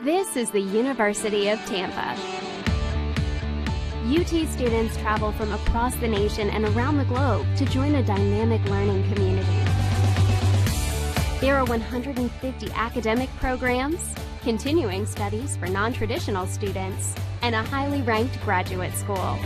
This is the University of Tampa. UT students travel from across the nation and around the globe to join a dynamic learning community. There are 150 academic programs, continuing studies for non-traditional students, and a highly ranked graduate school.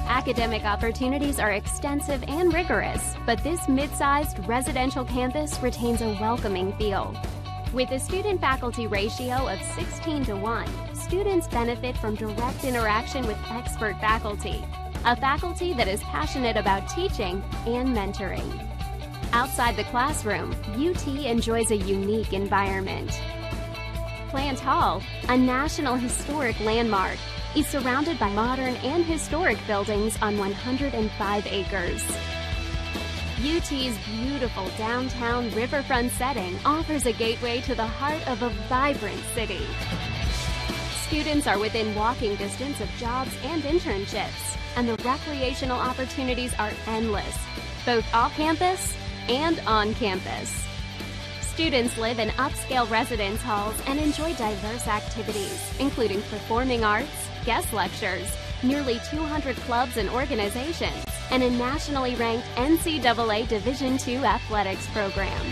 Academic opportunities are extensive and rigorous, but this mid-sized residential campus retains a welcoming feel. With a student-faculty ratio of 16:1, students benefit from direct interaction with expert faculty, a faculty that is passionate about teaching and mentoring. Outside the classroom, UT enjoys a unique environment. Plant Hall, a National Historic Landmark, is surrounded by modern and historic buildings on 105 acres. UT's beautiful downtown riverfront setting offers a gateway to the heart of a vibrant city. Students are within walking distance of jobs and internships, and the recreational opportunities are endless, both off-campus and on campus. Students live in upscale residence halls and enjoy diverse activities, including performing arts, guest lectures, nearly 200 clubs and organizations, and a nationally ranked NCAA Division II athletics program.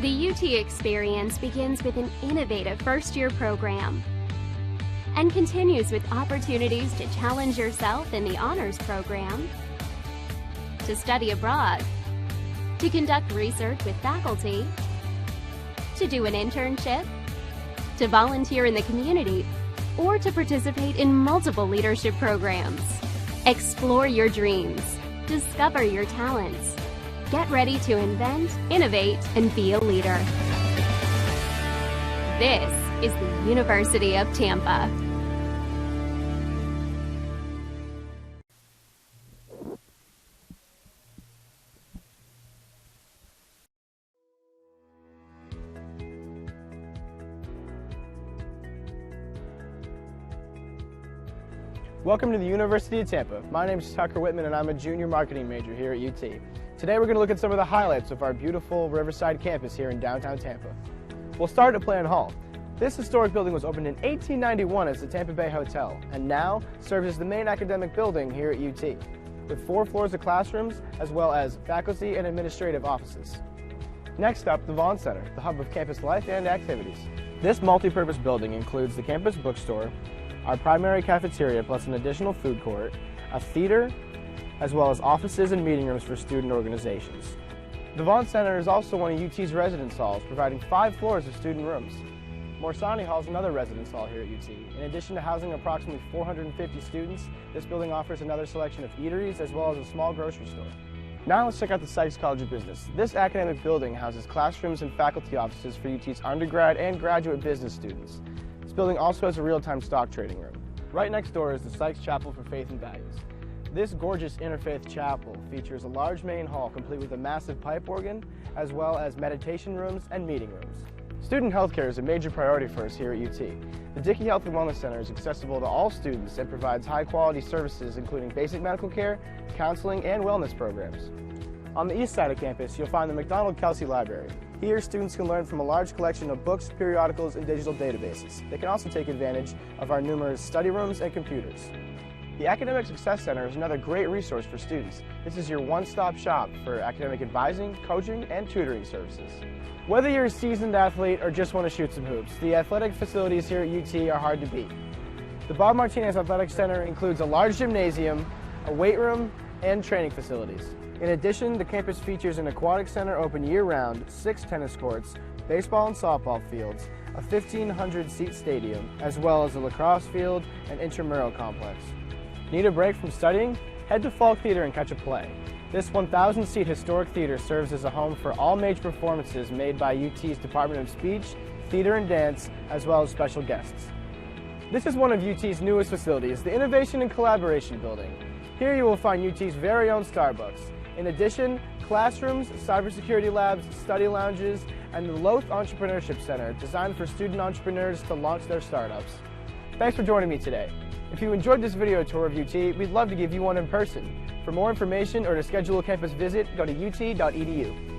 The UT experience begins with an innovative first-year program and continues with opportunities to challenge yourself in the honors program, to study abroad, to conduct research with faculty, to do an internship, to volunteer in the community, or to participate in multiple leadership programs. Explore your dreams, discover your talents, get ready to invent, innovate, and be a leader. This is the University of Tampa. Welcome to the University of Tampa. My name is Tucker Whitman and I'm a junior marketing major here at UT. Today we're going to look at some of the highlights of our beautiful Riverside campus here in downtown Tampa. We'll start at Plant Hall. This historic building was opened in 1891 as the Tampa Bay Hotel and now serves as the main academic building here at UT, with 4 floors of classrooms as well as faculty and administrative offices. Next up, the Vaughn Center, the hub of campus life and activities. This multi-purpose building includes the campus bookstore, our primary cafeteria plus an additional food court, a theater, as well as offices and meeting rooms for student organizations. The Vaughn Center is also one of UT's residence halls, providing 5 floors of student rooms. Morsani Hall is another residence hall here at UT. In addition to housing approximately 450 students, this building offers another selection of eateries as well as a small grocery store. Now let's check out the Sykes College of Business. This academic building houses classrooms and faculty offices for UT's undergrad and graduate business students. This building also has a real-time stock trading room. Right next door is the Sykes Chapel for Faith and Values. This gorgeous interfaith chapel features a large main hall complete with a massive pipe organ, as well as meditation rooms and meeting rooms. Student healthcare is a major priority for us here at UT. The Dickey Health and Wellness Center is accessible to all students and provides high-quality services including basic medical care, counseling, and wellness programs. On the east side of campus, you'll find the McDonald-Kelsey Library. Here, students can learn from a large collection of books, periodicals, and digital databases. They can also take advantage of our numerous study rooms and computers. The Academic Success Center is another great resource for students. This is your one-stop shop for academic advising, coaching, and tutoring services. Whether you're a seasoned athlete or just want to shoot some hoops, the athletic facilities here at UT are hard to beat. The Bob Martinez Athletic Center includes a large gymnasium, a weight room, and training facilities. In addition, the campus features an aquatic center open year-round, 6 tennis courts, baseball and softball fields, a 1,500-seat stadium, as well as a lacrosse field and intramural complex. Need a break from studying? Head to Falk Theater and catch a play. This 1,000-seat historic theater serves as a home for all major performances made by UT's Department of Speech, Theater and Dance, as well as special guests. This is one of UT's newest facilities, the Innovation and Collaboration Building. Here you will find UT's very own Starbucks. In addition, classrooms, cybersecurity labs, study lounges, and the Loth Entrepreneurship Center, designed for student entrepreneurs to launch their startups. Thanks for joining me today. If you enjoyed this video tour of UT, we'd love to give you one in person. For more information or to schedule a campus visit, go to ut.edu.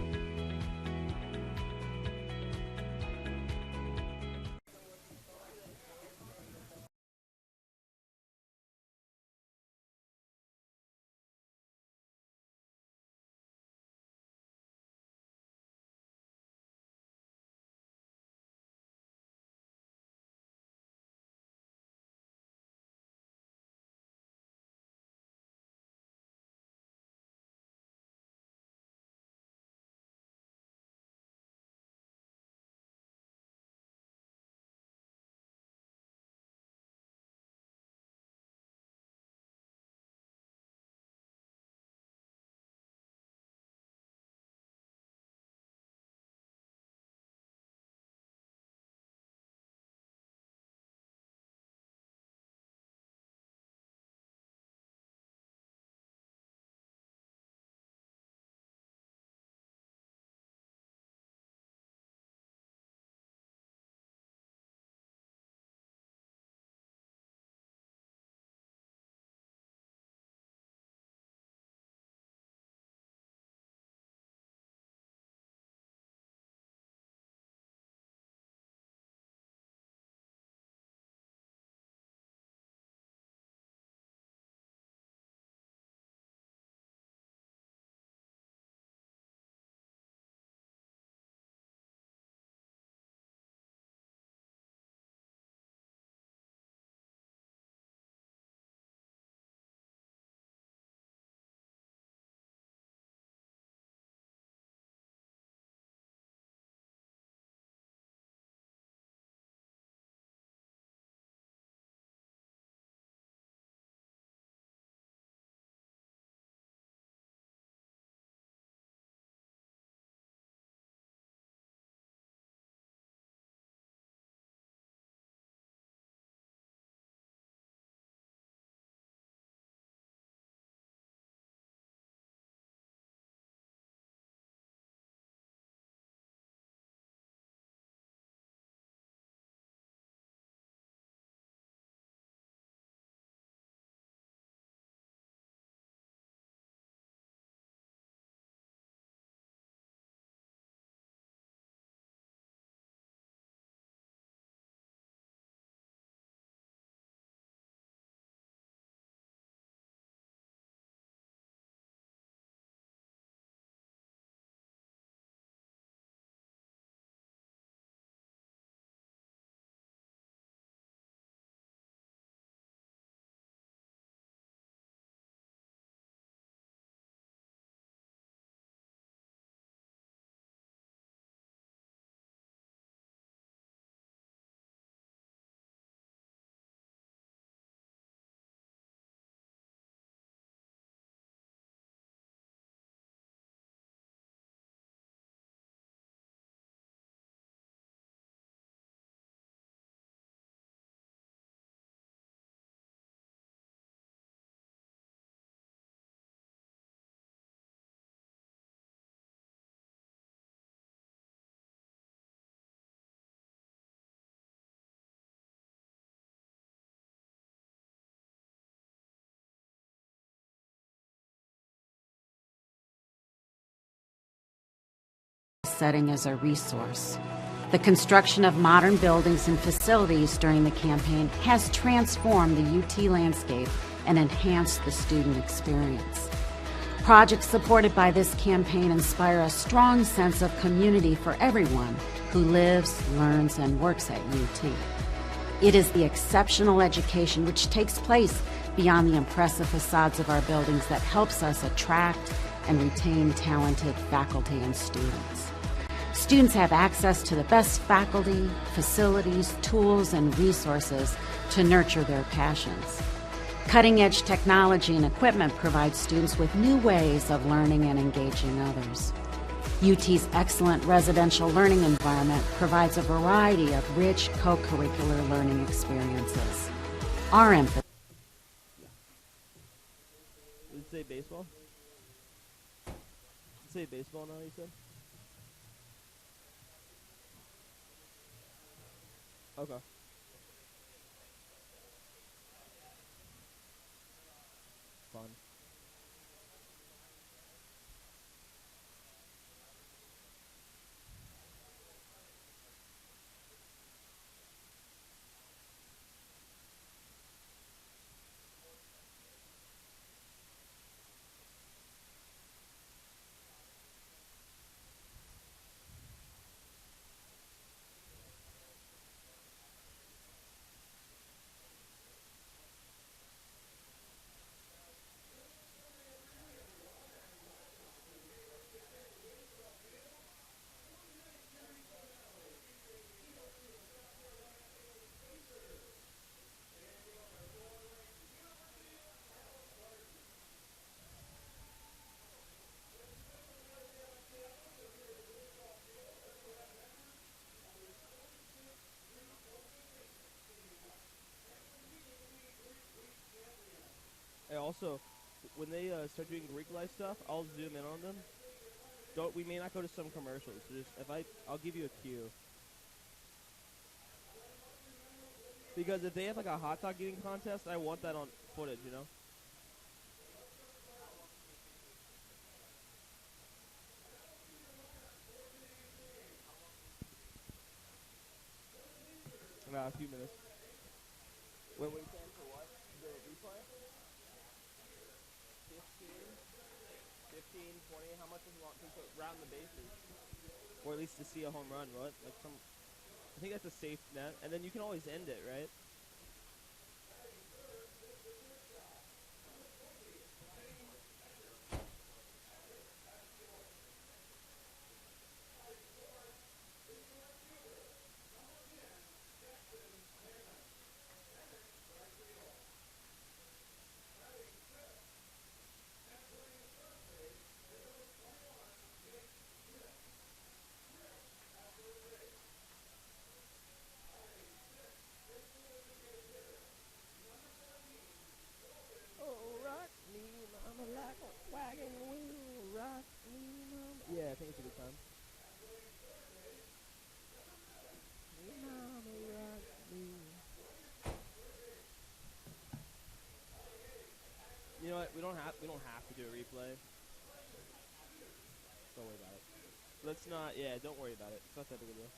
Setting as a resource. The construction of modern buildings and facilities during the campaign has transformed the UT landscape and enhanced the student experience. Projects supported by this campaign inspire a strong sense of community for everyone who lives, learns, and works at UT. It is the exceptional education which takes place beyond the impressive facades of our buildings that helps us attract and retain talented faculty and students. Students have access to the best faculty, facilities, tools, and resources to nurture their passions. Cutting-edge technology and equipment provide students with new ways of learning and engaging others. UT's excellent residential learning environment provides a variety of rich co-curricular learning experiences. Our emphasis. Did it say baseball? Did it say baseball now, you said? Okay. Fun. Hey, also, when they start doing Greek life stuff, I'll zoom in on them. We may not go to some commercials. So just I'll give you a cue. Because if they have like a hot dog eating contest, I want that on footage, you know? A few minutes. Wait time for what? The replay? 15, 20, how much does he want to round the bases? Or at least to see a home run, what? Like I think that's a safe net. And then you can always end it, right? Yeah, I think it's a good time. You know what? We don't have to do a replay. Don't worry about it. Let's not. Yeah, don't worry about it. It's not that big a deal.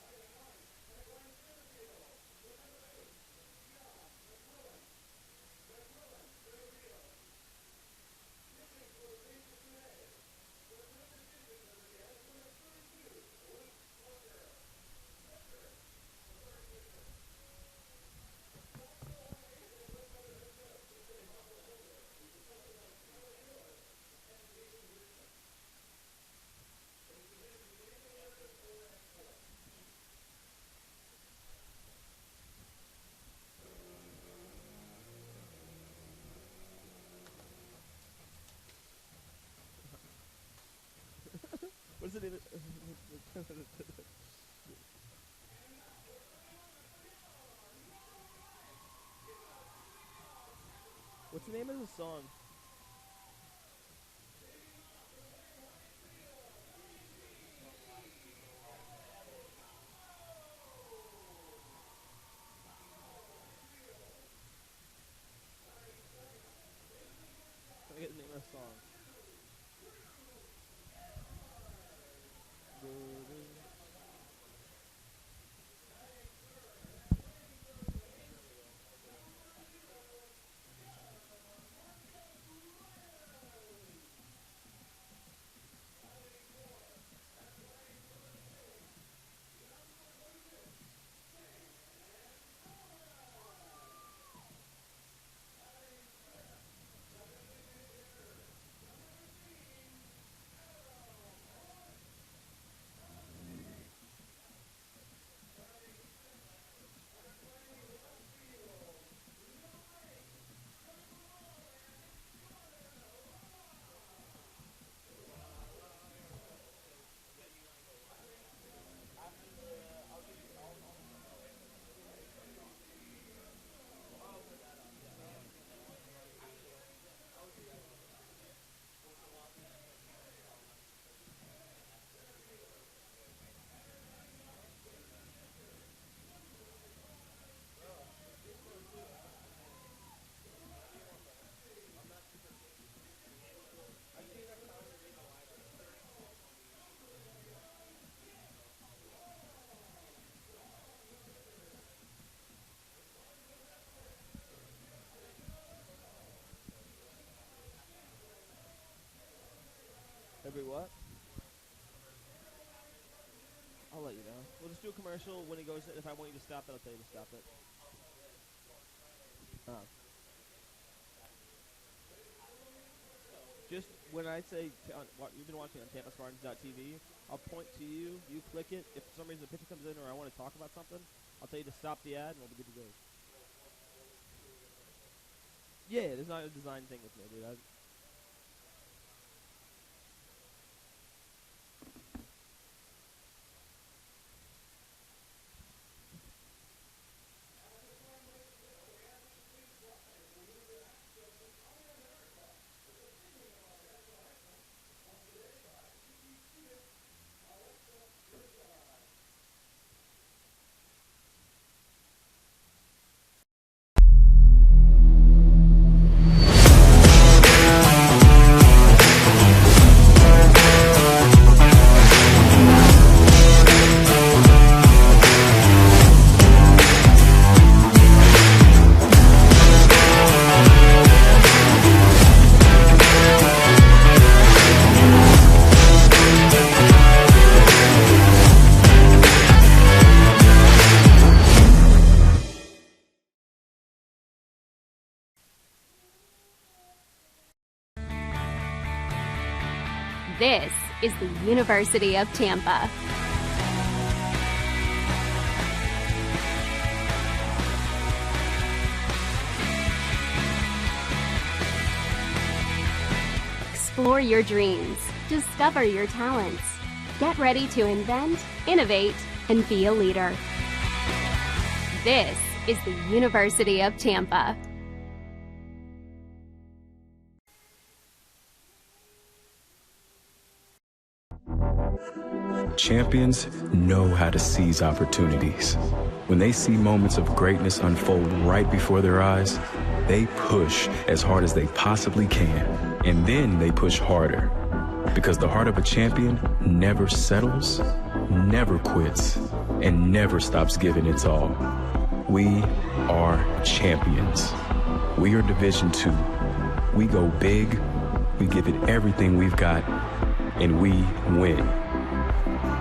What's the name of What's the name of the song? I get the name of the song. to a commercial. When he goes, if I want you to stop it, I'll tell you to stop it. Just when I say you've been watching on TampaSpartans.tv, I'll point to you. You click it. If for some reason the picture comes in or I want to talk about something, I'll tell you to stop the ad and we'll be good to go. Yeah, there's not a design thing with me, dude. This is the University of Tampa. Explore your dreams. Discover your talents. Get ready to invent, innovate, and be a leader. This is the University of Tampa. Champions know how to seize opportunities. When they see moments of greatness unfold right before their eyes, they push as hard as they possibly can, and then they push harder. Because the heart of a champion never settles, never quits, and never stops giving its all. We are champions. We are Division II. We go big, we give it everything we've got, and we win.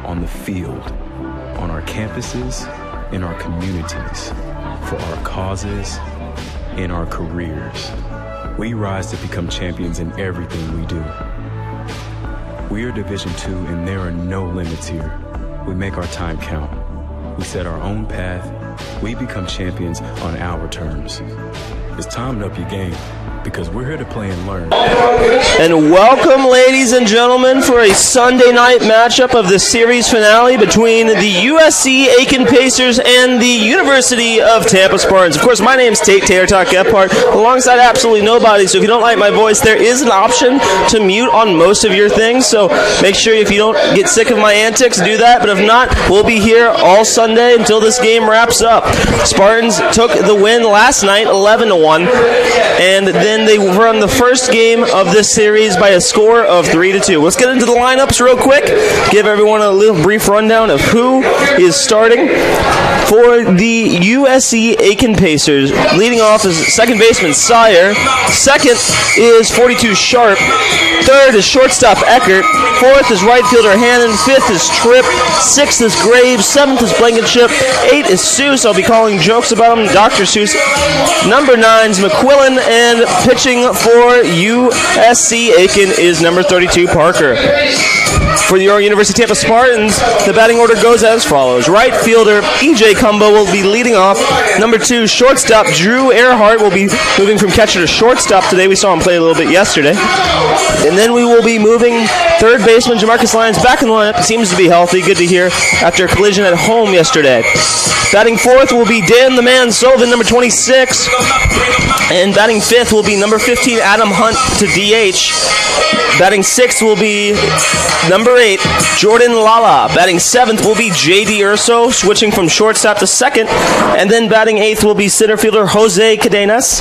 On the field, on our campuses, in our communities, for our causes, in our careers. We rise to become champions in everything we do. We are Division II, and there are no limits here. We make our time count. We set our own path. We become champions on our terms. It's time to up your game, because we're here to play and learn. And welcome, ladies and gentlemen, for a Sunday night matchup of the series finale between the USC Aiken Pacers and the University of Tampa Spartans. Of course, my name's Taylor Talk Gephardt, alongside absolutely nobody, so if you don't like my voice, there is an option to mute on most of your things, so make sure if you don't get sick of my antics, do that, but if not, we'll be here all Sunday until this game wraps up. Spartans took the win last night, 11-1, and then they won the first game of this series by a score of 3-2. Let's get into the lineups real quick. Give everyone a little brief rundown of who is starting for the USC Aiken Pacers. Leading off is second baseman Sire. Second is 42 Sharp. Third is shortstop Eckert. Fourth is right fielder Hannon. Fifth is Tripp. Sixth is Graves. Seventh is Blankenship. 8 is Seuss. I'll be calling jokes about him. Dr. Seuss. Number 9 is McQuillan, and pitching for USC Aiken is number 32, Parker. For the University of Tampa Spartans, the batting order goes as follows. Right fielder E.J. Cumbo will be leading off. Number 2, shortstop Drew Earhart will be moving from catcher to shortstop today. We saw him play a little bit yesterday. And then we will be moving third baseman Jamarcus Lyons back in the lineup. He seems to be healthy. Good to hear after a collision at home yesterday. Batting fourth will be Dan the Man Sullivan, number 26. And batting fifth will be number 15, Adam Hunt, to DH. Batting sixth will be number 8, Jordan Lala. Batting seventh will be J.D. Urso, switching from shortstop to second. And then batting eighth will be center fielder Jose Cadenas.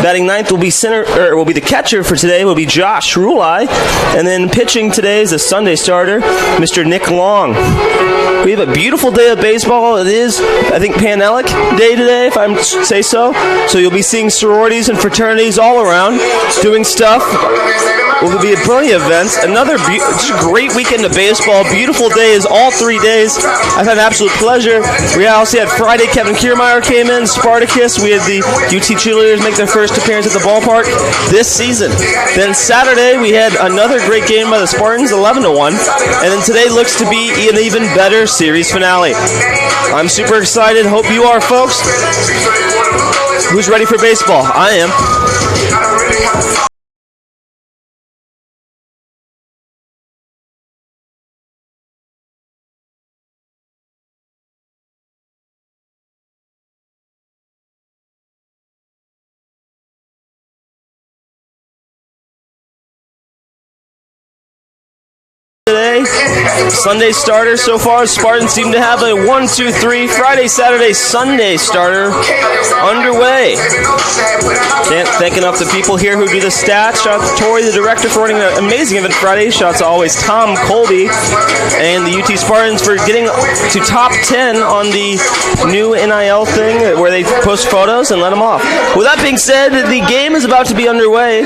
Batting ninth will be the catcher for today will be Josh Rulai. And then pitching today is the Sunday starter, Mr. Nick Long. We have a beautiful day of baseball. It is, I think, Panhellenic Day today, if I say so. So you'll be seeing sororities and fraternities all around doing stuff. will be plenty of events. Another just great weekend of baseball. Beautiful days, all 3 days. I've had an absolute pleasure. We also had Friday, Kevin Kiermaier came in, Spartacus. We had the UT cheerleaders make their first appearance at the ballpark this season. Then Saturday, we had another great game by the Spartans, 11-1. And then today looks to be an even better series finale. I'm super excited. Hope you are, folks. Who's ready for baseball? I am. Today, Sunday starter so far. Spartans seem to have a 1-2-3 Friday, Saturday, Sunday starter underway. Can't thank enough the people here who do the stats. Shout out to Tori, the director, for running an amazing event Friday. Shout out to always Tom Colby and the UT Spartans for getting to top 10 on the new NIL thing where they post photos and let them off. With that being said, the game is about to be underway.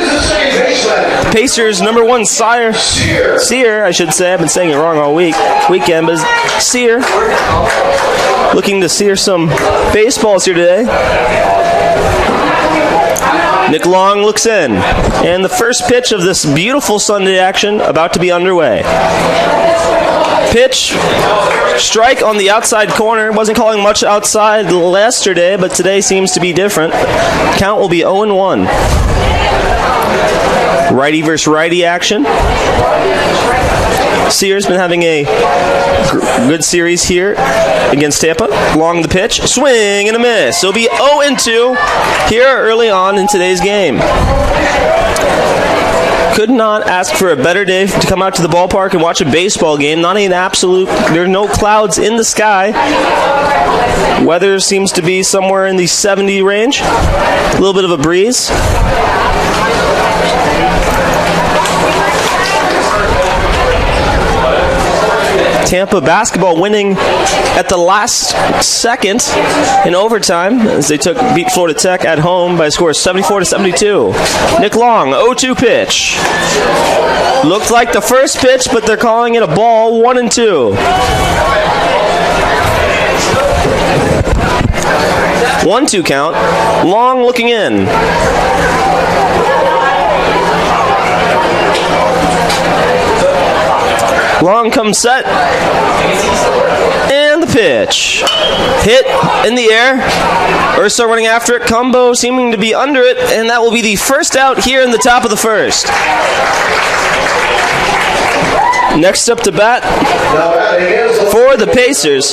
Pacers number 1 Sear, I should say. I've been saying it wrong all weekend, but Sear looking to sear some baseballs here today. Nick Long looks in, and the first pitch of this beautiful Sunday action about to be underway. Pitch, strike on the outside corner. Wasn't calling much outside yesterday, but today seems to be different. Count will be 0-1. Righty versus righty action. Sear's been having a good series here against Tampa. Long the pitch, swing and a miss. It'll be 0-2 here early on in today's game. Could not ask for a better day to come out to the ballpark and watch a baseball game. Not an absolute, there are no clouds in the sky. Weather seems to be somewhere in the 70 range. A little bit of a breeze. Tampa basketball winning at the last second in overtime as they beat Florida Tech at home by a score of 74-72. Nick Long, 0-2 pitch. Looked like the first pitch, but they're calling it a ball, 1-2. 1-2 count. Long looking in. Long comes set, and the pitch. Hit in the air. Urso running after it. Combo seeming to be under it, and that will be the first out here in the top of the first. Next up to bat for the Pacers,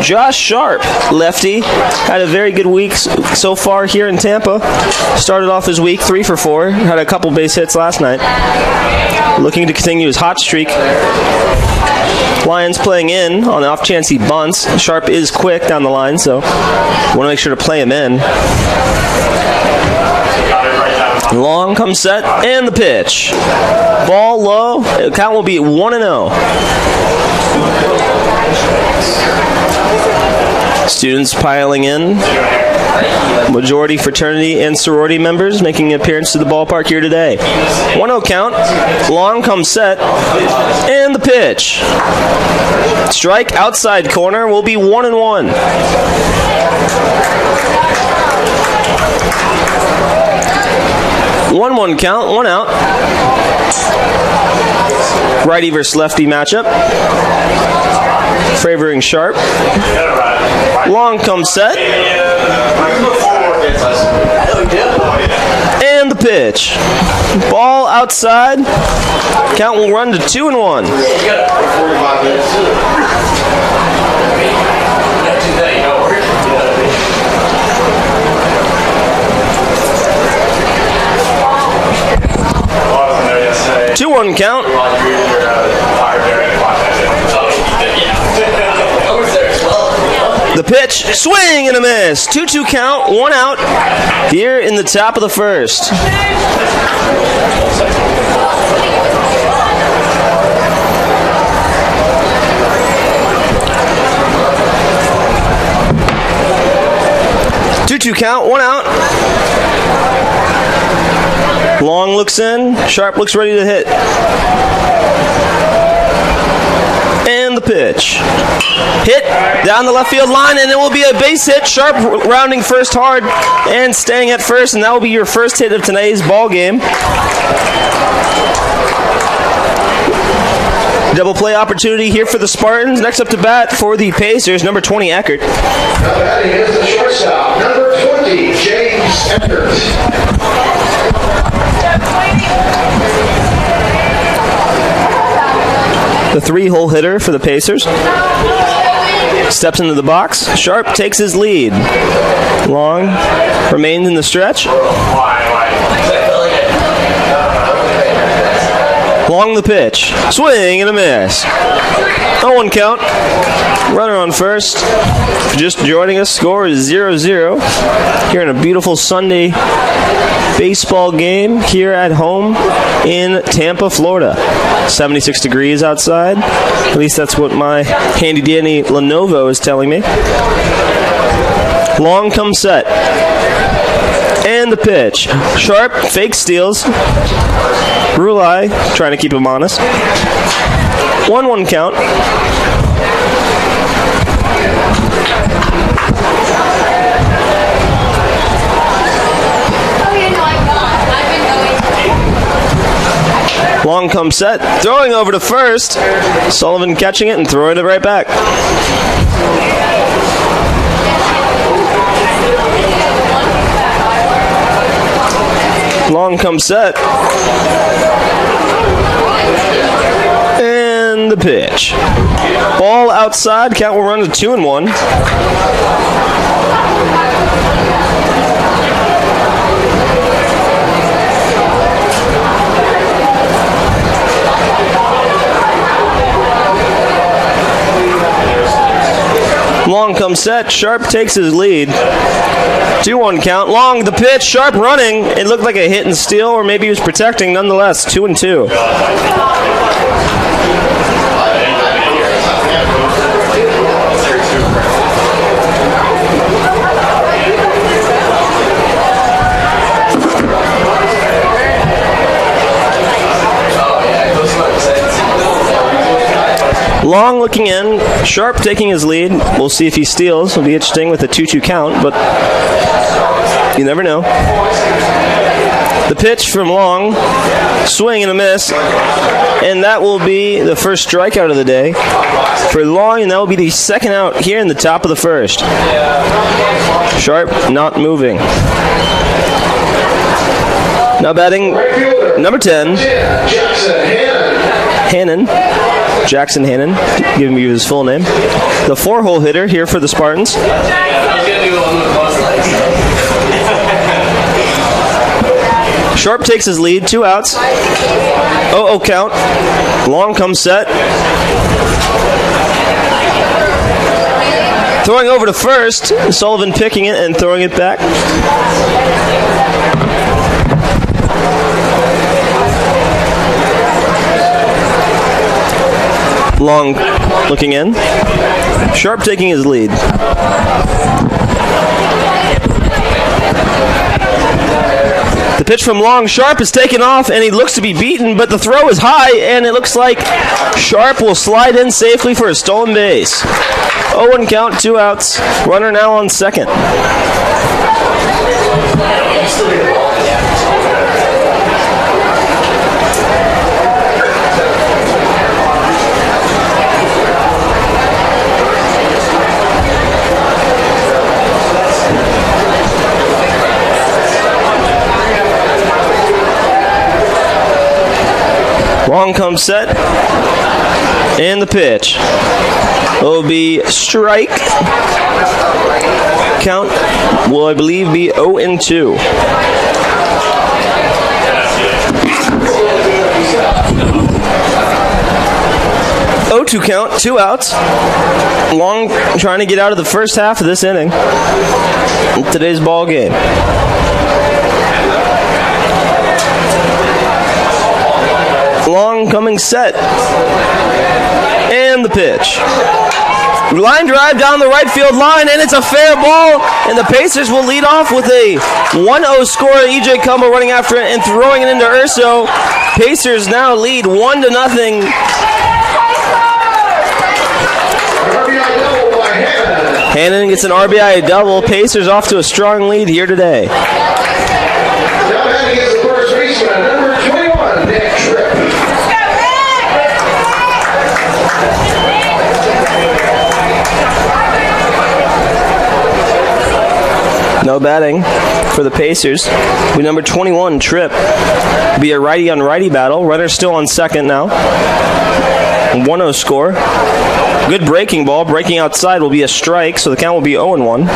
Josh Sharp, lefty. Had a very good week so far here in Tampa. Started off his week 3 for 4. Had a couple base hits last night. Looking to continue his hot streak. Lions playing in on the off chance he bunts. Sharp is quick down the line, so want to make sure to play him in. Long comes set, and the pitch. Ball low. The count will be 1-0. Students piling in. Majority fraternity and sorority members making an appearance to the ballpark here today. 1-0 count. Long comes set, and the pitch. Strike outside corner will be 1-1. 1-1 count, 1 out. Righty versus lefty matchup. Favoring Sharp. Long comes set. And the pitch. Ball outside. Count will run to 2-1. Two 2-1 count. The pitch, swing and a miss. 2-2 count, 1 out here in the top of the first. Two count, 1 out. Long looks in. Sharp looks ready to hit. And the pitch. Hit down the left field line, and it will be a base hit. Sharp rounding first hard and staying at first, and that will be your first hit of today's ball game. Double play opportunity here for the Spartans. Next up to bat for the Pacers, number 20, Eckert. Now batting is the shortstop, number 20, James Eckert. The 3-hole hitter for the Pacers. Steps into the box. Sharp takes his lead. Long remains in the stretch. Long the pitch. Swing and a miss. 0-1 count. Runner on first. Just joining us. Score is 0-0. Here in a beautiful Sunday baseball game here at home in Tampa, Florida. 76 degrees outside. At least that's what my handy dandy Lenovo is telling me. Long comes set. And the pitch. Sharp fake steals. Rulai trying to keep him honest. 1-1 count. Long comes set, throwing over to first. Sullivan catching it and throwing it right back. Long comes set. And the pitch. Ball outside, count will run to 2-1. Long comes set. Sharp takes his lead. 2-1 count. Long the pitch. Sharp running. It looked like a hit and steal, or maybe he was protecting. Nonetheless, 2-2. Long looking in, Sharp taking his lead. We'll see if he steals. It'll be interesting with a 2-2 count, but you never know. The pitch from Long, swing and a miss, and that will be the first strikeout of the day for Long, and that will be the second out here in the top of the first. Sharp not moving. Now batting number 10, Jackson Hannon, giving you his full name. The 4-hole hitter here for the Spartans. Sharp takes his lead, 2 outs. 0-0 count. Long comes set. Throwing over to first. Sullivan picking it and throwing it back. Long looking in. Sharp taking his lead. The pitch from Long. Sharp is taken off, and he looks to be beaten, but the throw is high, and it looks like Sharp will slide in safely for a stolen base. 0-1 count, 2 outs. Runner now on second. Long comes set, and the pitch will be strike. Count will, I believe, be 0-2. Oh, 2 count, 2 outs. Long trying to get out of the first half of this inning in today's ball game. Long coming set. And the pitch. Line drive down the right field line, and it's a fair ball, and the Pacers will lead off with a 1-0 score. EJ Cumbo running after it and throwing it into Urso. Pacers now lead 1-0. Hannon gets an RBI double. Pacers off to a strong lead here today. Now batting is the first baseman, number 21, Nick Tripp. No batting for the Pacers. With number 21, Tripp. Be a righty on righty battle. Runner still on second now. 1-0 score. Good breaking ball. Breaking outside will be a strike, so the count will be 0-1.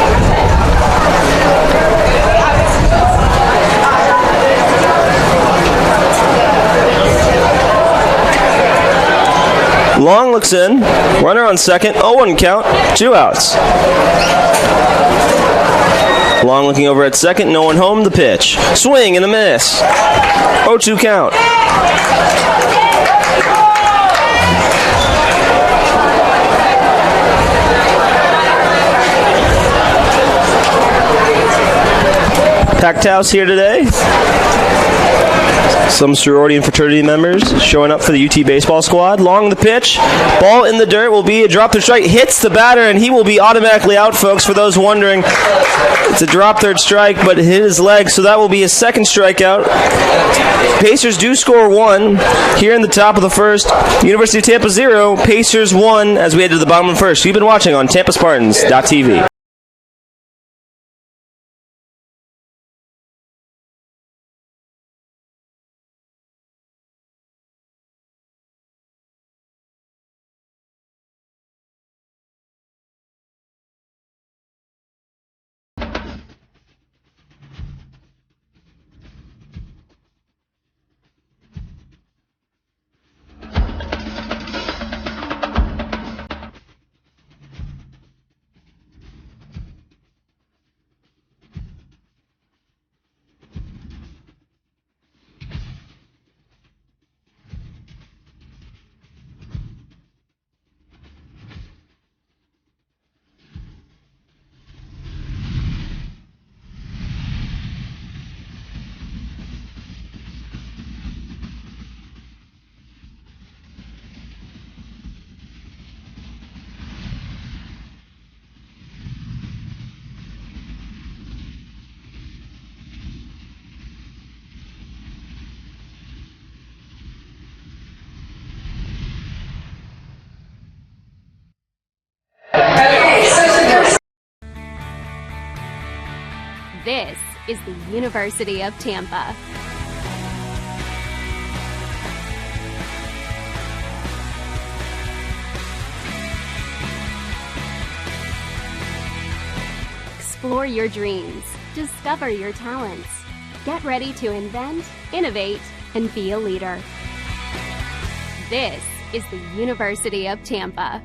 Long looks in. Runner on second. 0-1 count. 2 outs. Long looking over at second. No one home. The pitch. Swing and a miss. 0-2 count. Packed house here today. Some sorority and fraternity members showing up for the UT baseball squad. Long the pitch. Ball in the dirt will be a drop third strike. Hits the batter, and he will be automatically out, folks, for those wondering. It's a drop third strike, but it hit his leg, so that will be his second strikeout. Pacers do score 1 here in the top of the first. University of Tampa 0, Pacers 1 as we head to the bottom of the first. You've been watching on TampaSpartans.tv. This is the University of Tampa. Explore your dreams. Discover your talents. Get ready to invent, innovate, and be a leader. This is the University of Tampa.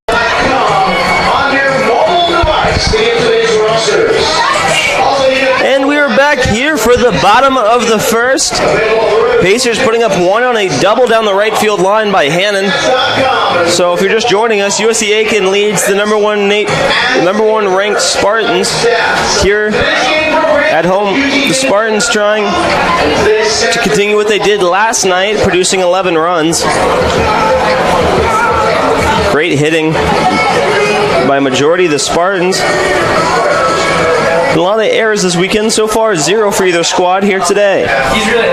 On your mobile device, today's rosters. And we are back here for the bottom of the first. Pacers putting up 1 on a double down the right field line by Hannon. So if you're just joining us, USC Aiken leads the number one ranked Spartans here at home. The Spartans trying to continue what they did last night, producing 11 runs. Great hitting by majority of the Spartans. A lot of errors this weekend. So far, 0 for either squad here today.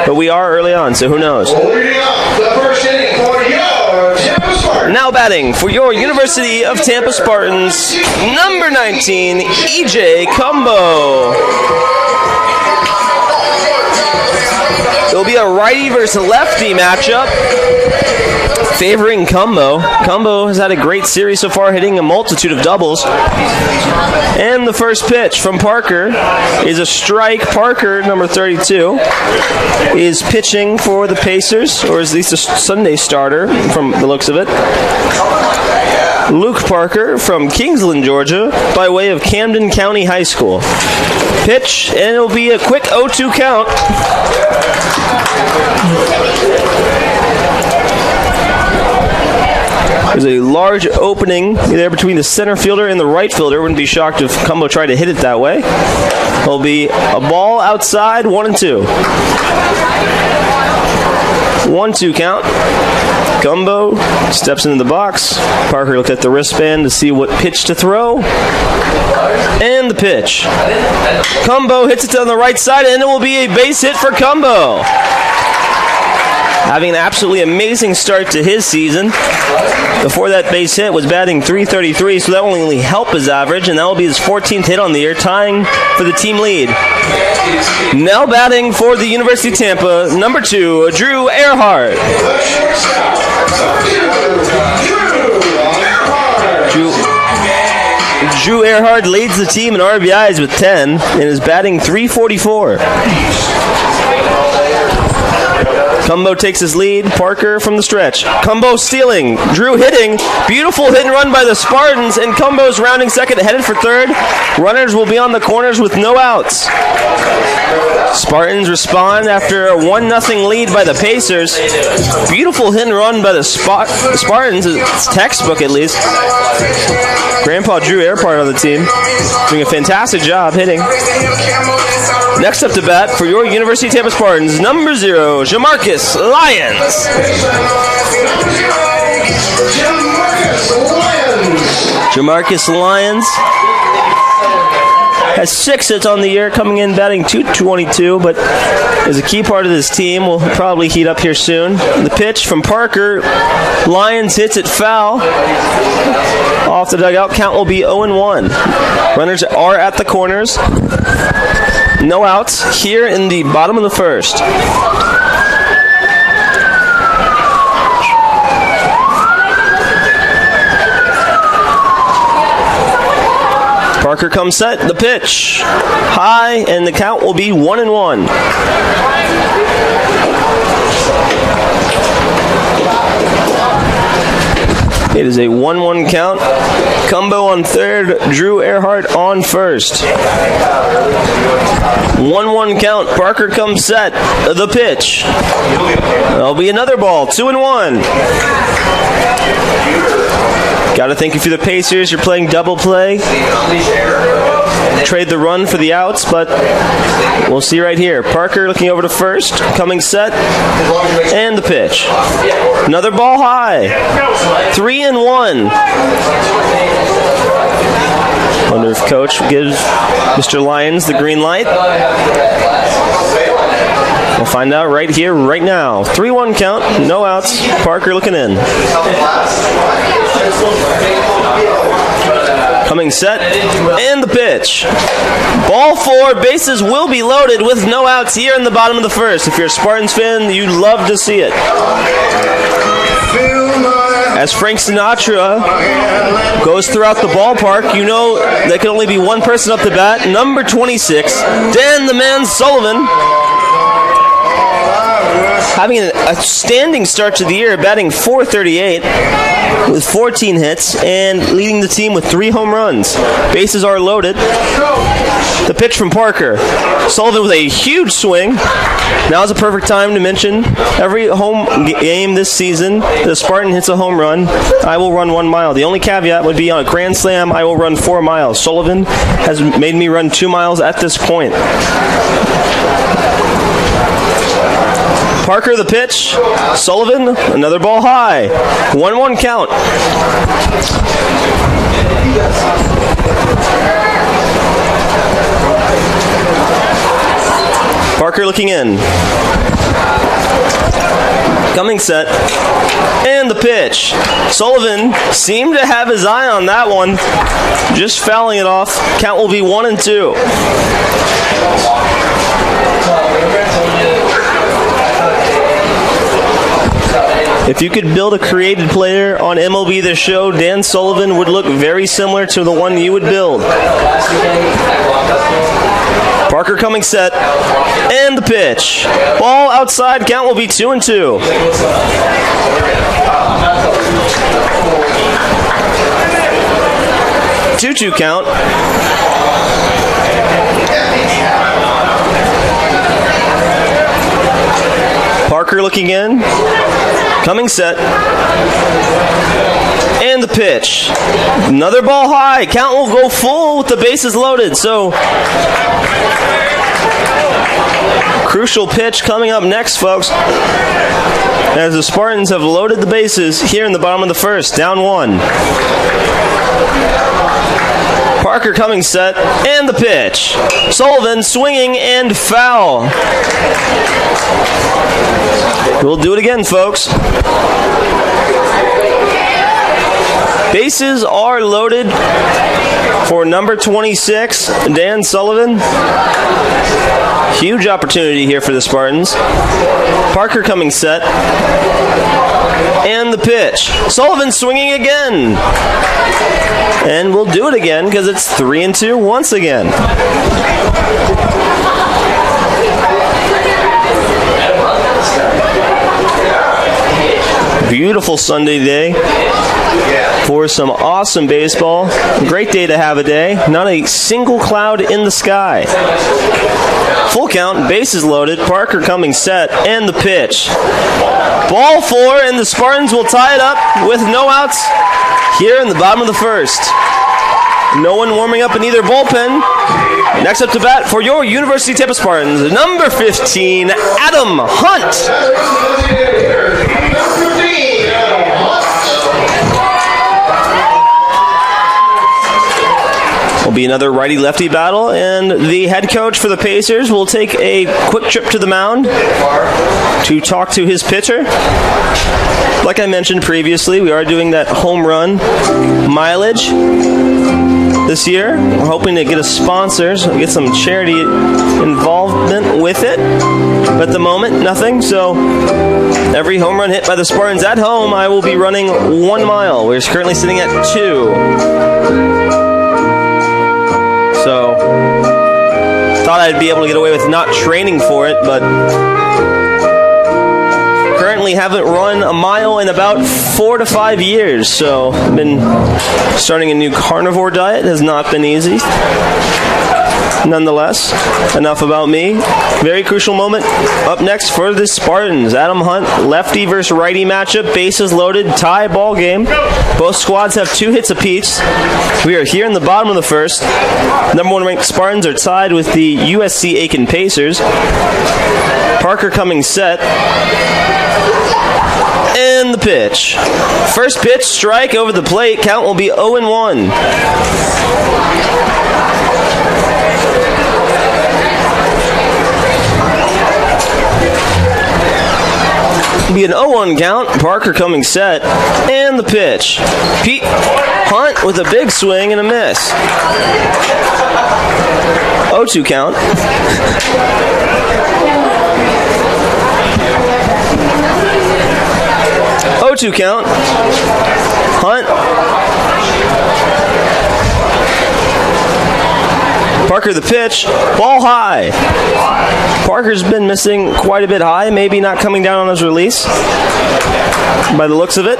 But we are early on, so who knows? Leading up the first inning for your Tampa Spartans. Now batting for your University of Tampa Spartans, number 19, EJ Cumbo. It will be a righty versus lefty matchup, favoring Cumbo. Cumbo has had a great series so far, hitting a multitude of doubles. And the first pitch from Parker is a strike. Parker, number 32, is pitching for the Pacers, or at least a Sunday starter from the looks of it. Luke Parker from Kingsland, Georgia, by way of Camden County High School. Pitch, and it'll be a quick 0-2 count. There's a large opening there between the center fielder and the right fielder. Wouldn't be shocked if Cumbo tried to hit it that way. There'll be a ball outside, 1-2. 1-2 count. Cumbo steps into the box. Parker looked at the wristband to see what pitch to throw. And the pitch. Cumbo hits it on the right side, and it will be a base hit for Cumbo. Having an absolutely amazing start to his season. Before that base hit was batting .333, so that will only help his average, and that will be his 14th hit on the year, tying for the team lead. Now batting for the University of Tampa, number 2, Drew Earhart. Drew Earhart leads the team in RBIs with 10 and is batting .344. Cumbo takes his lead. Parker from the stretch. Cumbo stealing. Drew hitting. Beautiful hit and run by the Spartans, and Cumbo's rounding second, headed for third. Runners will be on the corners with no outs. Spartans respond after a 1-0 lead by the Pacers. Beautiful hit and run by the Spartans. It's textbook, at least. Grandpa Drew Earhart on the team, doing a fantastic job hitting. Next up to bat for your University of Tampa Spartans, number 0, Jamarcus Lyons. Jamarcus Lyons has 6 hits on the year, coming in batting .222, but is a key part of this team. Will probably heat up here soon. The pitch from Parker. Lyons hits it foul. Off the dugout, count will be 0-1. Runners are at the corners. No outs here in the bottom of the first. Parker comes set, the pitch. High, and the count will be 1-1. It is a 1-1 count. Cumbo on third, Drew Earhart on first. 1-1 count. Parker comes set. The pitch. There'll be another ball. 2-1. Got to thank you for the Pacers. You're playing double play. Trade the run for the outs, but we'll see right here. Parker looking over to first, coming set, and the pitch. Another ball high. 3-1. Wonder if Coach gives Mr. Lyons the green light. We'll find out right here, right now. 3-1 count, no outs. Parker looking in. Coming set, and the pitch. Ball 4, bases will be loaded with no outs here in the bottom of the first. If you're a Spartans fan, you'd love to see it. As Frank Sinatra goes throughout the ballpark, you know there can only be one person up to bat. Number 26, Dan the Man Sullivan. Having an outstanding start to the year, batting .438 with 14 hits and leading the team with 3 home runs. Bases are loaded. The pitch from Parker. Sullivan with a huge swing. Now is a perfect time to mention every home game this season, the Spartan hits a home run, I will run 1 mile. The only caveat would be on a grand slam, I will run 4 miles. Sullivan has made me run 2 miles at this point. Parker the pitch. Sullivan, another ball high. 1-1 count. Parker looking in. Coming set. And the pitch. Sullivan seemed to have his eye on that one. Just fouling it off. Count will be 1-2. If you could build a created player on MLB The Show, Dan Sullivan would look very similar to the one you would build. Parker coming set, and the pitch. Ball outside, count will be 2-2. Two count. Parker looking in. Coming set. And the pitch. Another ball high. Count will go full with the bases loaded. So, crucial pitch coming up next, folks, as the Spartans have loaded the bases here in the bottom of the first. Down 1. Parker coming set, and the pitch. Sullivan swinging and foul. We'll do it again, folks. Bases are loaded for number 26, Dan Sullivan. Huge opportunity here for the Spartans. Parker coming set. And the pitch. Sullivan swinging again. And we'll do it again because it's 3-2 once again. Beautiful Sunday day for some awesome baseball. Great day to have a day. Not a single cloud in the sky. Full count, bases loaded. Parker coming set, and the pitch. Ball 4, and the Spartans will tie it up with no outs here in the bottom of the first. No one warming up in either bullpen. Next up to bat for your University of Tampa Spartans, number 15, Adam Hunt. Will be another righty-lefty battle, and the head coach for the Pacers will take a quick trip to the mound to talk to his pitcher. Like I mentioned previously, we are doing that home run mileage this year. We're hoping to get a sponsor, so get some charity involvement with it. But at the moment, nothing. So every home run hit by the Spartans at home, I will be running 1 mile. We're currently sitting at 2. So, thought I'd be able to get away with not training for it, but currently haven't run a mile in about 4 to 5 years. So, I've been starting a new carnivore diet. It has not been easy. Nonetheless, enough about me. Very crucial moment up next for the Spartans. Adam Hunt, lefty versus righty matchup. Bases loaded, tie ball game. Both squads have 2 hits apiece. We are here in the bottom of the first. Number 1 ranked Spartans are tied with the USC Aiken Pacers. Parker coming set. And the pitch. First pitch, strike over the plate. Count will be 0-1. Be an 0-1 count. Parker coming set, and the pitch. Pete Hunt with a big swing and a miss. 0-2 count. Count. Hunt. Parker the pitch. Ball high. Parker's been missing quite a bit high, maybe not coming down on his release by the looks of it.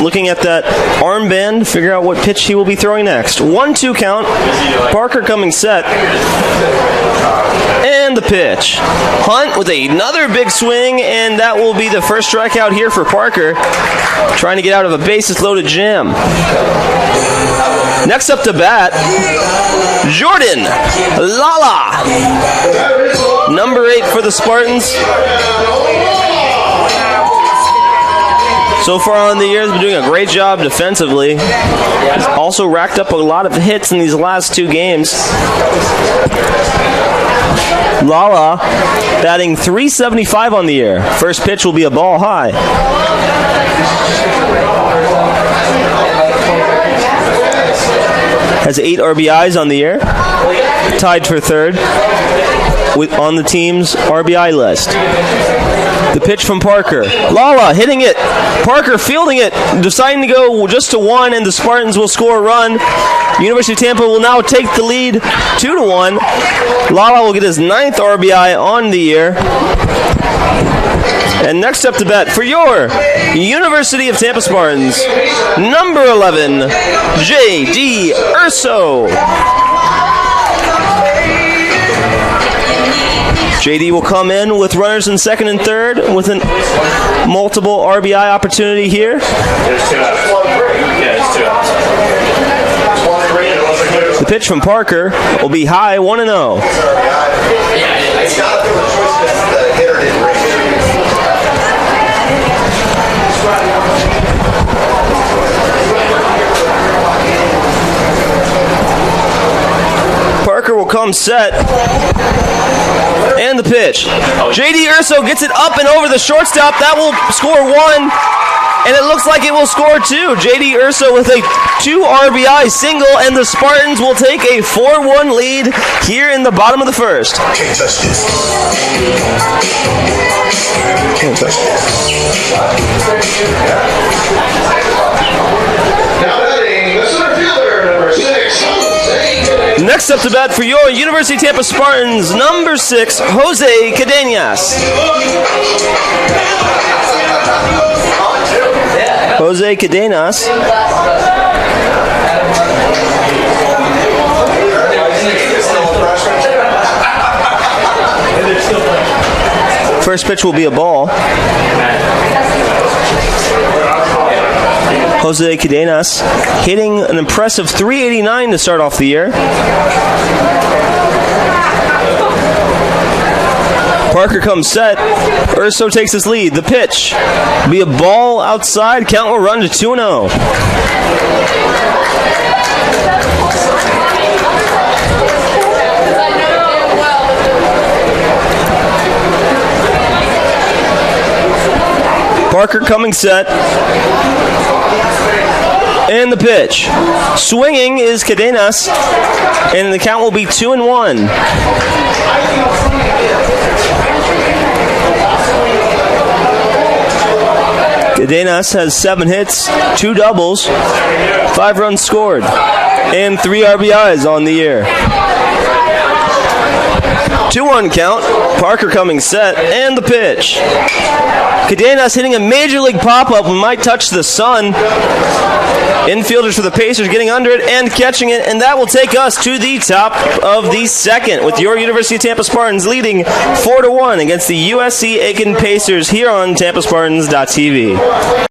Looking at that armband, figure out what pitch he will be throwing next. 1-2 count. Parker coming set. And the pitch. Hunt with another big swing, and that will be the first strikeout here for Parker, trying to get out of a bases-loaded jam. Next up to bat, Jordan Lala, number 8 for the Spartans. So far on the year, has been doing a great job defensively. He's also racked up a lot of hits in these last 2 games. Lala batting .375 on the year. First pitch will be a ball high. Has 8 RBIs on the year. Tied for 3rd on the team's RBI list. The pitch from Parker. Lala hitting it. Parker fielding it. Deciding to go just to 1, and the Spartans will score a run. University of Tampa will now take the lead 2-1. Lala will get his 9th RBI on the year. And next up to bat for your University of Tampa Spartans, number 11, J.D. Urso. JD will come in with runners in second and third with a multiple RBI opportunity here. There's 2 outs. Yeah, it's 2 outs. The pitch from Parker will be high, 1-0. It's not a choice that the hitter didn't bring. Parker will come set. And the pitch. JD Urso gets it up and over the shortstop. That will score 1. And it looks like it will score 2. JD Urso with a 2 RBI single, and the Spartans will take a 4-1 lead here in the bottom of the first. Can't touch this. Can't touch this. Now batting, the center fielder, number 6, Jose. Next up to bat for your University of Tampa Spartans, number 6, Jose Cadenas. Jose Cadenas first pitch will be a ball. Jose Cadenas hitting an impressive .389 to start off the year. Parker comes set. Urso takes his lead. The pitch be a ball outside. Count will run to 2-0. Parker coming set. And the pitch. Swinging is Cadenas. And the count will be 2-1. Cadenas has 7 hits, 2 doubles, 5 runs scored, and 3 RBIs on the year. 2-1 count. Parker coming set, and the pitch. Cadenas hitting a major league pop-up and might touch the sun. Infielders for the Pacers getting under it and catching it, and that will take us to the top of the second with your University of Tampa Spartans leading 4-1 against the USC Aiken Pacers here on TampaSpartans.tv.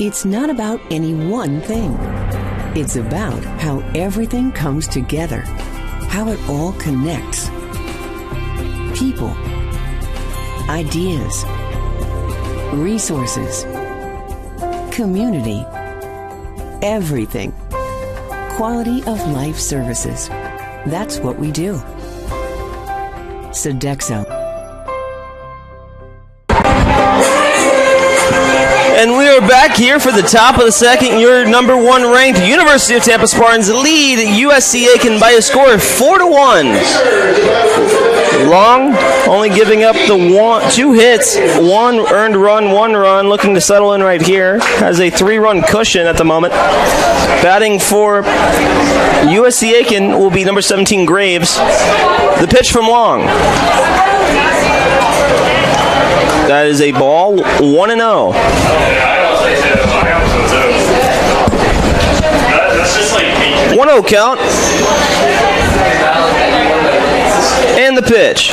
It's not about any one thing. It's about how everything comes together, how it all connects. People, ideas, resources, community, everything. Quality of life services. That's what we do. Sodexo. And we are back here for the top of the second. Your number 1 ranked University of Tampa Spartans lead USC Aiken by a score of 4-1. Long only giving up the 2 hits, 1 earned run, 1 run, looking to settle in right here. Has a 3-run cushion at the moment. Batting for USC Aiken will be number 17 Graves. The pitch from Long. That is a ball, 1-0. That's just like 1-0 count. And the pitch.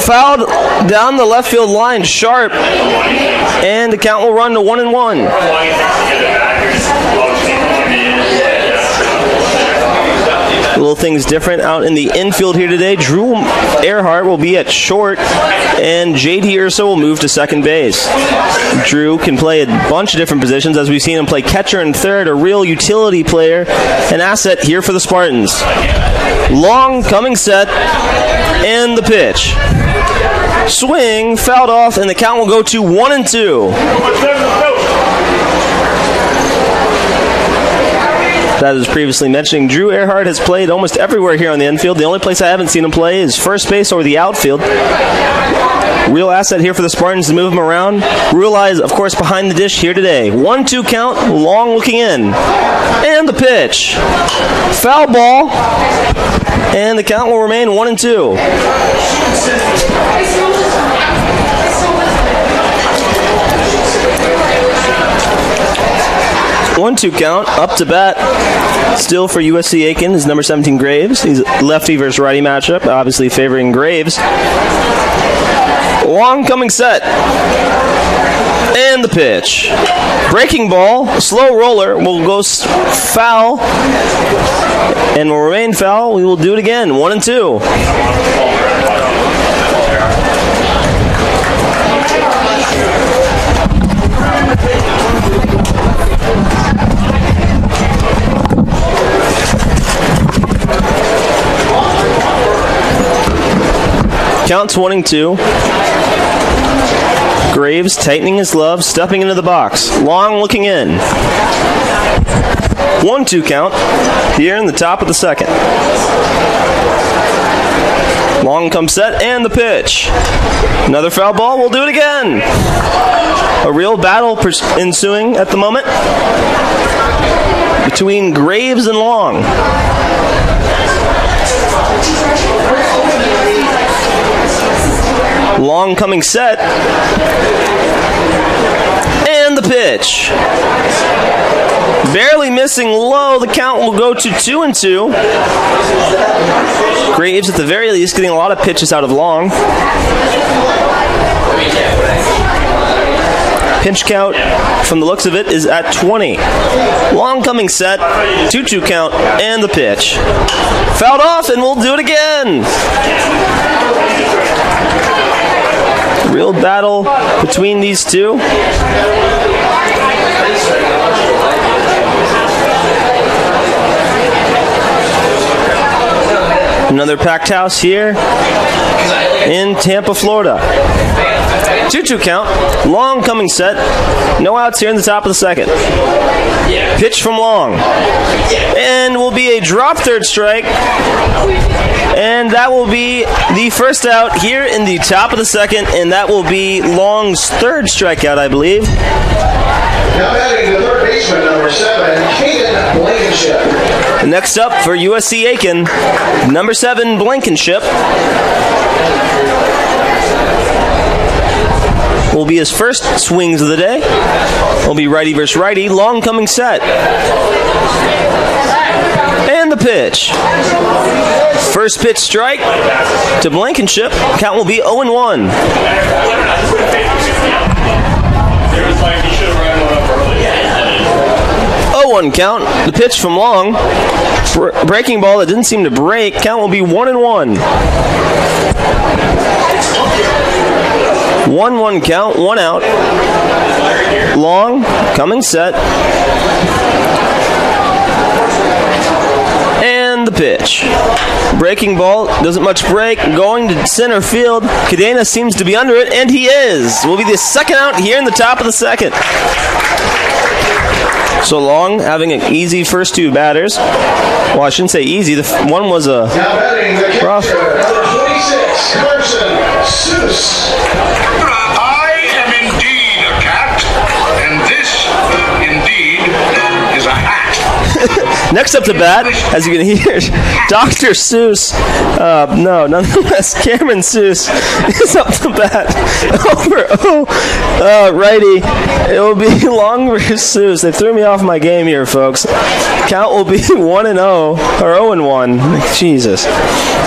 Fouled down the left field line, sharp. And the count will run to 1-1. Little things different out in the infield here today. Drew Earhart will be at short, and J.D. Urso will move to second base. Drew can play a bunch of different positions, as we've seen him play catcher and third, a real utility player, an asset here for the Spartans. Long coming set, and the pitch. Swing, fouled off, and the count will go to 1-2. That is previously mentioning, Drew Earhart has played almost everywhere here on the infield. The only place I haven't seen him play is first base or the outfield. Real asset here for the Spartans to move him around. Real eyes, of course, behind the dish here today. 1-2 count, Long looking in. And the pitch. Foul ball. And the count will remain 1-2. 1-2 count, up to bat. Still for USC Aiken is number 17 Graves. He's lefty versus righty matchup, obviously favoring Graves. Long coming set. And the pitch. Breaking ball, slow roller, will go foul. And will remain foul. We will do it again. 1-2. Count 22. Graves tightening his glove, stepping into the box. Long looking in. 1-2 count here in the top of the second. Long comes set, and the pitch. Another foul ball, we'll do it again. A real battle ensuing at the moment between Graves and Long. Long coming set. And the pitch. Barely missing low. The count will go to 2-2. Graves, at the very least, getting a lot of pitches out of Long. Pinch count, from the looks of it, is at 20. Long coming set. 2-2 count. And the pitch. Fouled off, and we'll do it again. Real battle between these two. Another packed house here in Tampa, Florida. 2-2 count. Long coming set. No outs here in the top of the second. Pitch from Long. And will be a drop third strike. And that will be the first out here in the top of the second. And that will be Long's third strikeout, I believe. Now batting the third baseman, number 7, Caden Blankenship. Next up for USC Aiken, number 7, Blankenship. Will be his first swings of the day. Will be righty versus righty. Long coming set. And the pitch. First pitch strike to Blankenship. Count will be 0-1. 0-1 count. The pitch from Long. Breaking ball that didn't seem to break. Count will be 1-1. 1-1 count, 1 out. Long, coming set. And the pitch. Breaking ball, doesn't much break. Going to center field. Cadena seems to be under it, and he is. Will be the second out here in the top of the second. So Long having an easy first two batters. Well, I shouldn't say easy. One was a rough. Number 26, Carson Seuss. I am indeed a cat, and this, indeed, is a hat. Next up to bat, as you can hear, Dr. Seuss, nonetheless, Cameron Seuss is up to bat over righty. It will be Long versus Seuss. They threw me off my game here, folks. Count will be 1-0, or 0-1. Jesus,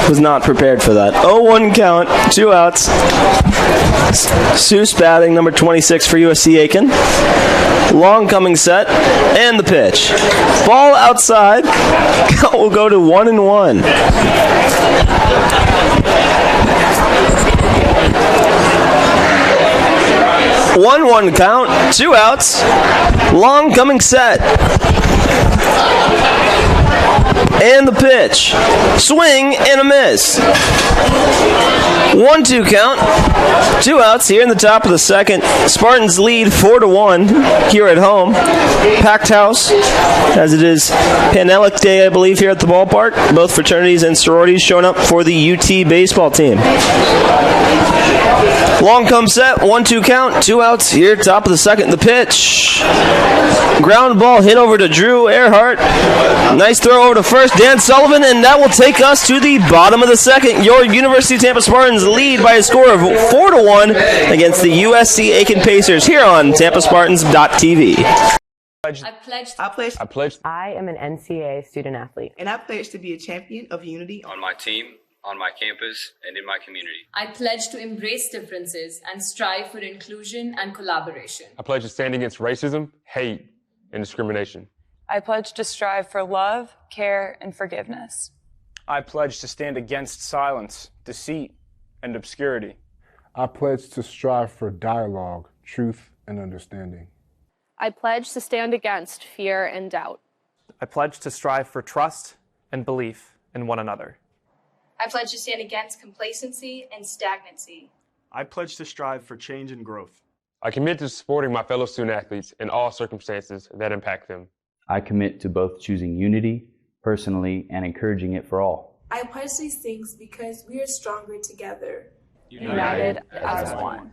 was not prepared for that. 0-1 count, 2 outs. Seuss batting, number 26 for USC Aiken. Long coming set, and the pitch. Ball outside. Count will go to 1-1. 1-1 count, 2 outs. Long coming set. And the pitch. Swing and a miss. 1-2 count. 2 outs here in the top of the second. Spartans lead 4-1 here at home. Packed house, as it is Panhellenic Day, I believe, here at the ballpark. Both fraternities and sororities showing up for the UT baseball team. Long come set, 1-2 count, 2 outs here, top of the second. The pitch. Ground ball hit over to Drew Earhart. Nice throw over to first, Dan Sullivan, and that will take us to the bottom of the second. Your University of Tampa Spartans lead by a score of 4-1 against the USC Aiken Pacers here on TampaSpartans.tv. I am an NCAA student athlete. And I pledge to be a champion of unity on my team, on my campus, and in my community. I pledge to embrace differences and strive for inclusion and collaboration. I pledge to stand against racism, hate, and discrimination. I pledge to strive for love, care, and forgiveness. I pledge to stand against silence, deceit, and obscurity. I pledge to strive for dialogue, truth, and understanding. I pledge to stand against fear and doubt. I pledge to strive for trust and belief in one another. I pledge to stand against complacency and stagnancy. I pledge to strive for change and growth. I commit to supporting my fellow student athletes in all circumstances that impact them. I commit to both choosing unity personally and encouraging it for all. I pledge these things because we are stronger together. United as one.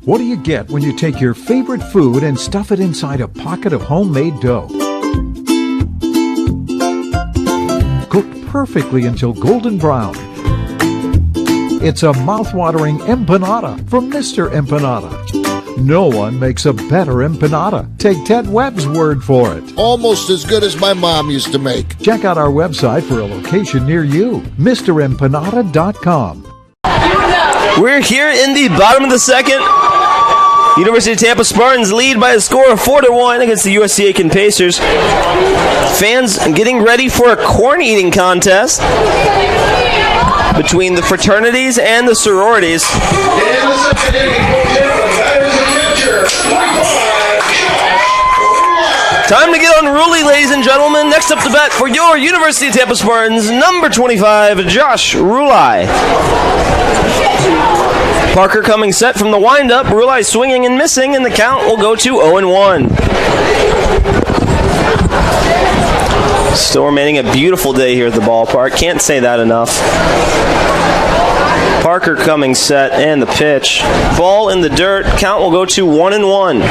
What do you get when you take your favorite food and stuff it inside a pocket of homemade dough? Cooked perfectly until golden brown. It's a mouth-watering empanada from Mr. Empanada. No one makes a better empanada. Take Ted Webb's word for it. Almost as good as my mom used to make. Check out our website for a location near you, MrEmpanada.com. We're here in the bottom of the second. University of Tampa Spartans lead by a score of 4-1 against the USC Aiken Pacers. Fans getting ready for a corn eating contest between the fraternities and the sororities. Time to get unruly, ladies and gentlemen. Next up to bat for your University of Tampa Spartans, number 25, Josh Rulai. Parker coming set from the windup. Rulai swinging and missing, and the count will go to 0-1. Still remaining a beautiful day here at the ballpark. Can't say that enough. Parker coming set, and the pitch. Ball in the dirt. Count will go to 1-1.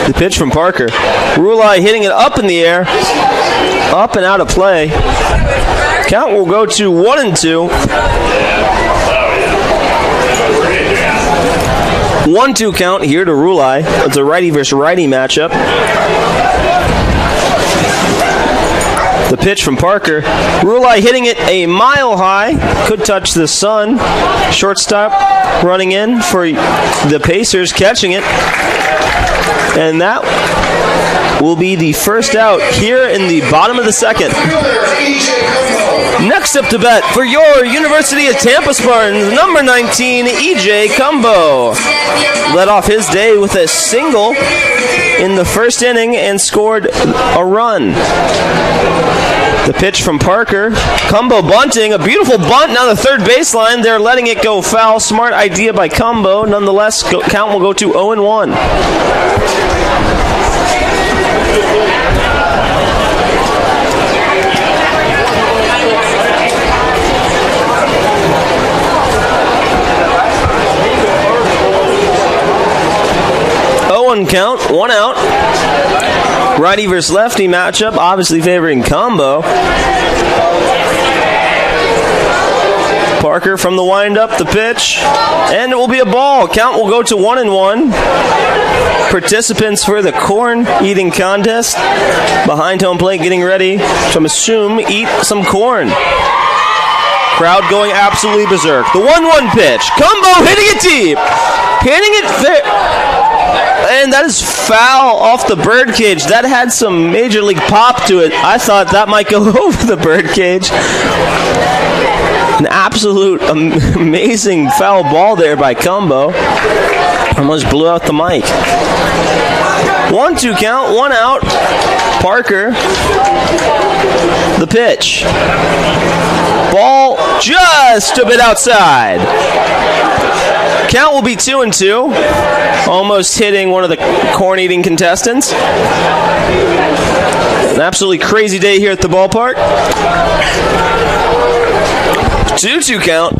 The pitch from Parker. Rulai hitting it up in the air. Up and out of play. Count will go to 1-2. 1-2 count here to Rulai. It's a righty versus righty matchup. The pitch from Parker. Rulai hitting it a mile high. Could touch the sun. Shortstop running in for the Pacers, catching it. And that will be the first out here in the bottom of the second. Next up to bat for your University of Tampa Spartans, number 19, EJ Cumbo. Led off his day with a single in the first inning and scored a run. The pitch from Parker. Cumbo bunting. A beautiful bunt down the third baseline. They're letting it go foul. Smart idea by Cumbo. Nonetheless, count will go to 0-1. Count, 1 out. Righty versus lefty matchup, obviously favoring Cumbo. Parker from the windup, the pitch, and it will be a ball. Count will go to 1-1. Participants for the corn eating contest behind home plate getting ready to, I'm assume, eat some corn. Crowd going absolutely berserk. The 1-1 pitch. Cumbo hitting it deep. Hitting it and that is foul off the birdcage. That had some major league pop to it. I thought that might go over the birdcage. An absolute amazing foul ball there by Cumbo. Almost blew out the mic. 1-2 count, 1 out. Parker. The pitch. Ball just a bit outside. Count will be 2-2. Almost hitting one of the corn-eating contestants. An absolutely crazy day here at the ballpark. 2-2 count.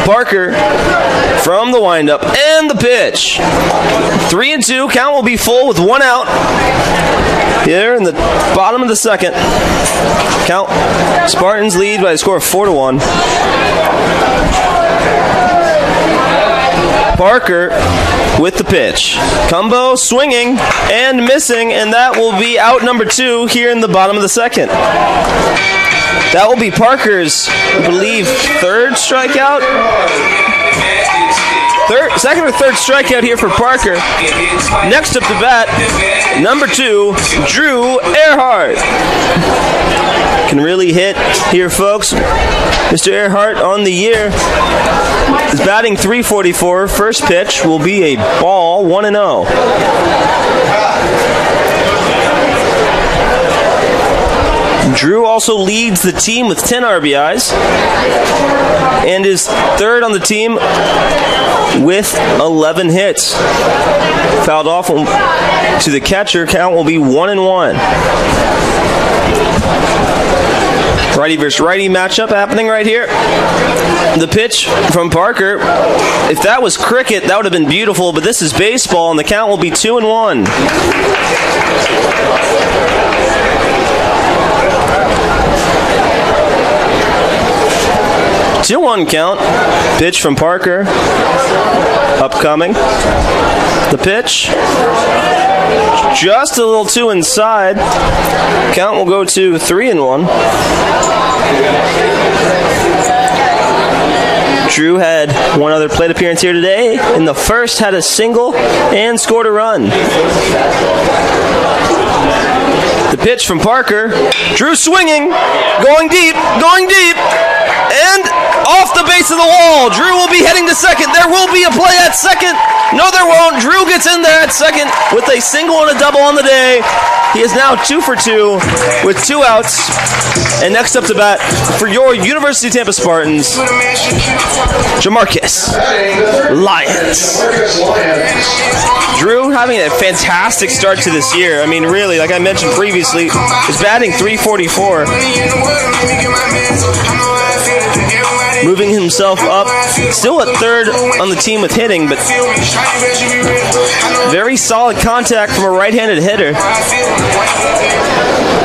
Parker from the windup and the pitch. 3-2. Count will be full with 1 out. Here in the bottom of the second. Count. Spartans lead by a score of 4-1. Parker with the pitch. Cumbo swinging and missing, and that will be out number 2 here in the bottom of the second. That will be Parker's, I believe, third strikeout. Second or third strikeout here for Parker. Next up to bat, number 2, Drew Earhart. Can really hit here, folks. Mr. Earhart on the year is batting .344. First pitch will be a ball, 1-0. Drew also leads the team with 10 RBIs and is third on the team with 11 hits. Fouled off to the catcher. Count will be 1-1. Righty versus righty matchup happening right here. The pitch from Parker. If that was cricket, that would have been beautiful, but this is baseball, and the count will be 2-1. 2-1 count. Pitch from Parker. Upcoming. The pitch. Just a little too inside. Count will go to 3-1. Drew had one other plate appearance here today. In the first, had a single and scored a run. The pitch from Parker. Drew swinging, going deep, and off the base of the wall. Drew will be heading to second. There will be a play at second. No, there won't. Drew gets in there at second with a single and a double on the day. He is now 2 for 2 with 2 outs. And next up to bat for your University of Tampa Spartans, Jamarcus Lyons. Drew having a fantastic start to this year. I mean, really, like I mentioned previously, is batting .344. Moving himself up, still at third on the team with hitting, but very solid contact from a right-handed hitter.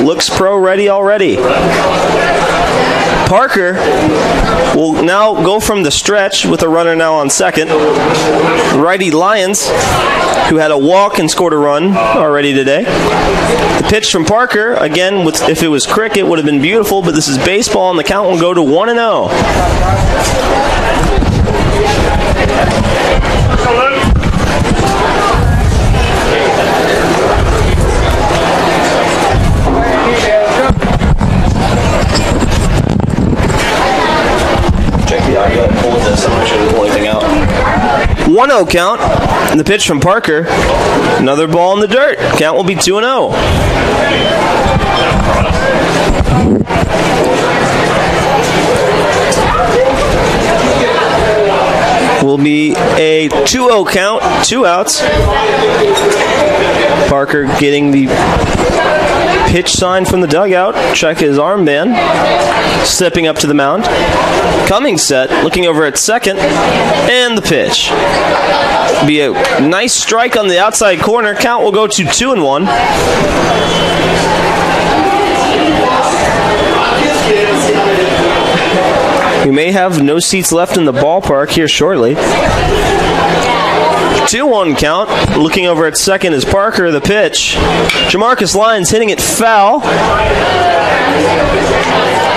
Looks pro-ready already. Parker will now go from the stretch with a runner now on second. Righty Lyons, who had a walk and scored a run already today. The pitch from Parker, again, if it was cricket, would have been beautiful, but this is baseball, and the count will go to 1-0. Check the audio and pull this. I'm not sure to pull anything out. 1-0 count. And the pitch from Parker. Another ball in the dirt. Count will be 2-0. Will be a 2-0 count, 2 outs. Parker getting the pitch sign from the dugout. Check his armband. Stepping up to the mound. Coming set, looking over at second, and the pitch. Be a nice strike on the outside corner. Count will go to 2-1. We may have no seats left in the ballpark here shortly. 2-1 count. Looking over at second is Parker, the pitch. Jamarcus Lyons hitting it foul.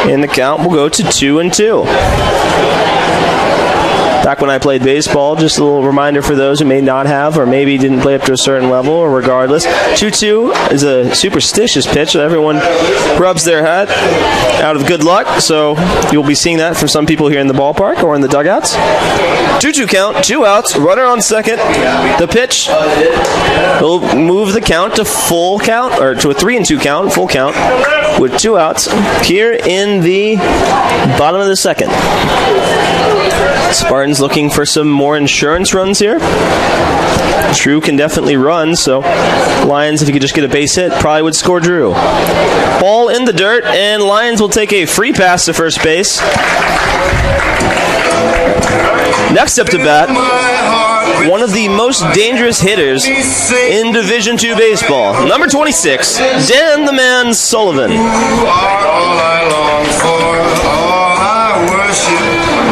And the count will go to 2-2. Back when I played baseball, just a little reminder for those who may not have or maybe didn't play up to a certain level, or regardless. 2-2 is a superstitious pitch that everyone rubs their hat out of good luck, so you'll be seeing that from some people here in the ballpark or in the dugouts. 2-2 count, 2 outs, runner on second. The pitch will move the count to full count, or to a 3-2 count, full count, with 2 outs here in the bottom of the second. Spartans looking for some more insurance runs here. Drew can definitely run, so Lions, if he could just get a base hit, probably would score Drew. Ball in the dirt, and Lions will take a free pass to first base. Next up to bat, one of the most dangerous hitters in Division II baseball, number 26, Dan the Man Sullivan.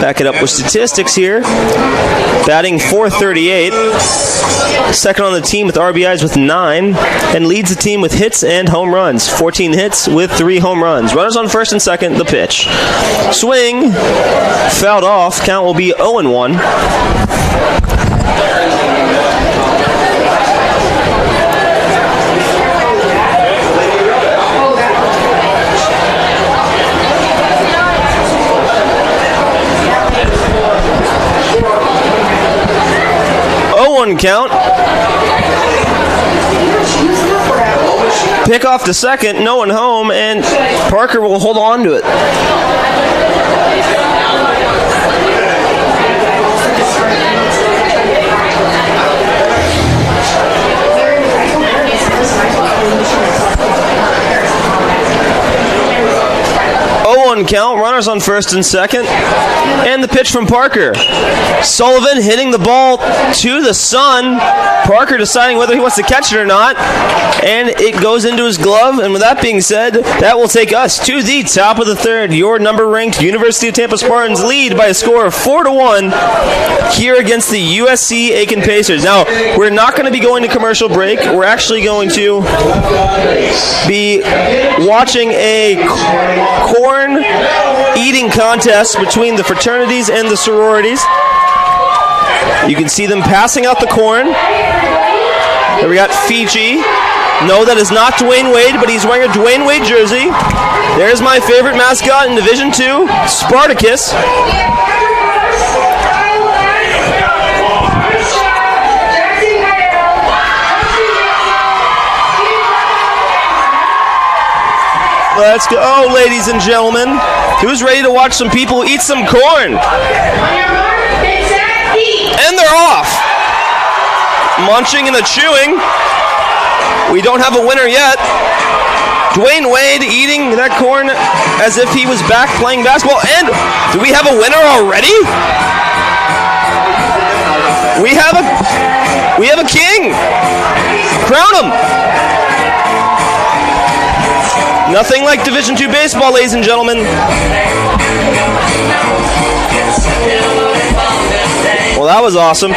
Back it up with statistics here. Batting .438. Second on the team with RBIs with 9. And leads the team with hits and home runs. 14 hits with 3 home runs. Runners on first and second, the pitch. Swing. Fouled off. Count will be 0-1. Count. Pick off to second, no one home, and Parker will hold on to it. Count, runners on first and second, and the pitch from Parker. Sullivan hitting the ball to the sun. Parker deciding whether he wants to catch it or not, and it goes into his glove. And with that being said, that will take us to the top of the third. Your number-ranked University of Tampa Spartans lead by a score of 4-1 here against the USC Aiken Pacers. Now, we're not going to be going to commercial break. We're actually going to be watching a corn eating contest between the fraternities and the sororities. You can see them passing out the corn. There we got Fiji. No, that is not Dwayne Wade, but he's wearing a Dwayne Wade jersey. There's my favorite mascot in Division II, Spartacus. Let's go, ladies and gentlemen. Who's ready to watch some people eat some corn? And they're off. Munching and chewing. We don't have a winner yet. Dwayne Wade eating that corn as if he was back playing basketball. And do we have a winner already? We have a king. Crown him. Nothing like Division II baseball, ladies and gentlemen. Well, that was awesome.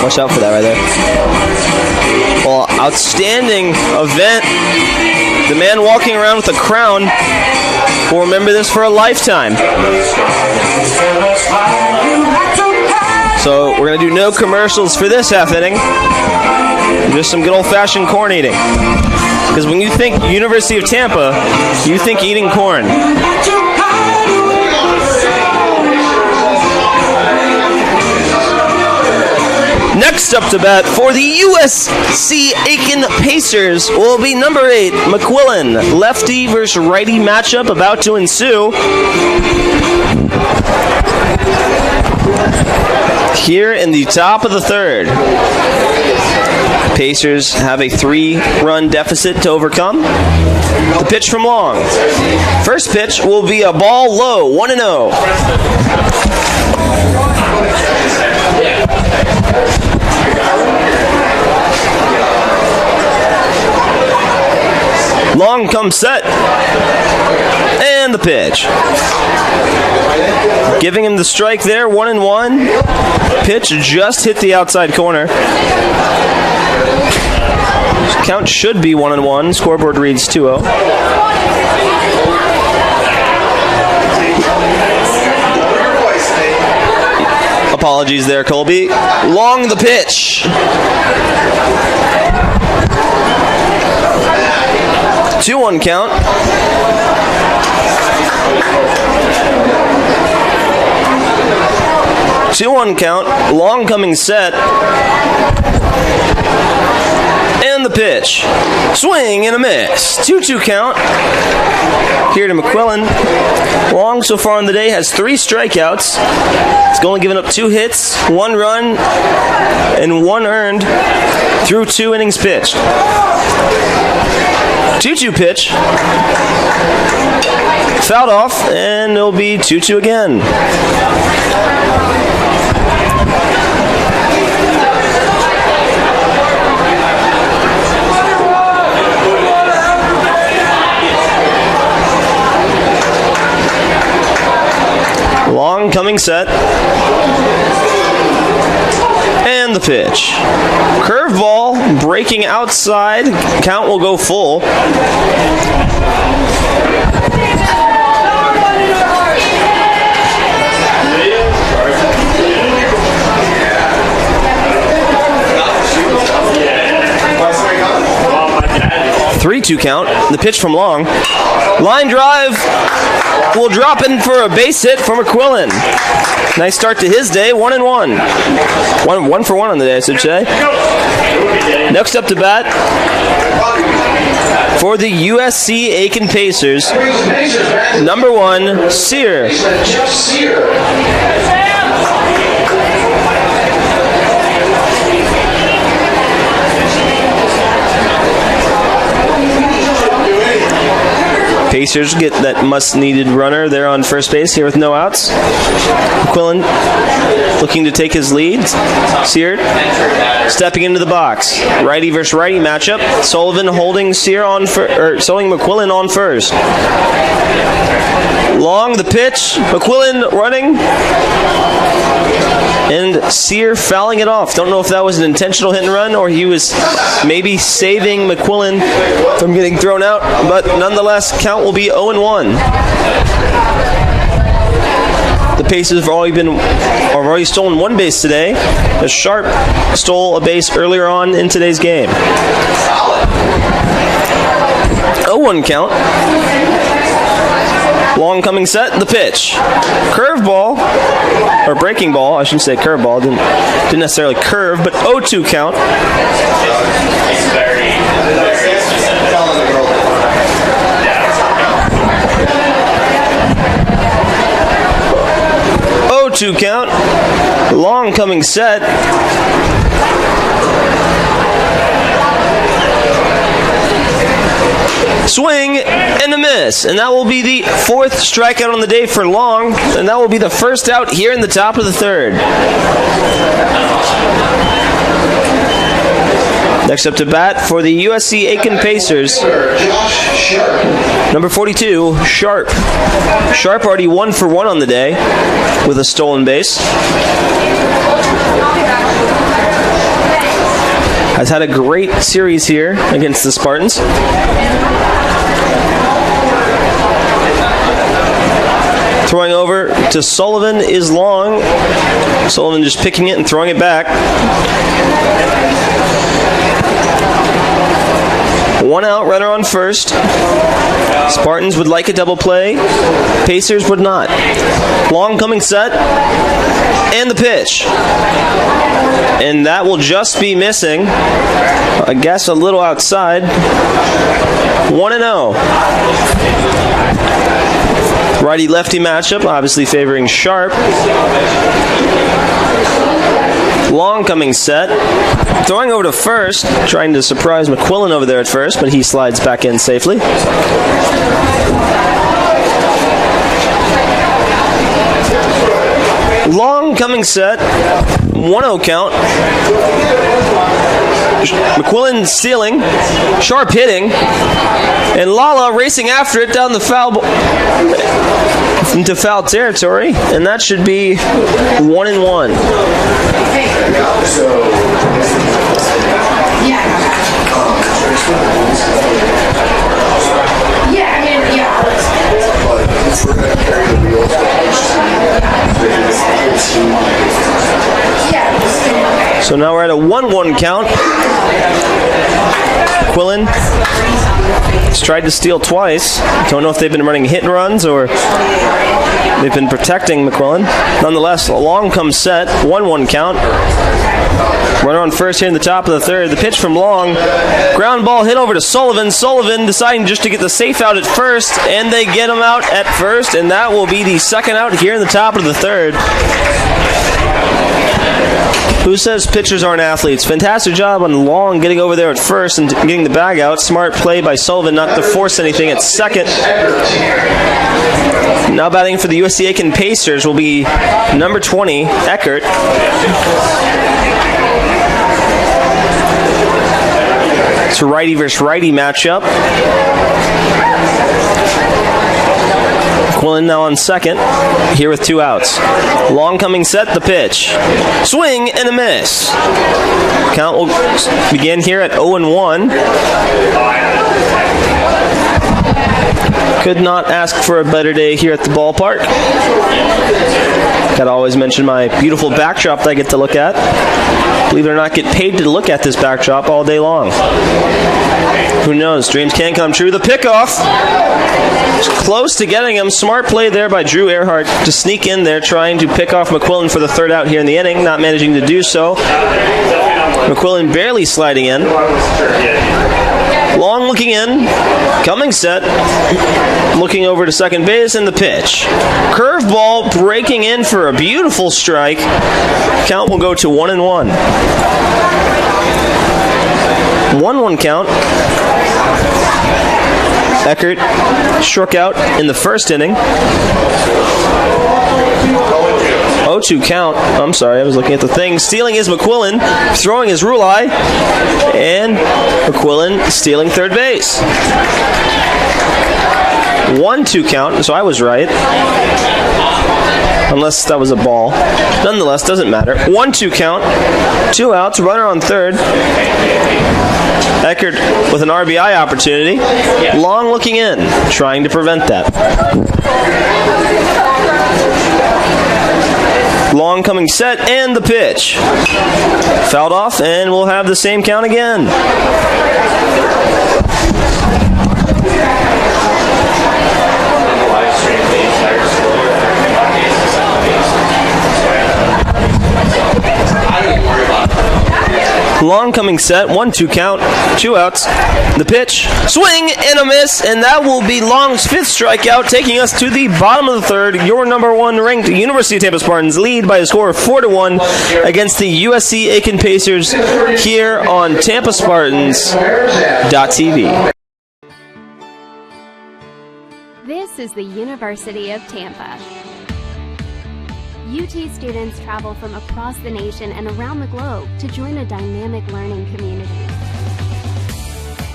Watch out for that right there. Well, outstanding event. The man walking around with a crown will remember this for a lifetime. So we're going to do no commercials for this half inning. Just some good old-fashioned corn eating. Because when you think University of Tampa, you think eating corn. Next up to bat for the USC Aiken Pacers will be number 8, McQuillan. Lefty versus righty matchup about to ensue. Here in the top of the third. Pacers have a 3-run deficit to overcome. The pitch from Long. First pitch will be a ball low, 1-0. Long comes set. And the pitch. Giving him the strike there, 1-1. Pitch just hit the outside corner. Count should be 1-1. Scoreboard reads 2-0. Apologies there, Colby. Long the pitch. 2-1 count. Long coming set. And the pitch. Swing and a miss. 2-2 count. Here to McQuillan. Long so far in the day has 3 strikeouts. He's only given up 2 hits, 1 run, and 1 earned through 2 innings pitched. 2-2 pitch. Fouled off, and it'll be 2-2 again. Long coming set. And the pitch. Curveball breaking outside. Count will go full. Three-two count. The pitch from Long. Line drive will drop in for a base hit for McQuillan. Nice start to his day. 1-1. 1 for 1 on the day, I should say. Next up to bat for the USC Aiken Pacers, number 1, Sear. Pacers get that much-needed runner there on first base here with no outs. McQuillan looking to take his lead. Sear stepping into the box. Righty versus righty matchup. Sullivan holding holding McQuillan on first. Long the pitch. McQuillan running. And Sear fouling it off. Don't know if that was an intentional hit and run or he was maybe saving McQuillan from getting thrown out, but nonetheless, count will be 0-1. The Pacers have already stolen 1 base today, as Sharp stole a base earlier on in today's game. 0-1 count. Long coming set, the pitch. Curveball, or breaking ball, I shouldn't say curveball, didn't necessarily curve, but 0-2 count. 0-2 count. Long coming set. Swing and a miss. And that will be the 4th strikeout on the day for Long. And that will be the first out here in the top of the 3rd. Next up to bat for the USC Aiken Pacers, number 42, Sharp. Sharp already 1 for 1 on the day with a stolen base. Has had a great series here against the Spartans. Throwing over to Sullivan is Long. Sullivan just picking it and throwing it back. 1 out, runner on first. Spartans would like a double play. Pacers would not. Long coming set. And the pitch. and that will just be missing. I guess a little outside. 1-0. Righty-lefty matchup, obviously favoring Sharp. Long coming set. Throwing over to first, trying to surprise McQuillan over there at first, but he slides back in safely. Long coming set. 1-0 count. McQuillan stealing, Sharp hitting, and Lala racing after it down the foul into foul territory, and that should be 1-1. So now we're at a 1-1 count. Quillen has tried to steal twice. Don't know if they've been running hit and runs or they've been protecting McQuillan. Nonetheless, a long come set, 1-1 count. Runner on first here in the top of the third. The pitch from Long. Ground ball hit over to Sullivan. Sullivan deciding just to get the safe out at first, and they get him out at first, and that will be the second out here in the top of the third. Who says pitchers aren't athletes? Fantastic job on Long getting over there at first and getting the bag out. Smart play by Sullivan not to force anything at second. Now batting for the USC Aiken Pacers will be number 20, Eckert. It's a righty versus righty matchup. Quillen now on second, here with 2 outs. Long coming set, the pitch. Swing and a miss. Count will begin here at 0-1. Could not ask for a better day here at the ballpark. Gotta always mention my beautiful backdrop that I get to look at. Believe it or not, get paid to look at this backdrop all day long. Who knows? Dreams can come true. The pickoff. Close to getting him. Smart play there by Drew Earhart to sneak in there, trying to pick off McQuillan for the third out here in the inning. Not managing to do so. McQuillan barely sliding in. Long looking in. Coming set. Looking over to second base, and the pitch. Curveball breaking in for a beautiful strike. Count will go to 1-1. 1-1 count. Eckert struck out in the first inning. 0-2 count. I'm sorry, I was looking at the thing. Stealing is McQuillan, throwing is Rulai, and McQuillan stealing third base. 1-2 count, so I was right. Unless that was a ball. Nonetheless, doesn't matter. 1-2 count. 2 outs, runner on third. Eckert with an RBI opportunity. Long looking in, trying to prevent that. Long coming set, and the pitch. Fouled off, and we'll have the same count again. Long coming set, 1-2 count, 2 outs. The pitch, swing and a miss, and that will be Long's 5th strikeout, taking us to the bottom of the third. Your number 1 ranked University of Tampa Spartans lead by a score of 4-1 against the USC Aiken Pacers here on TampaSpartans.tv. This is the University of Tampa. UT students travel from across the nation and around the globe to join a dynamic learning community.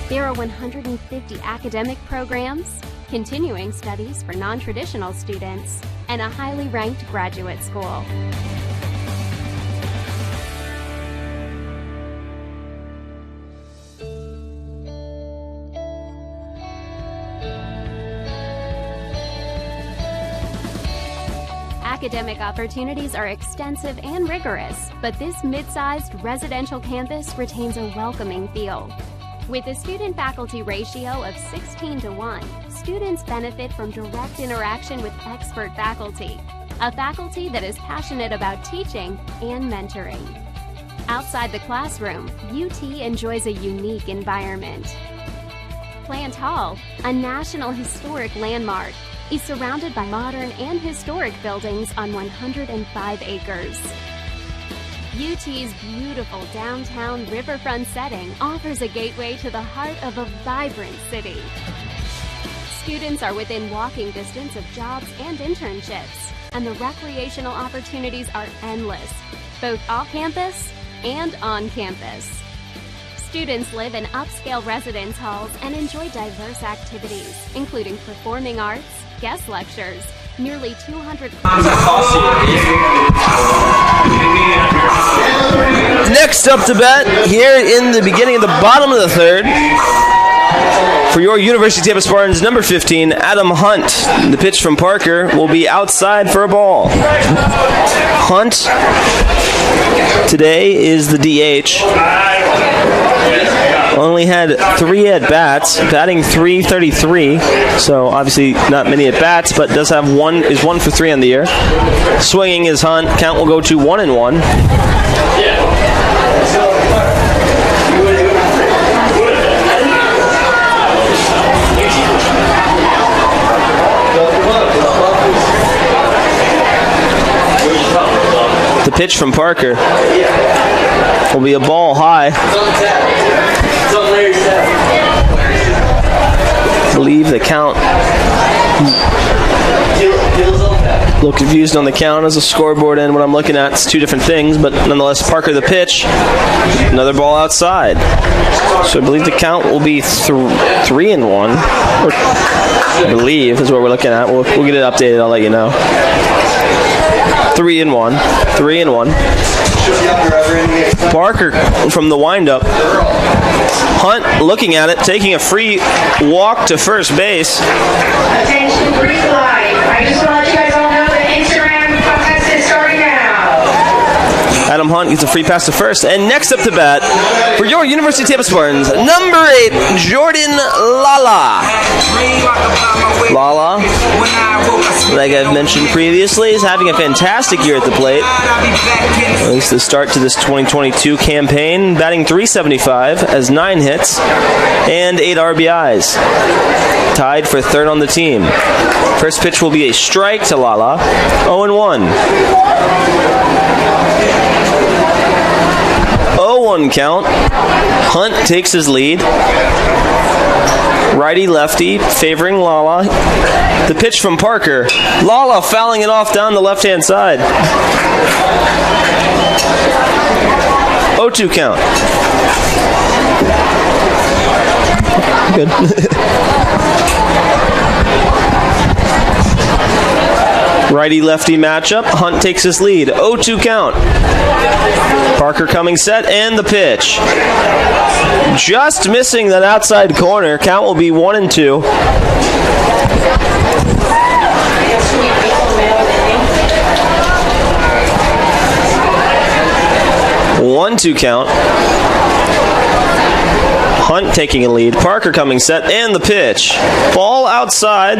There are 150 academic programs, continuing studies for non-traditional students, and a highly ranked graduate school. Academic opportunities are extensive and rigorous, but this mid-sized residential campus retains a welcoming feel. With a student-faculty ratio of 16-1, students benefit from direct interaction with expert faculty, a faculty that is passionate about teaching and mentoring. Outside the classroom, UT enjoys a unique environment. Plant Hall, a National Historic Landmark, is surrounded by modern and historic buildings on 105 acres. UT's beautiful downtown riverfront setting offers a gateway to the heart of a vibrant city. Students are within walking distance of jobs and internships, and the recreational opportunities are endless, both off-campus and on campus. Students live in upscale residence halls and enjoy diverse activities, including performing arts, guest lectures, nearly 200... Next up to bat, here in the beginning of the bottom of the third, for your University of Tampa Spartans, number 15, Adam Hunt. The pitch from Parker will be outside for a ball. Hunt today is the DH. Only had 3 at-bats, batting .333, so obviously not many at-bats, but does have is 1 for 3 on the year. Swinging is Hunt. Count will go to 1-1. The pitch from Parker will be a ball high. I believe the count. A little confused on the count as a scoreboard and what I'm looking at. It's 2 different things, but nonetheless, Parker the pitch. Another ball outside. So I believe the count will be 3-1. I believe is what we're looking at. We'll get it updated. I'll let you know. 3-1. 3-1. Parker from the windup. Hunt looking at it, taking a free walk to first base. Attention, free flight. I just want to let you guys all know that Instagram contest is starting now. Adam Hunt gets a free pass to first. And next up to bat, for your University of Tampa Spartans, number 8, Jordan Lala. Lala, like I've mentioned previously, is having a fantastic year at the plate. At least the start to this 2022 campaign, batting .375, has 9 hits and 8 RBIs. Tied for 3rd on the team. First pitch will be a strike to Lala. 0-1. 0-1 count. Hunt takes his lead. Righty-lefty favoring Lala. The pitch from Parker. Lala fouling it off down the left-hand side. 0-2 count. Good. Righty-lefty matchup. Hunt takes his lead. 0-2 count. Parker coming set, and the pitch. Just missing that outside corner. Count will be 1-2. 1-2 count. Hunt taking a lead. Parker coming set, and the pitch. Ball outside.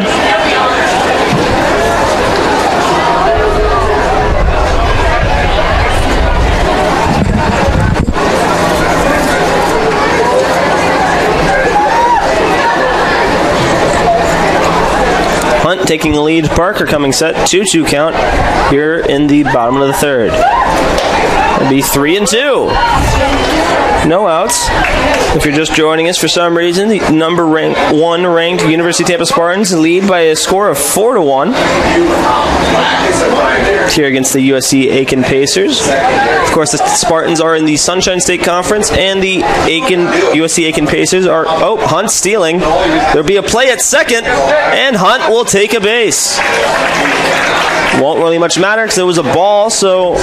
Hunt taking the lead. Parker coming set. 2-2 count here in the bottom of the third. It'll be 3-2. No outs. If you're just joining us for some reason, the number 1 ranked University of Tampa Spartans lead by a score of 4-1 here against the USC Aiken Pacers. Of course, the Spartans are in the Sunshine State Conference, and the USC Aiken Pacers are. Oh, Hunt stealing. There'll be a play at second, and Hunt will take a base. Won't really much matter because it was a ball, so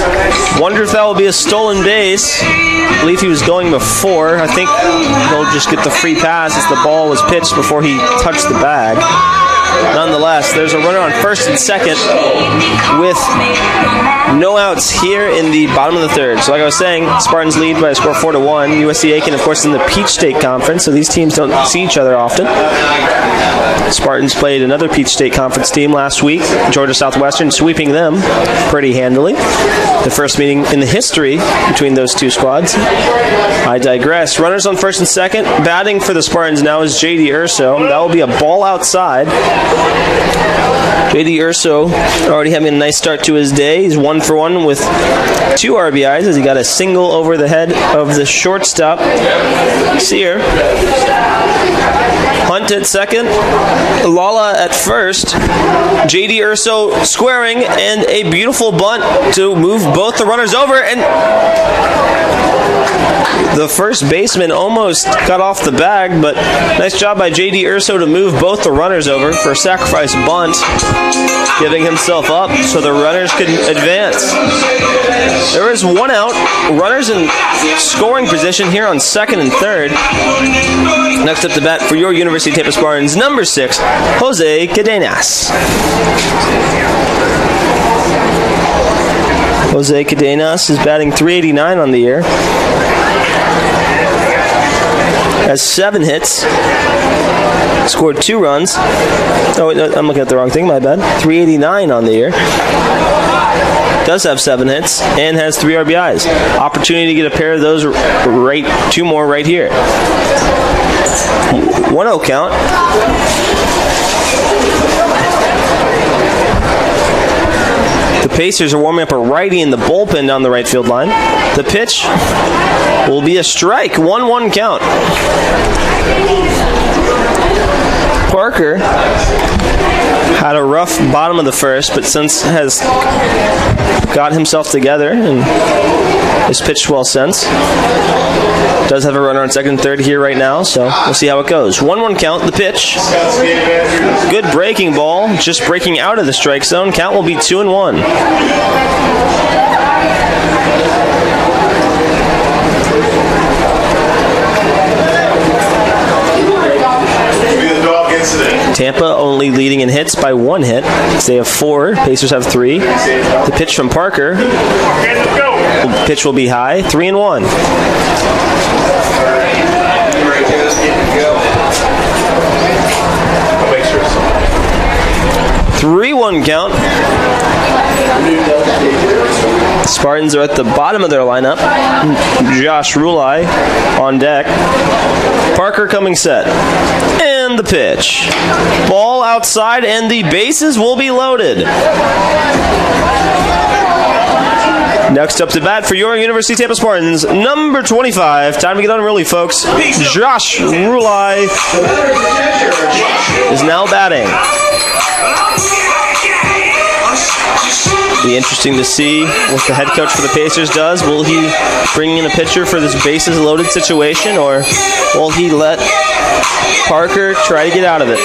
wonder if that will be a stolen base. I believe he was going before. I think he'll just get the free pass as the ball was pitched before he touched the bag. nonetheless, there's a runner on first and second with no outs here in the bottom of the third. So like I was saying, Spartans lead by a score 4-1. USC Aiken, of course, in the Peach State Conference, so these teams don't see each other often. Spartans played another Peach State Conference team last week, Georgia Southwestern, sweeping them pretty handily. The first meeting in the history between those two squads. I digress. Runners on first and second. Batting for the Spartans now is J.D. Urso. That will be a ball outside. J.D. Urso already having a nice start to his day. He's 1 for 1 with 2 RBIs as he got a single over the head of the shortstop, Sear. Hunt at second. Lala at first. J.D. Urso squaring, and a beautiful bunt to move both the runners over, and the first baseman almost cut off the bag, but nice job by J.D. Urso to move both the runners over for a sacrifice bunt, giving himself up so the runners could advance. There is 1 out. Runners in scoring position here on second and third. Next up to bat for your University of Tampa Spartans, number 6, Jose Cadenas. Jose Cadenas is batting .389 on the year. Has 7 hits. Scored 2 runs. Oh, wait, no, I'm looking at the wrong thing, my bad. .389 on the year. Does have 7 hits and has 3 RBIs. Opportunity to get a pair of those, 2 more right here. 1-0 count. The Pacers are warming up a righty in the bullpen down the right field line. The pitch will be a strike. 1-1 count. Parker had a rough bottom of the first, but since has got himself together and has pitched well since. Does have a runner on second and third here right now, so we'll see how it goes. 1-1 count, the pitch. Good breaking ball, just breaking out of the strike zone. Count will be 2-1. Tampa only leading in hits by 1 hit. They have 4. Pacers have 3. The pitch from Parker. The pitch will be high. 3-1. 3-1 count. Spartans are at the bottom of their lineup. Josh Rulai on deck. Parker coming set. And the pitch. Ball outside, and the bases will be loaded. Next up to bat for your University of Tampa Spartans, number 25. Time to get unruly, folks. Josh Rulai is now batting. Be interesting to see what the head coach for the Pacers does. Will he bring in a pitcher for this bases loaded situation, or will he let Parker try to get out of it?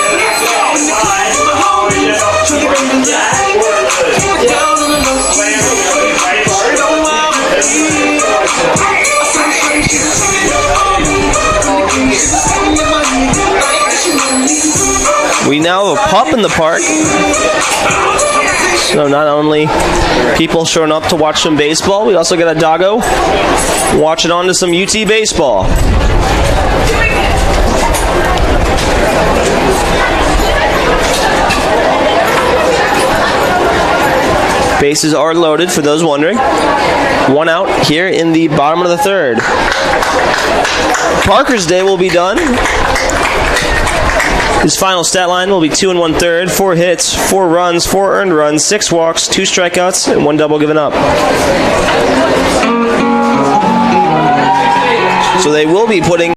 We now have a pup in the park. So not only people showing up to watch some baseball, we also got a doggo watching on to some UT baseball. Bases are loaded, for those wondering. 1 out here in the bottom of the third. Parker's day will be done. His final stat line will be 2 1/3, 4 hits, 4 runs, 4 earned runs, 6 walks, 2 strikeouts, and 1 double given up. So they will be putting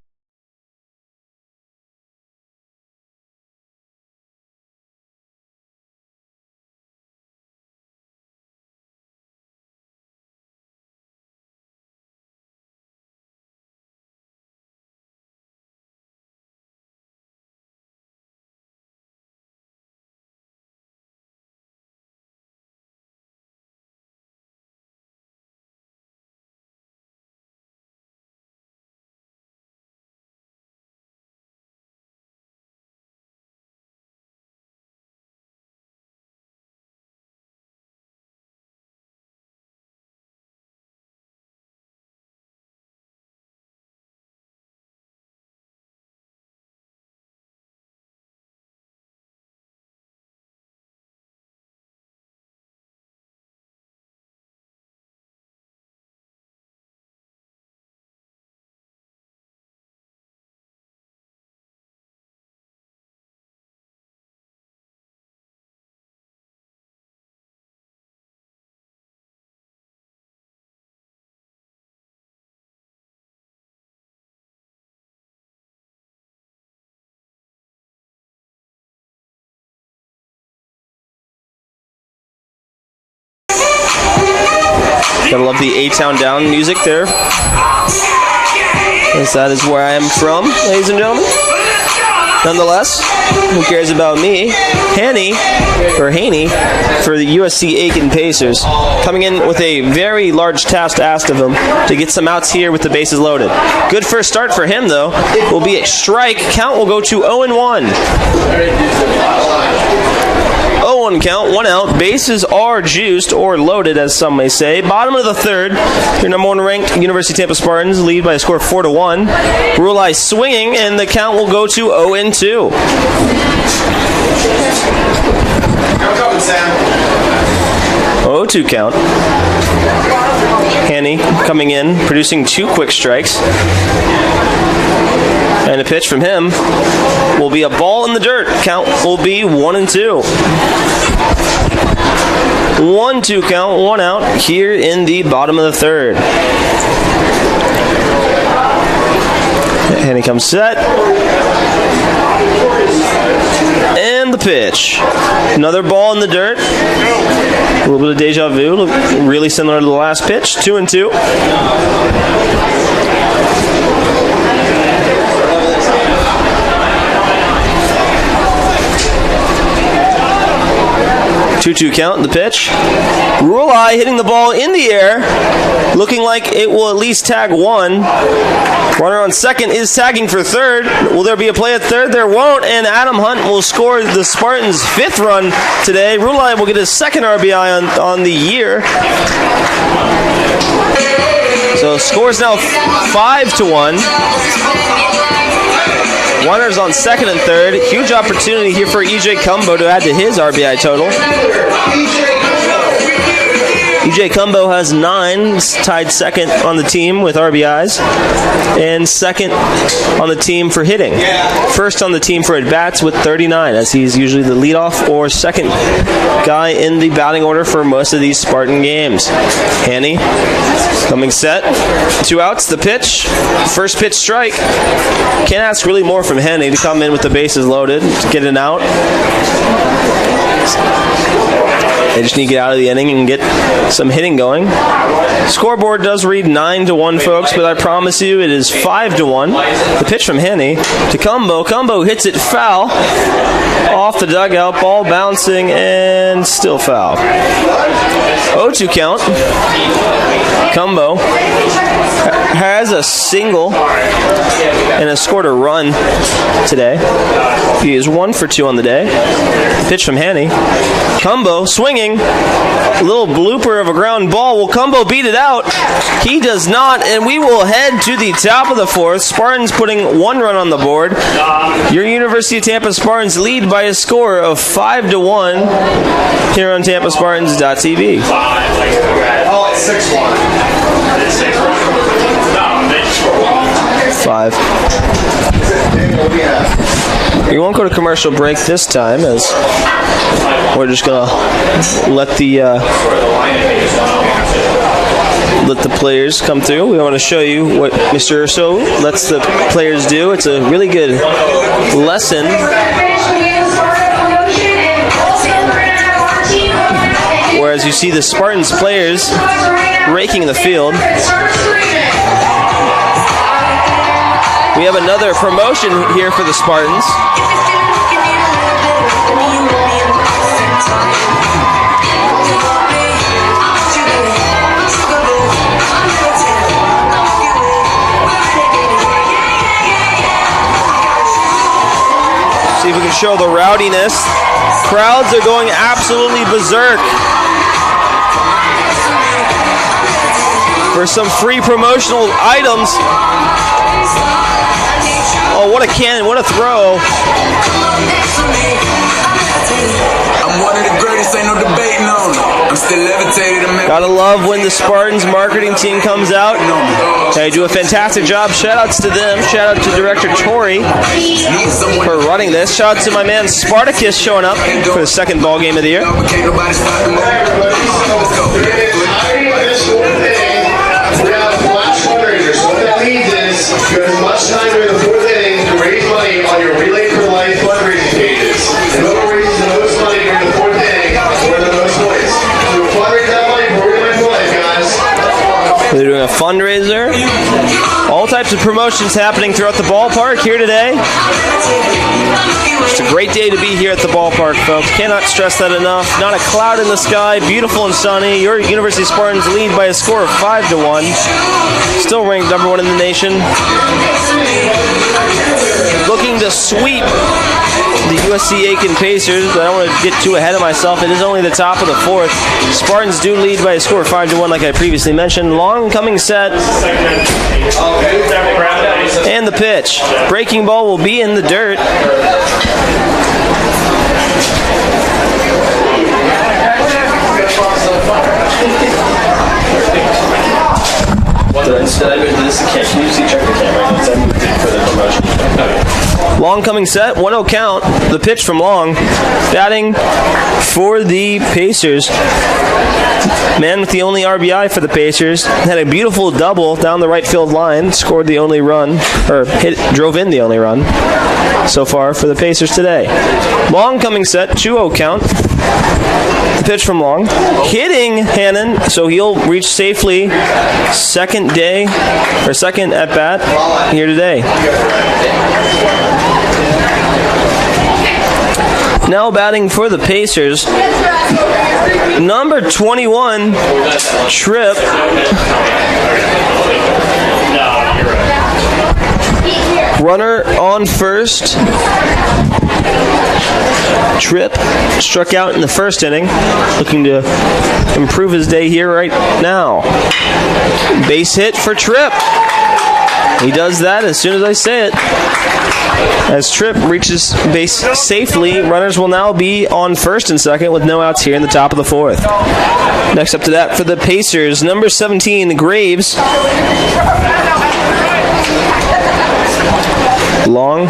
Gotta love the A-Town Down music there. Yes, that is where I am from, ladies and gentlemen. Nonetheless, who cares about me? Haney for the USC Aiken Pacers, coming in with a very large task asked of him to get some outs here with the bases loaded. Good first start for him, though. Will be a strike. Count will go to 0-1. 0-1 count, 1 out. Bases are juiced or loaded, as some may say. Bottom of the third, your number 1 ranked University of Tampa Spartans lead by a score of 4-1. Rulai swinging, and the count will go to 0-2. 0-2 count. Haney coming in, producing 2 quick strikes. And a pitch from him will be a ball in the dirt. Count will be 1-2. 1-2 count, 1 out here in the bottom of the third. Haney comes set. And the pitch. Another ball in the dirt. A little bit of deja vu. Really similar to the last pitch. 2-2. 2-2 count, the pitch. Rulai hitting the ball in the air, looking like it will at least tag 1. Runner on second is tagging for third. Will there be a play at third? There won't, and Adam Hunt will score the Spartans' 5th run today. Rulai will get his 2nd RBI on the year. So score is now 5-1. Runners on second and third. Huge opportunity here for EJ Cumbo to add to his RBI total. EJ Cumbo has 9, tied second on the team with RBIs, and second on the team for hitting. First on the team for at-bats with 39, as he's usually the leadoff or second guy in the batting order for most of these Spartan games. Haney coming set. 2 outs, the pitch. First pitch strike. Can't ask really more from Haney to come in with the bases loaded to get an out. They just need to get out of the inning and get some hitting going. Scoreboard does read 9-1, folks, but I promise you it is 5-1. The pitch from Haney to Cumbo. Cumbo hits it foul. Off the dugout, ball bouncing, and still foul. 0-2 count. Cumbo has a single and has scored a run today. He is 1 for 2 on the day. Pitch from Haney. Cumbo swinging. A little blooper of a ground ball. Will Cumbo beat it out? He does not, and we will head to the top of the 4th. Spartans putting 1 run on the board. Your University of Tampa Spartans lead by a score of 5-1 here on TampaSpartans.tv. Oh, it's 6-1. 5. We won't go to commercial break this time, as we're just gonna let the players come through. We want to show you what Mr. Urso lets the players do. It's a really good lesson. Whereas you see the Spartans players raking the field. We have another promotion here for the Spartans. See if we can show the rowdiness. Crowds are going absolutely berserk for some free promotional items. Oh, what a cannon, what a throw. I'm one of the greatest, ain't no debating on it. I'm still levitated. Gotta love when the Spartans marketing team comes out. They do a fantastic job. Shout outs to them. Shout out to Director Tori for running this. Shout out to my man Spartacus showing up for the 2nd ball game of the year. You have as much time during the 4th inning to raise money on your Relay for Life fundraising pages. And whoever raises the most money during the 4th inning will win the most points. So fundraise that money for Relay for Life, guys. fundraiser. All types of promotions happening throughout the ballpark here today. It's a great day to be here at the ballpark, folks. Cannot stress that enough. Not a cloud in the sky, beautiful and sunny. Your University Spartans lead by a score of 5-1. Still ranked number 1 in the nation. Looking to sweep the USC Aiken Pacers, but I don't want to get too ahead of myself. It is only the top of the 4th. Spartans do lead by a score of 5-1, like I previously mentioned. Long coming set. And the pitch. Breaking ball will be in the dirt. Long coming set, 1-0 count. The pitch from Long. Batting for the Pacers. Man with the only RBI for the Pacers. Had a beautiful double down the right field line. Scored the only run, or drove in the only run so far for the Pacers today. Long coming set, 2-0 count. The pitch from Long. Hitting Hannon, so he'll reach safely second at bat here today. Now batting for the Pacers, number 21, Tripp. Runner on first. Tripp struck out in the first inning, looking to improve his day here right now. Base hit for Tripp. He does that as soon as I say it. As Tripp reaches base safely, runners will now be on first and second with no outs here in the top of the 4th. Next up to that for the Pacers, number 17, Graves. Long,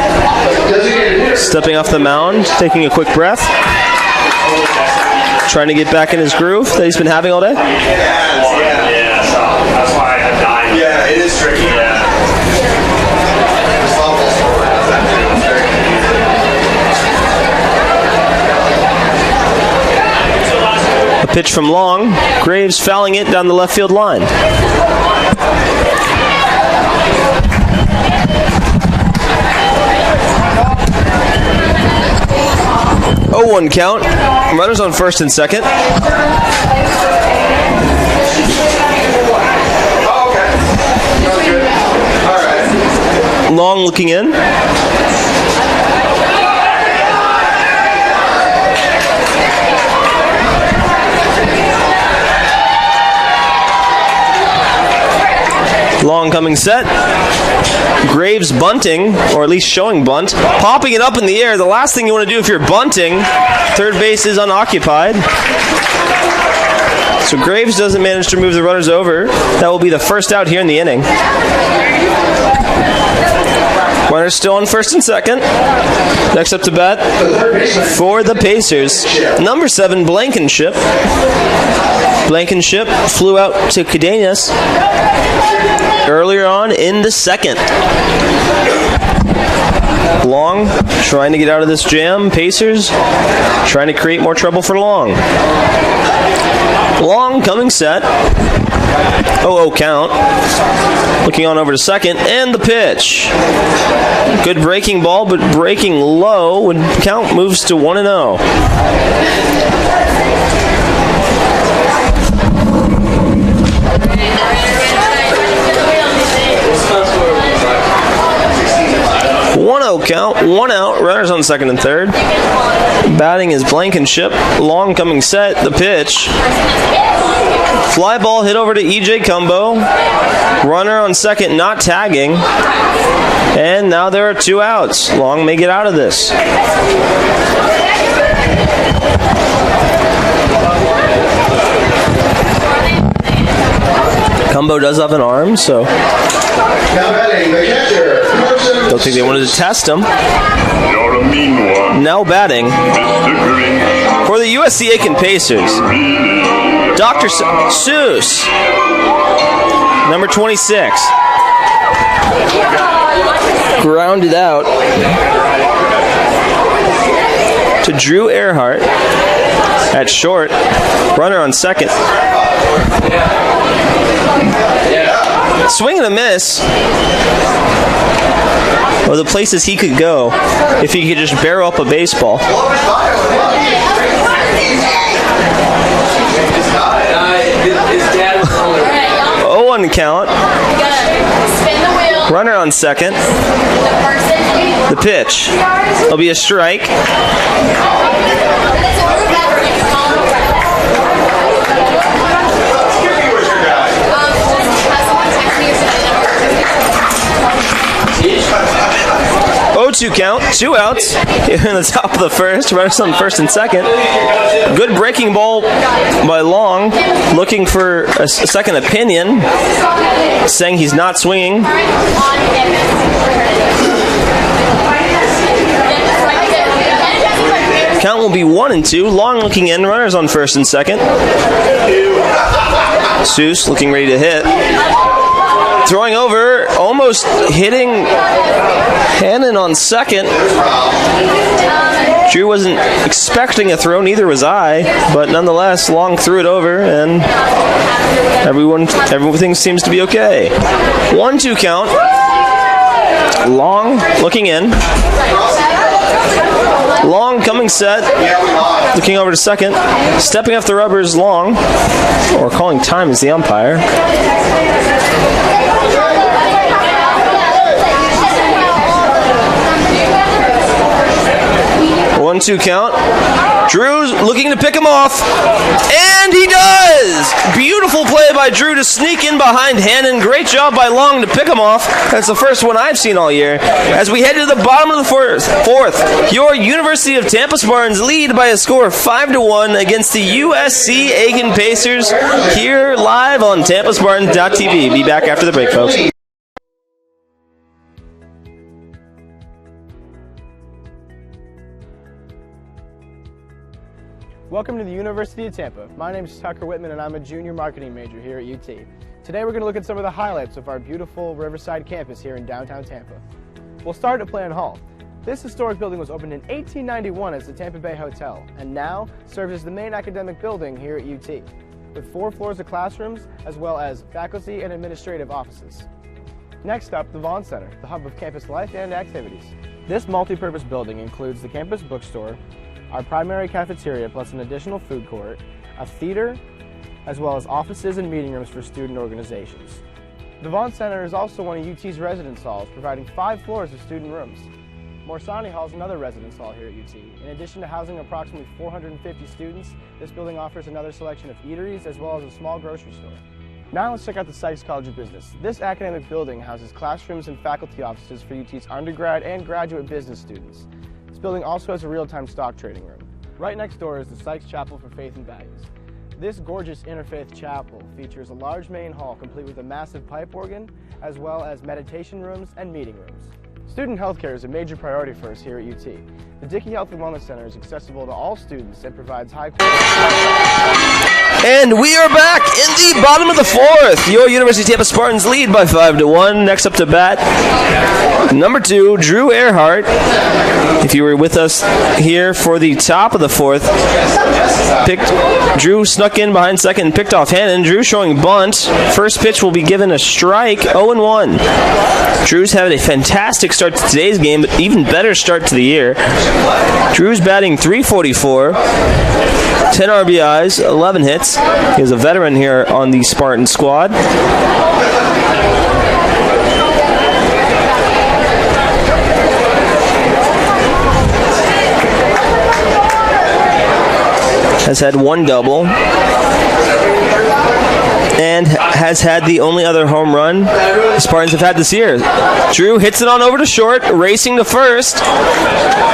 stepping off the mound, taking a quick breath. Trying to get back in his groove that he's been having all day. Yeah, so that's why I died. Yeah, it is tricky, A pitch from Long. Graves fouling it down the left field line. Oh, 1 count. Runners on first and second. Long looking in. Long coming set. Graves bunting, or at least showing bunt. Popping it up in the air. The last thing you want to do if you're bunting, third base is unoccupied. So Graves doesn't manage to move the runners over. That will be the first out here in the inning. Runners still on first and second. Next up to bat for the Pacers, number 7, Blankenship. Blankenship flew out to Cadenas earlier on in the second. Long trying to get out of this jam. Pacers trying to create more trouble for Long. Long coming set. 0-0 count. Looking on over to second, and the pitch. Good breaking ball, but breaking low when count moves to 1-0. Count, 1 out, runners on second and third. Batting is Blankenship. Long coming set, the pitch. Fly ball hit over to E.J. Cumbo. Runner on second, not tagging. And now there are 2 outs. Long may get out of this. Cumbo does have an arm, so now batting the catcher. don't think they wanted to test him. You're a mean one. Now batting for the USC Aiken Pacers, Dr. Seuss, number 26. Grounded out to Drew Earhart at short. Runner on second. Swing and a miss. Well, the places he could go if he could just barrel up a baseball. 0-1 count. Runner on second. The pitch will be a strike. Two count, 2 outs in the top of the first. Runners on first and second. Good breaking ball by Long, looking for a second opinion, saying he's not swinging. Count will be 1-2. Long looking in. Runners on first and second. Seuss looking ready to hit. Throwing over, almost hitting Hannon on second. Drew wasn't expecting a throw, neither was I, but nonetheless, Long threw it over, and everything seems to be okay. 1-2 count. Long looking in. Long coming set, looking over to second. Stepping off the rubber is Long, or calling time as the umpire. 1-2 count. Drew's looking to pick him off, and he does! Beautiful play by Drew to sneak in behind Hannon. Great job by Long to pick him off. That's the first one I've seen all year. As we head to the bottom of the fourth, your University of Tampa Spartans lead by a score of 5-1 against the USC Aiken Pacers here live on TampaSpartans.tv. Be back after the break, folks. Welcome to the University of Tampa. My name is Tucker Whitman and I'm a junior marketing major here at UT. Today we're going to look at some of the highlights of our beautiful Riverside campus here in downtown Tampa. We'll start at Plan Hall. This historic building was opened in 1891 as the Tampa Bay Hotel and now serves as the main academic building here at UT, with 4 floors of classrooms as well as faculty and administrative offices. Next up, the Vaughn Center, the hub of campus life and activities. This multi-purpose building includes the campus bookstore, our primary cafeteria plus an additional food court, a theater, as well as offices and meeting rooms for student organizations. The Vaughn Center is also one of UT's residence halls, providing 5 floors of student rooms. Morsani Hall is another residence hall here at UT. In addition to housing approximately 450 students, this building offers another selection of eateries as well as a small grocery store. Now let's check out the Sykes College of Business. This academic building houses classrooms and faculty offices for UT's undergrad and graduate business students. This building also has a real-time stock trading room. Right next door is the Sykes Chapel for Faith and Values. This gorgeous interfaith chapel features a large main hall complete with a massive pipe organ, as well as meditation rooms and meeting rooms. Student healthcare is a major priority for us here at UT. The Dickey Health and Wellness Center is accessible to all students and provides high quality. And we are back in the bottom of the fourth. Your University of Tampa Spartans lead by 5-1. Next up to bat, number 2, Drew Earhart. If you were with us here for the top of the fourth, Drew snuck in behind second and picked off Hannon. Drew showing bunt. First pitch will be given a strike, 0-1. Drew's having a fantastic start to today's game, but even better start to the year. Drew's batting .344, 10 RBIs, 11 hits. He's a veteran here on the Spartan squad. Has had 1 double. And has had the only other home run the Spartans have had this year. Drew hits it on over to short, racing to first,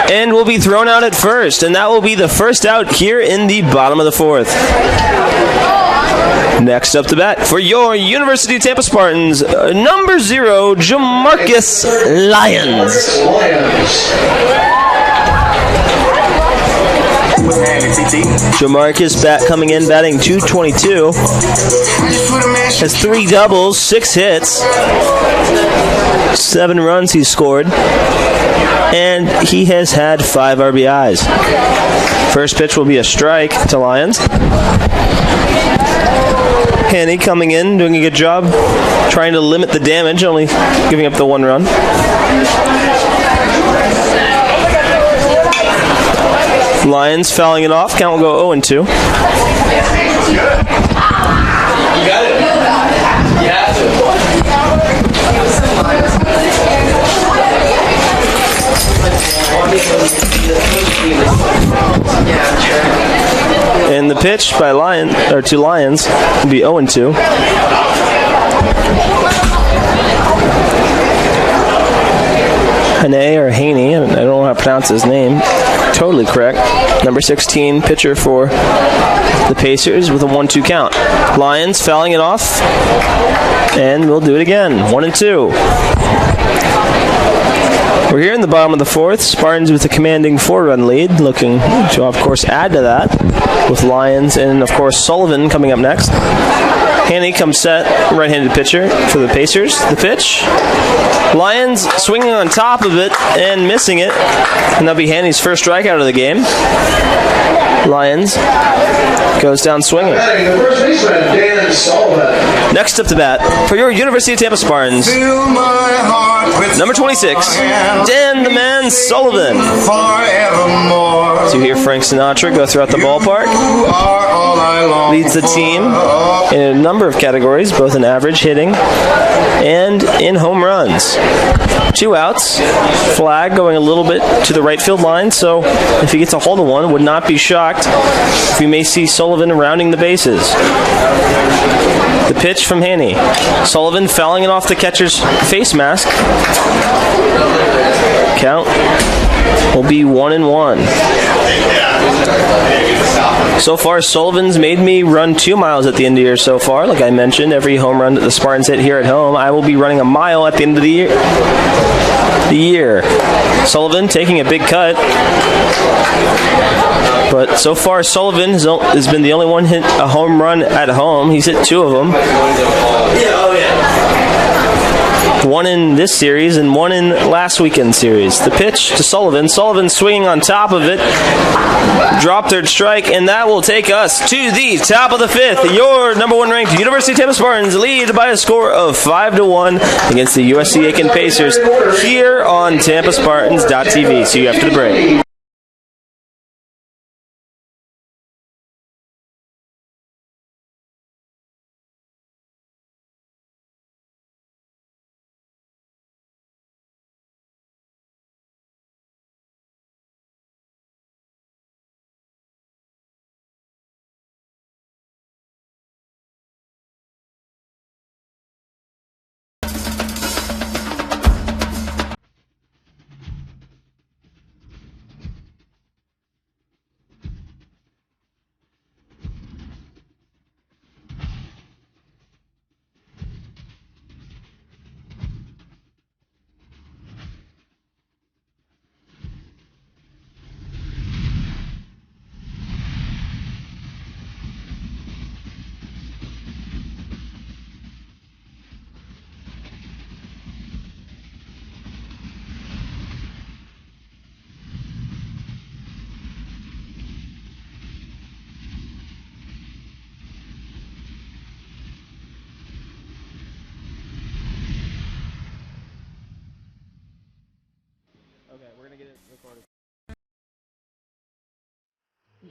and will be thrown out at first. And that will be the first out here in the bottom of the fourth. Next up to bat for your University of Tampa Spartans, number 0, Jamarcus Lyons. Jamarcus coming in batting .222. Has 3 doubles, 6 hits, 7 runs he's scored, and he has had 5 RBIs. First pitch will be a strike to Lyons. Hanny coming in, doing a good job, trying to limit the damage, only giving up the 1 run. Lions fouling it off. Count will go 0-2. You got it. You have And the pitch by to Lions will be 0-2. Hane or Haney, I don't know how to pronounce his name. Totally correct. Number 16 pitcher for the Pacers with a 1-2 count. Lions fouling it off, and we'll do it again. 1-2. We're here in the bottom of the 4th. Spartans with a commanding 4-run lead, looking to, of course, add to that with Lions and, of course, Sullivan coming up next. Haney comes set, right-handed pitcher for the Pacers. The pitch. Lions swinging on top of it and missing it. And that'll be Haney's first strikeout of the game. Lions goes down swinging. The first baseman, Dan Sullivan. Next up to bat for your University of Tampa Spartans, number 26, Dan the Man Sullivan. So you hear Frank Sinatra go throughout the ballpark. Leads the team in a number of categories, both in average hitting and in home runs. 2 outs. Flag going a little bit to the right field line, so if he gets a hold of one, would not be shocked if we may see Sullivan rounding the bases. The pitch from Haney. Sullivan fouling it off the catcher's face mask. Count will be 1-1. So far, Sullivan's made me run 2 miles at the end of the year so far. Like I mentioned, every home run that the Spartans hit here at home, I will be running a mile at the end of the year. Sullivan taking a big cut. But so far, Sullivan has been the only one hit a home run at home. He's hit 2 of them. One in this series and one in last weekend's series. The pitch to Sullivan. Sullivan swinging on top of it. Drop third strike, and that will take us to the top of the 5th. Your number 1 ranked University of Tampa Spartans lead by a score of 5-1 against the USC Aiken Pacers here on TampaSpartans.tv. See you after the break.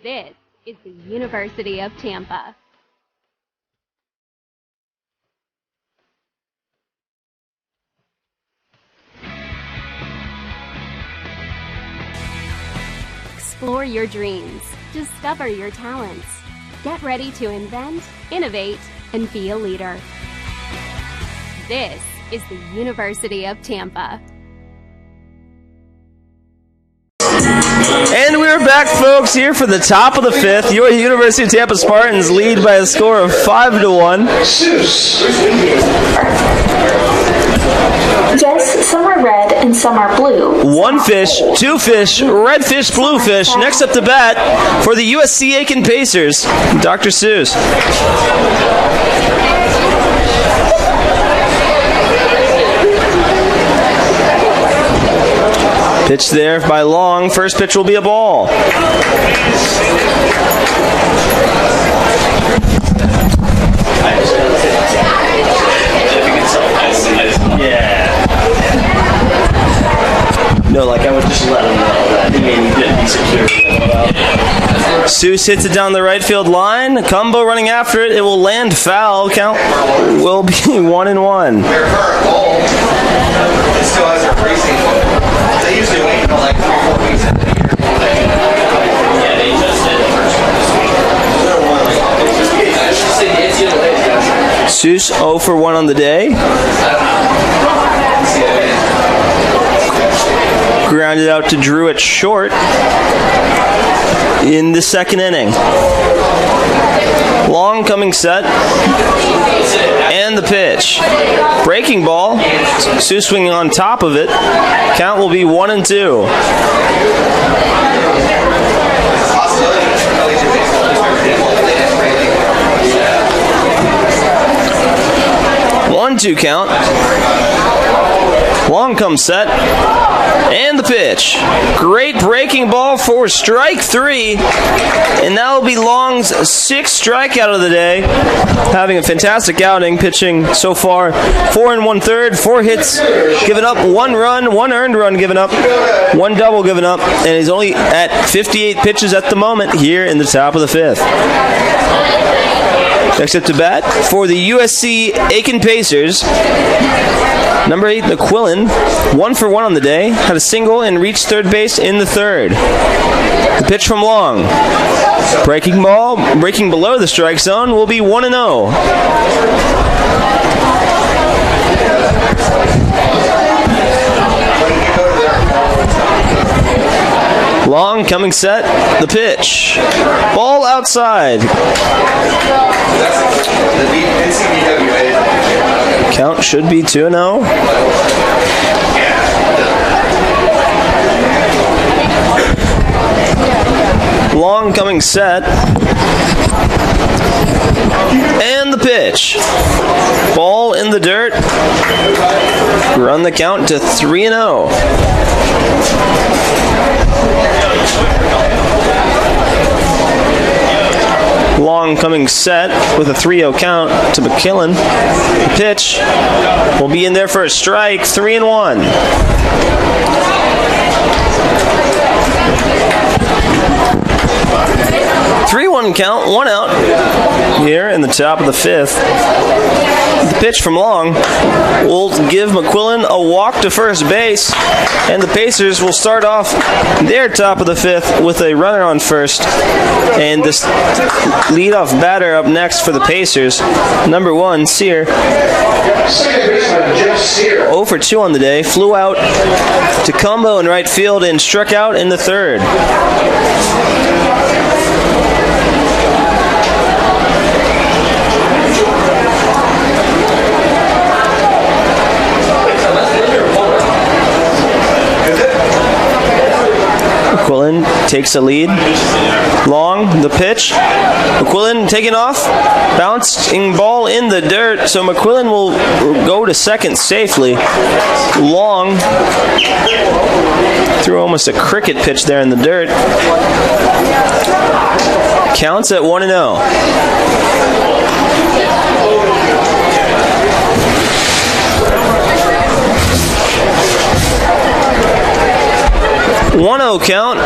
This is the University of Tampa. Explore your dreams. Discover your talents. Get ready to invent, innovate, and be a leader. This is the University of Tampa. And we're back, folks, here for the top of the 5th. Your University of Tampa Spartans lead by a score of 5-1. Yes, some are red and some are blue. 1 fish, 2 fish, red fish, blue fish. Next up to bat for the USC Aiken Pacers, Dr. Seuss. Pitch there by Long. First pitch will be a ball. No, like I would just let him know that he didn't be secure. Seuss hits it down the right field line. Combo running after it. It will land foul. Count will be 1-1. Their current goal still has their racing. They usually wait until like 3-4 weeks into the year. Yeah, they just did the first one this week. Seuss 0 for 1 on the day. Grounded out to Drew at short in the second inning. Long coming set. And the pitch. Breaking ball. Seuss swinging on top of it. Count will be 1-2. One-two count. Long comes set. And the pitch. Great breaking ball for strike 3. And that will be Long's 6th strikeout of the day. Having a fantastic outing, pitching so far 4 1/3, 4 hits given up, 1 run, 1 earned run given up, 1 double given up, and he's only at 58 pitches at the moment here in the top of the 5th. Next up to bat for the USC Aiken Pacers. Number 8, McQuillan, 1 for 1 on the day, had a single and reached third base in the third. The pitch from Long. Breaking ball, breaking below the strike zone, will be 1-0. Long coming set, the pitch. Ball outside. Count should be 2-0. Long coming set. And the pitch. Ball in the dirt. Run the count to 3-0. Long coming set with a 3-0 count to McQuillan. The pitch will be in there for a strike, 3-1. 3-1 count, 1 out here in the top of the 5th. The pitch from Long will give McQuillan a walk to first base, and the Pacers will start off their top of the 5th with a runner on first. And this leadoff batter up next for the Pacers, number 1, Sear. 0 for 2 on the day, flew out to combo in right field and struck out in the third. McQuillan takes a lead. Long, the pitch. McQuillan taking off. Bouncing ball in the dirt, so McQuillan will go to second safely. Long threw almost a cricket pitch there in the dirt. Counts at 1-0. 1-0 count.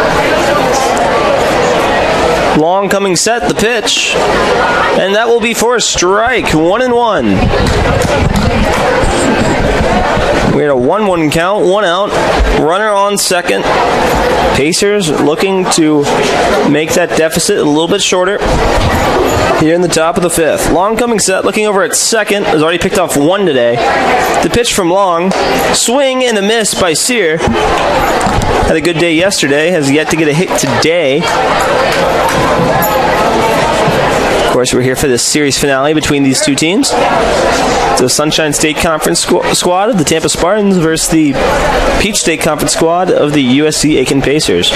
Long coming set, the pitch. And that will be for a strike. 1-1. We had a 1-1 count, 1 out. Runner on second. Pacers looking to make that deficit a little bit shorter here in the top of the 5th. Long coming set, looking over at second. Has already picked off 1 today. The pitch from Long. Swing and a miss by Sear. Had a good day yesterday. Has yet to get a hit today. Of course, we're here for the series finale between these two teams. The Sunshine State Conference squad of the Tampa Spartans versus the Peach State Conference squad of the USC Aiken Pacers.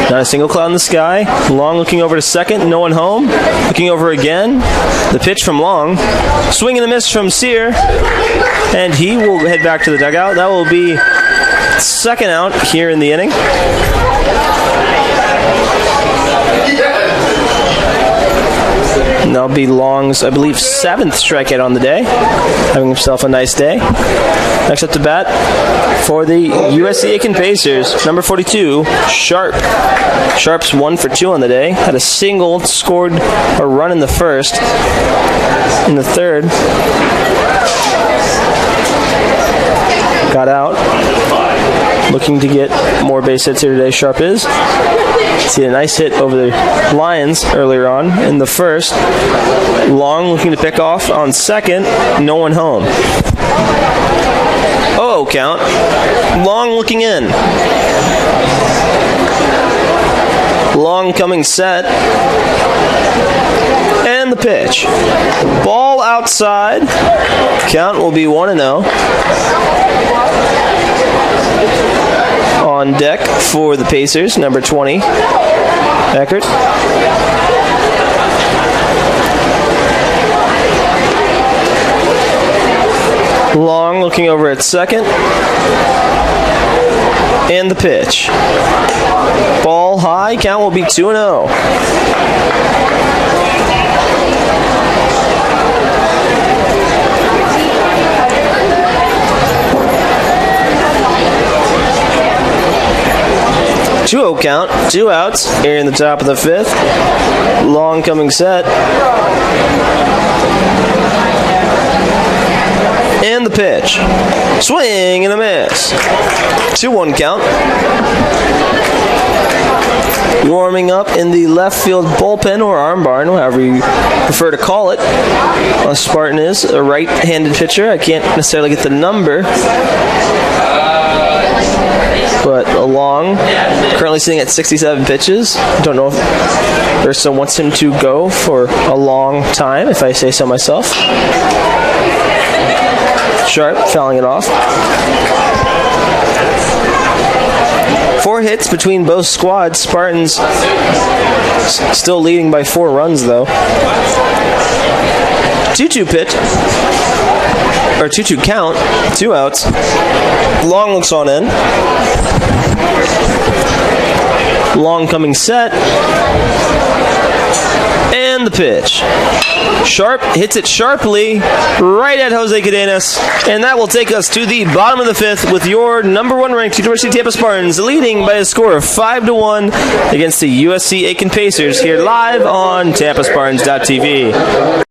Not a single cloud in the sky. Long looking over to second, no one home. Looking over again. The pitch from Long. Swing and a miss from Sear. And he will head back to the dugout. That will be second out here in the inning. And that'll be Long's, I believe, 7th strikeout on the day. Having himself a nice day. Next up to bat for the USC Aiken Pacers, number 42, Sharp. Sharp's 1 for 2 on the day. Had a single, scored a run in the first. In the third, got out. Looking to get more base hits here today, Sharp is. See a nice hit over the Lions earlier on in the first. Long looking to pick off on second. No one home. Oh, count. Long looking in. Long coming set. And the pitch. Ball outside. Count will be 1-0. On deck for the Pacers, number 20, Eckert. Long looking over at second. And the pitch. Ball high, count will be 2-0. Two-0 count, 2 outs here in the top of the 5th. Long coming set. And the pitch. Swing and a miss. 2-1 count. Warming up in the left field bullpen or arm barn, however you prefer to call it. Spartan is a right-handed pitcher. I can't necessarily get the number. But Long, currently sitting at 67 pitches. Don't know if Ursa wants him to go for a long time, if I say so myself. Sharp fouling it off. 4 hits between both squads. Spartans still leading by 4 runs, though. 2-2 pitch. Or 2-2 count. 2 outs. Long looks on in. Long coming set. And the pitch. Sharp hits it sharply right at Jose Cadenas. And that will take us to the bottom of the 5th with your number 1 ranked University of Tampa Spartans leading by a score of 5-1 against the USC Aiken Pacers here live on TampaSpartans.tv.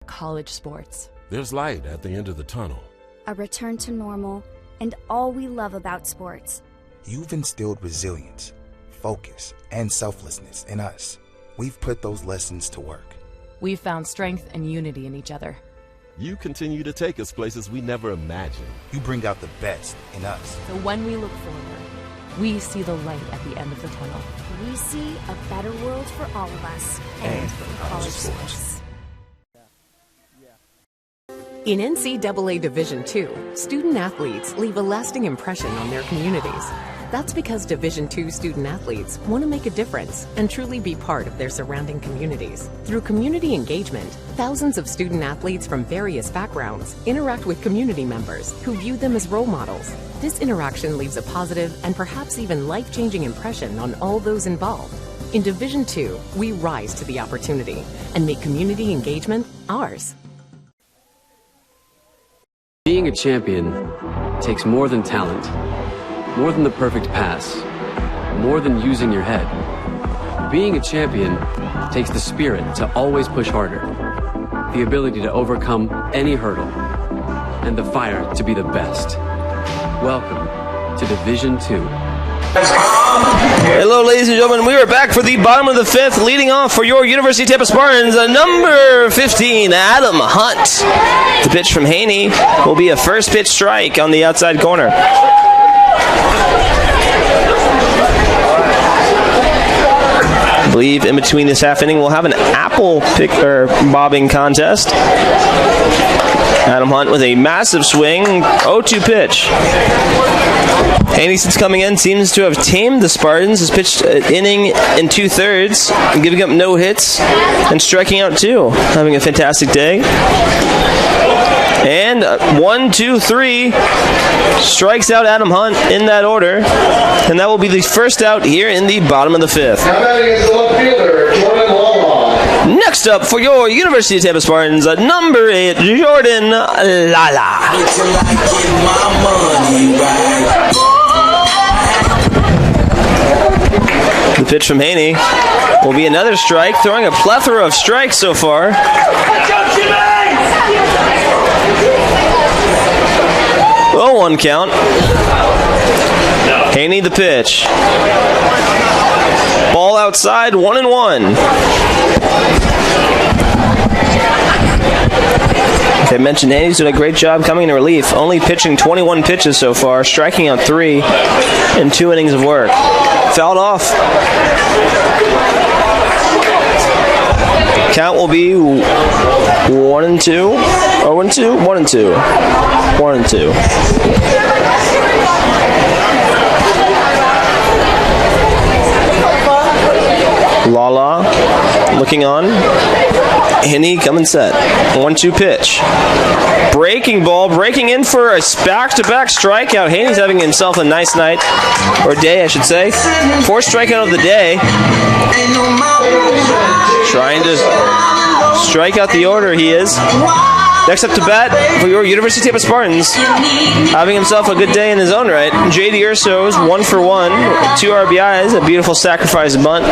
College sports. There's light at the end of the tunnel. A return to normal and all we love about sports. You've instilled resilience, focus, and selflessness in us. We've put those lessons to work. We've found strength and unity in each other. You continue to take us places we never imagined. You bring out the best in us. So when we look forward, we see the light at the end of the tunnel. We see a better world for all of us and for college sports. In NCAA Division II, student athletes leave a lasting impression on their communities. That's because Division II student athletes want to make a difference and truly be part of their surrounding communities. Through community engagement, thousands of student athletes from various backgrounds interact with community members who view them as role models. This interaction leaves a positive and perhaps even life-changing impression on all those involved. In Division II, we rise to the opportunity and make community engagement ours. Being a champion takes more than talent, more than the perfect pass, more than using your head. Being a champion takes the spirit to always push harder, the ability to overcome any hurdle, and the fire to be the best. Welcome to Division II. Hello, ladies and gentlemen. We are back for the bottom of the 5th, leading off for your University of Tampa Spartans, number 15, Adam Hunt. The pitch from Haney will be a first pitch strike on the outside corner. I believe in between this half inning we'll have an apple pick or bobbing contest. Adam Hunt with a massive swing, 0-2 pitch. Haney, since coming in, seems to have tamed the Spartans. Has pitched an inning in 2/3, giving up no hits and striking out 2. Having a fantastic day. And 1, 2, 3 strikes out Adam Hunt in that order. And that will be the first out here in the bottom of the 5th. Now batting is the left fielder, Jordan Lala. Next Next up for your University of Tampa Spartans, number 8, Jordan Lala. The pitch from Haney will be another strike, throwing a plethora of strikes so far. 0-1 count. Haney the pitch. Ball outside, 1-1. I mentioned Haney's doing a great job coming into relief, only pitching 21 pitches so far, striking out 3 in 2 innings of work. Fouled off. Count will be 1-2, 0-2, 1-2, 1-2. Lala looking on. Haney coming set. 1-2 pitch. Breaking ball, breaking in for a back-to-back strikeout. Haney's having himself a nice night, or day, I should say. 4th strikeout of the day. Trying to strike out the order, he is. Next up to bat for your University of Tampa Spartans, having himself a good day in his own right. J.D. Urso's 1 for 1, 2 RBIs, a beautiful sacrifice bunt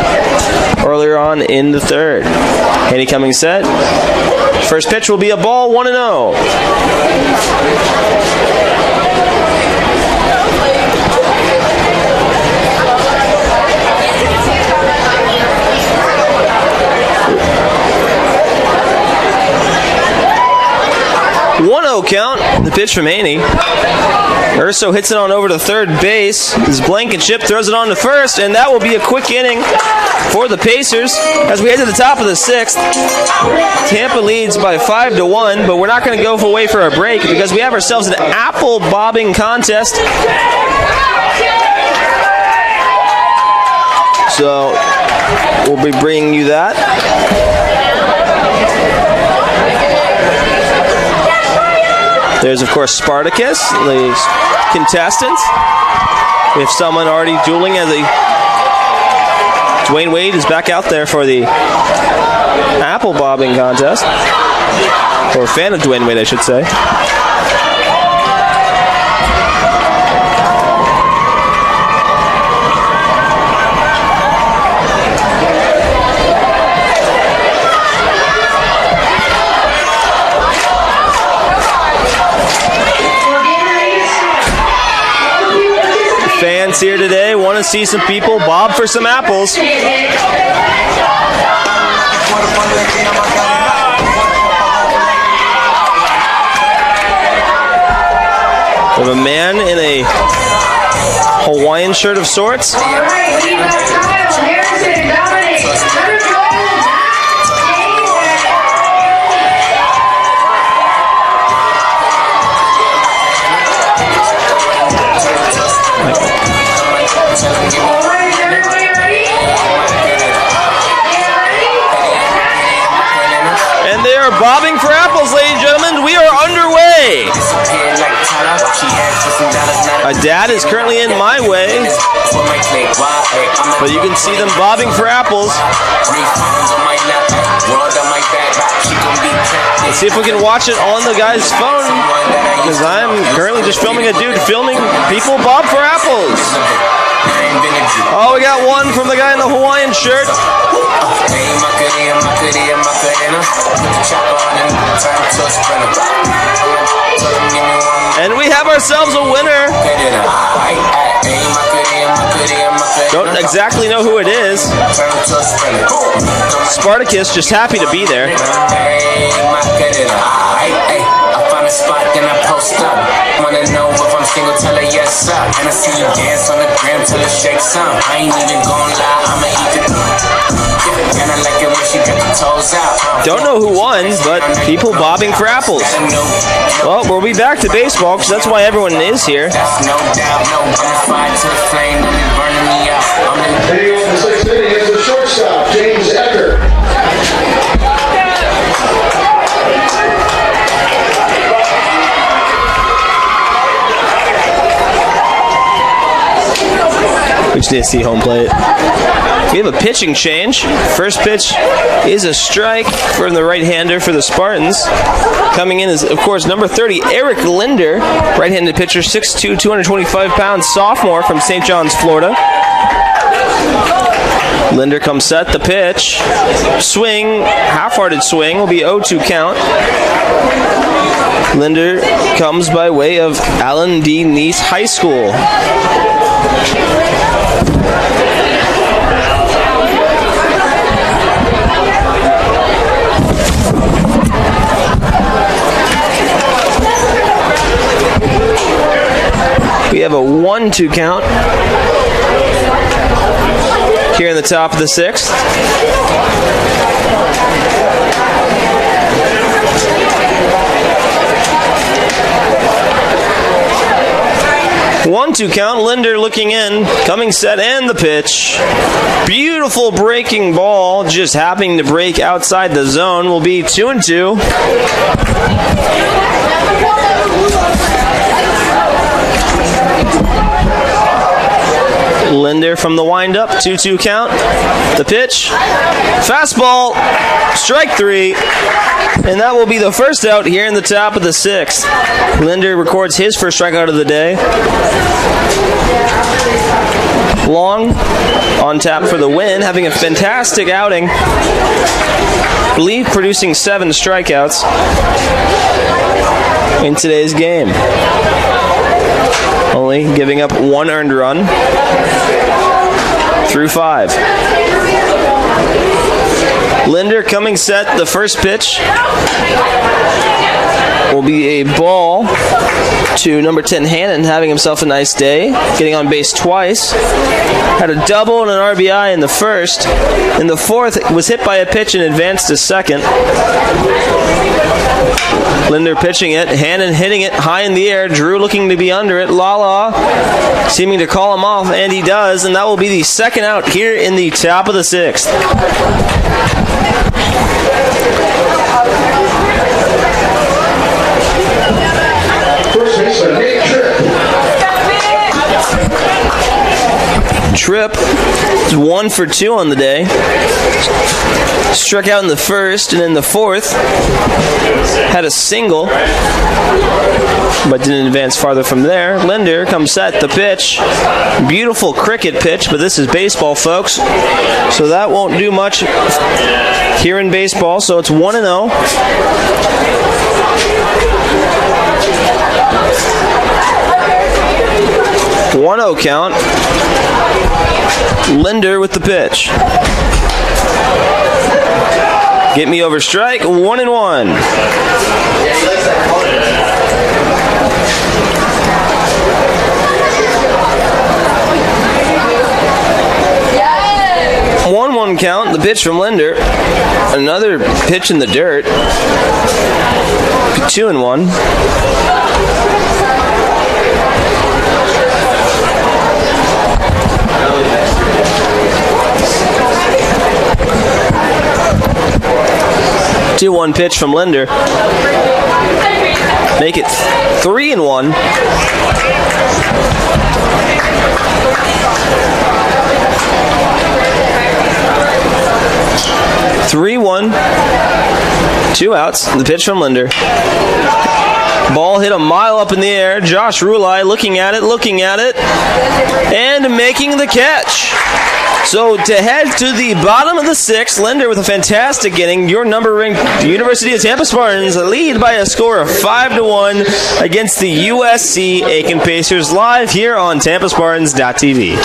earlier on in the 3rd. Haney coming set. First pitch will be a ball, 1-0. Count. The pitch from Haney. Urso hits it on over to third base. His Blankenship throws it on to first, and that will be a quick inning for the Pacers as we head to the top of the 6th. Tampa leads by 5-1, but we're not going to go away for a break because we have ourselves an apple bobbing contest. So we'll be bringing you that. There's, of course, Spartacus, the contestants. We have someone already dueling as Dwayne Wade is back out there for the apple bobbing contest. Or a fan of Dwayne Wade, I should say. Fans here today want to see some people bob for some apples. We have a man in a Hawaiian shirt of sorts. All right, we have Kyle, Harrison, Dominic, and they are bobbing for apples, ladies and gentlemen. We are underway. A dad is currently in my way, but you can see them bobbing for apples. Let's see if we can watch it on the guy's phone, because I'm currently just filming a dude filming people bob for apples. Oh, we got one from the guy in the Hawaiian shirt. And we have ourselves a winner. Don't exactly know who it is. Spartacus, just happy to be there. A spot, then I post up. Wanna know if I'm single, tell her yes up. And I see you dance on the gram till it shakes up. I ain't even gonna lie, I'ma eat the and I like it when she got the toes out. Don't know who won, but people bobbing for apples. Well, we'll be back to baseball because that's why everyone is here. That's no doubt, no. I'm fire to the flame, burning me out. Hitting on the 6th inning is the shortstop, James Ecker. We just need to see home plate. We have a pitching change. First pitch is a strike from the right-hander for the Spartans. Coming in is, of course, number 30, Eric Linder, right-handed pitcher, 6'2", 225 pounds, sophomore from St. John's, Florida. Linder comes set, the pitch. Swing, half-hearted swing, will be 0-2 count. Linder comes by way of Allen D. Neese High School. We have a 1-2 count here in the top of the 6th. One-two count. Linder looking in, coming set, and the pitch. Beautiful breaking ball, just happening to break outside the zone. Will be 2-2. Linder from the windup, 2-2 count. The pitch, fastball, strike 3, and that will be the first out here in the top of the 6th. Linder records his first strikeout of the day. Long on tap for the win, having a fantastic outing. I believe producing 7 strikeouts in today's game. Only giving up 1 earned run through 5. Linder coming set. The first pitch will be a ball to number 10 Hannon, having himself a nice day, getting on base twice. Had a double and an RBI in the first. In the fourth, was hit by a pitch and advanced to second. Linder pitching it, Hannon hitting it high in the air, Drew looking to be under it, Lala seeming to call him off, and he does, and that will be the second out here in the top of the 6th. First baseman Nick Tripp is 1 for 2 on the day. Struck out in the first, and in the fourth had a single, but didn't advance farther from there. Linder comes set, the pitch. Beautiful cricket pitch, but this is baseball, folks, so that won't do much here in baseball, so it's 1-0. One-0 count. Linder with the pitch. Get me over strike. 1-1. One count. The pitch from Linder. Another pitch in the dirt. 2-1. Two-one pitch from Linder. Make it 3-1. Three-one. 2 outs. The pitch from Linder. Ball hit a mile up in the air. Josh Rulai looking at it, and making the catch. So to head to the bottom of the 6th, Linder with a fantastic inning. Your number-ranked University of Tampa Spartans lead by a score of 5-1 against the USC Aiken Pacers, live here on TampaSpartans.tv.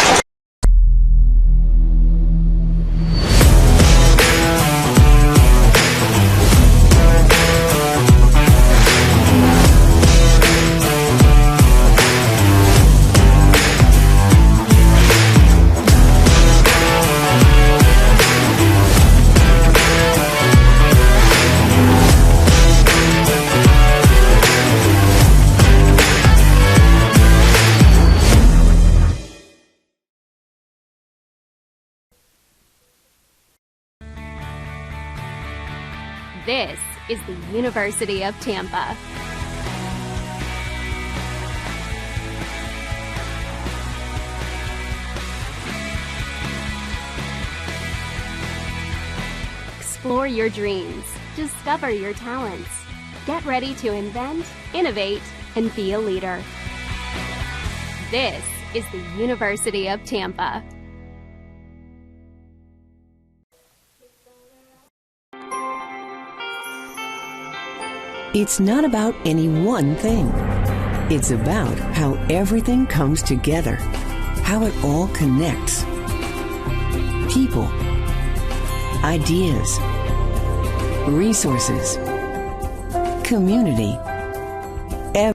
This is the University of Tampa. Explore your dreams. Discover your talents. Get ready to invent, innovate, and be a leader. This is the University of Tampa. It's not about any one thing. It's about how everything comes together, how it all connects. People, ideas, resources, community. And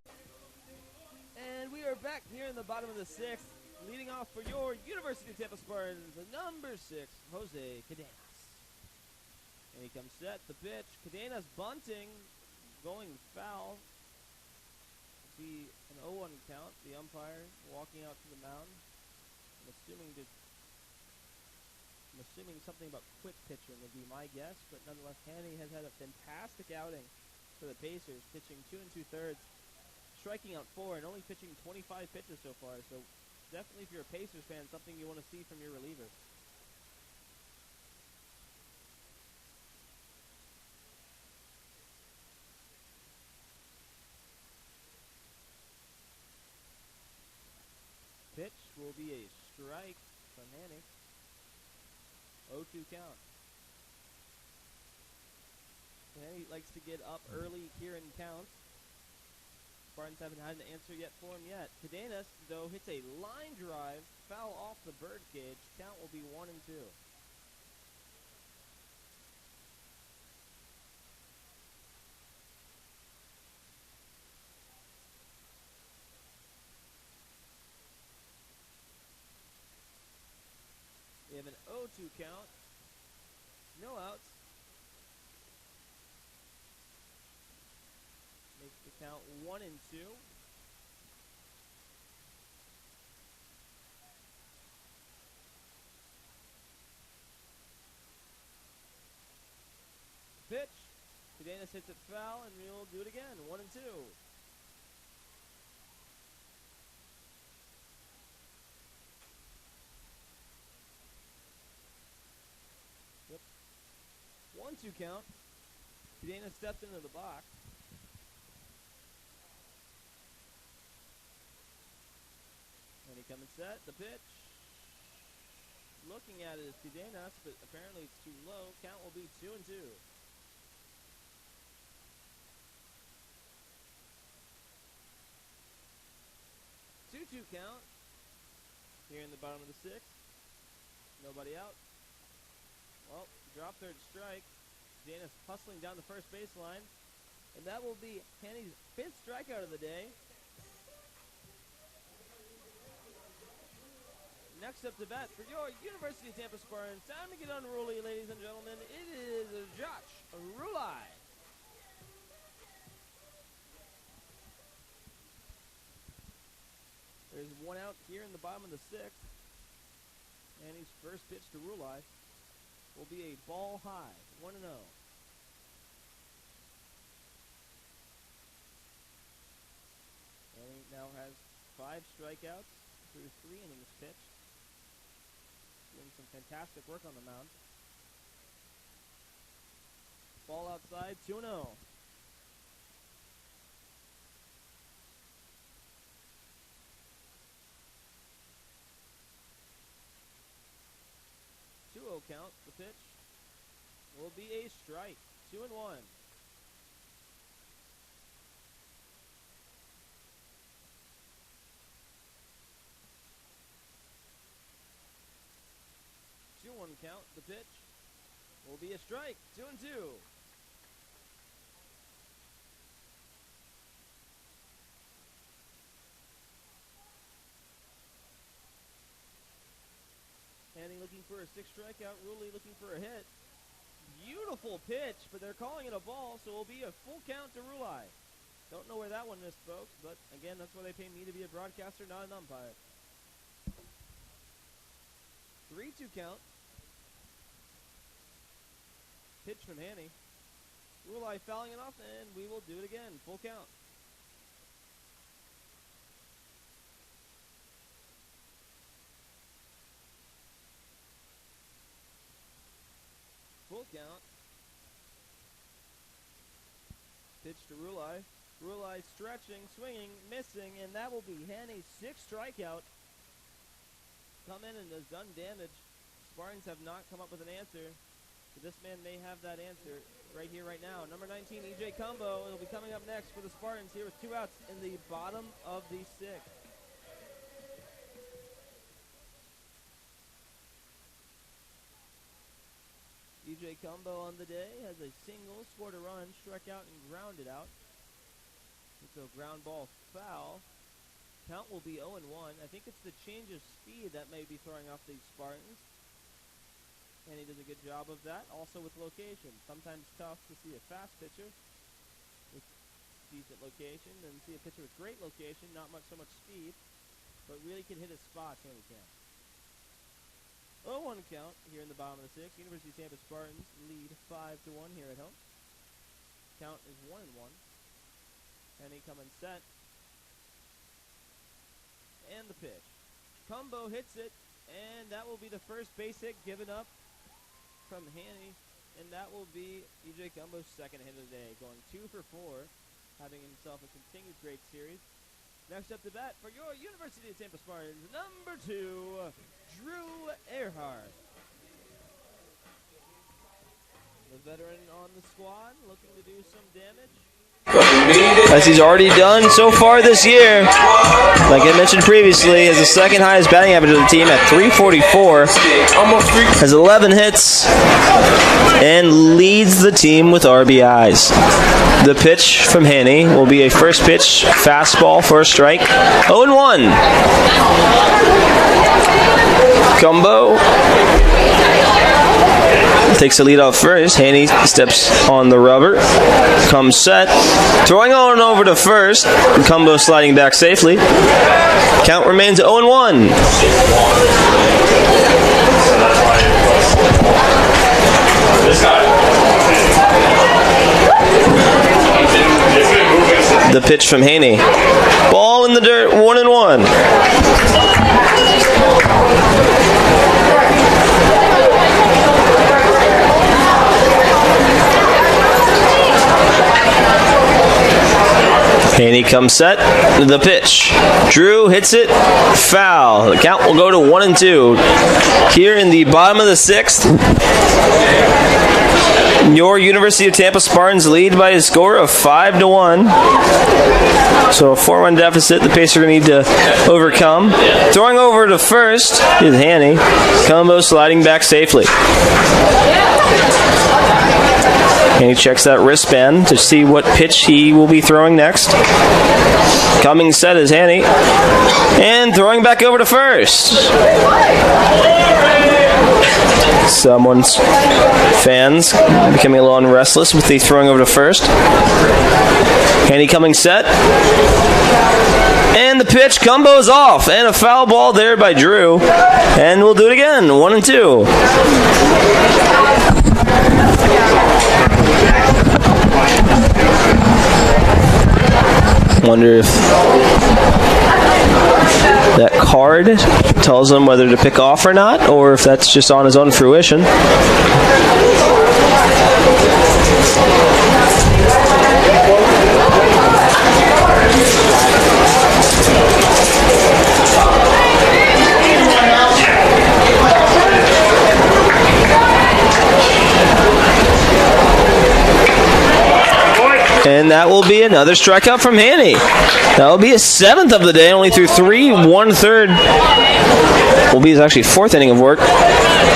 we are back here in the bottom of the sixth, leading off for your University of Tampa Spartans, number 6, Jose Cadenas. And he comes set, the pitch, Cadenas bunting, going foul. Be an 0-1 count, the umpire walking out to the mound. I'm assuming something about quick pitching would be my guess, but nonetheless, Hanny has had a fantastic outing for the Pacers, pitching 2 2/3, striking out 4, and only pitching 25 pitches so far. So definitely, if you're a Pacers fan, something you want to see from your reliever. Pitch will be a strike from Hanny. 0-2 count. Hanny likes to get up early here in counts. Spartans haven't had an answer yet for him yet. Cadenas, though, hits a line drive, foul off the bird cage. Count will be 1-2. We have an 0-2 count. No outs. Makes the count 1-2. Pitch. Cadenas hits it foul, and we'll do it again. 1-2. Yep. 1-2 count. Cadenas steps into the box. And he comes set. The pitch. Looking at it is Cadenas, but apparently it's too low. Count will be 2-2. 2-2 count here in the bottom of the sixth. Nobody out. Well, drop third strike. Cadenas hustling down the first baseline. And that will be Hanny's 5th strikeout of the day. Next up to bat for your University of Tampa Spartans. Time to get unruly, ladies and gentlemen. It is Josh Rulai. There's one out here in the bottom of the sixth. And his first pitch to Rulai will be a ball high, 1-0. And he now has 5 strikeouts through 3 innings pitched. Doing some fantastic work on the mound. Ball outside, 2-0. Count. The pitch will be a strike. 2-1. Count. The pitch will be a strike. 2-2. Hanny looking for a 6th strikeout. Ruley looking for a hit. Beautiful pitch, but they're calling it a ball, so it will be a full count to Rulai. Don't know where that one missed, folks, but again, that's why they pay me to be a broadcaster, not an umpire. 3-2 count. Pitch from Hanny. Rulai fouling it off, and we will do it again. Full count. Full count. pitch to Rulai. Rulai stretching, swinging, missing, and that will be Hanny's 6th strikeout. Come in and has done damage. Spartans have not come up with an answer. But this man may have that answer right here, right now. Number 19, E.J. Cumbo. It'll be coming up next for the Spartans here with 2 outs in the bottom of the 6th. E.J. Cumbo on the day has a single, scored a run, struck out, and grounded out. It's a ground ball foul. Count will be 0-1. I think it's the change of speed that may be throwing off the Spartans. And he does a good job of that. Also with location. Sometimes tough to see a fast pitcher with decent location and see a pitcher with great location, not so much speed, but really can hit his spots when he can. 0-1 count here in the bottom of the 6th. University of Tampa Spartans lead 5-1 here at home. Count is 1-1. And he come and set. And the pitch. Cumbo hits it, and that will be the first base hit given up from Hanny, and that will be E.J. Cumbo's 2nd hit of the day, going 2 for 4, having himself a continued great series. Next up to bat for your University of Tampa Spartans, number 2, Drew Earhart. The veteran on the squad, looking to do some damage. As he's already done so far this year. Like I mentioned previously, has the 2nd highest batting average of the team at .344. Has 11 hits and leads the team with RBIs. The pitch from Hanny will be a first pitch fastball for a strike. 0-1. Cumbo takes the lead off first. Haney steps on the rubber. Comes set. Throwing on over to first. Cumbo sliding back safely. Count remains 0-1. The pitch from Haney. Ball in the dirt. 1-1. Haney comes set. The pitch. Drew hits it. Foul. The count will go to 1-2. Here in the bottom of the 6th. Your University of Tampa Spartans lead by a score of 5-1. So a 4-1 deficit the Pacers are going to need to overcome. Throwing over to first is Haney. Cumbo sliding back safely. And he checks that wristband to see what pitch he will be throwing next. Coming set is Haney. And throwing back over to first. Someone's fans becoming a little restless with the throwing over to first. Haney coming set. And the pitch, Cumbo's off. And a foul ball there by Drew. And we'll do it again, 1-2. Wonder if that card tells him whether to pick off or not, or if that's just on his own fruition. And that will be another strikeout from Haney. That will be his 7th of the day, only through 3 1/3. Will be his actually 4th inning of work.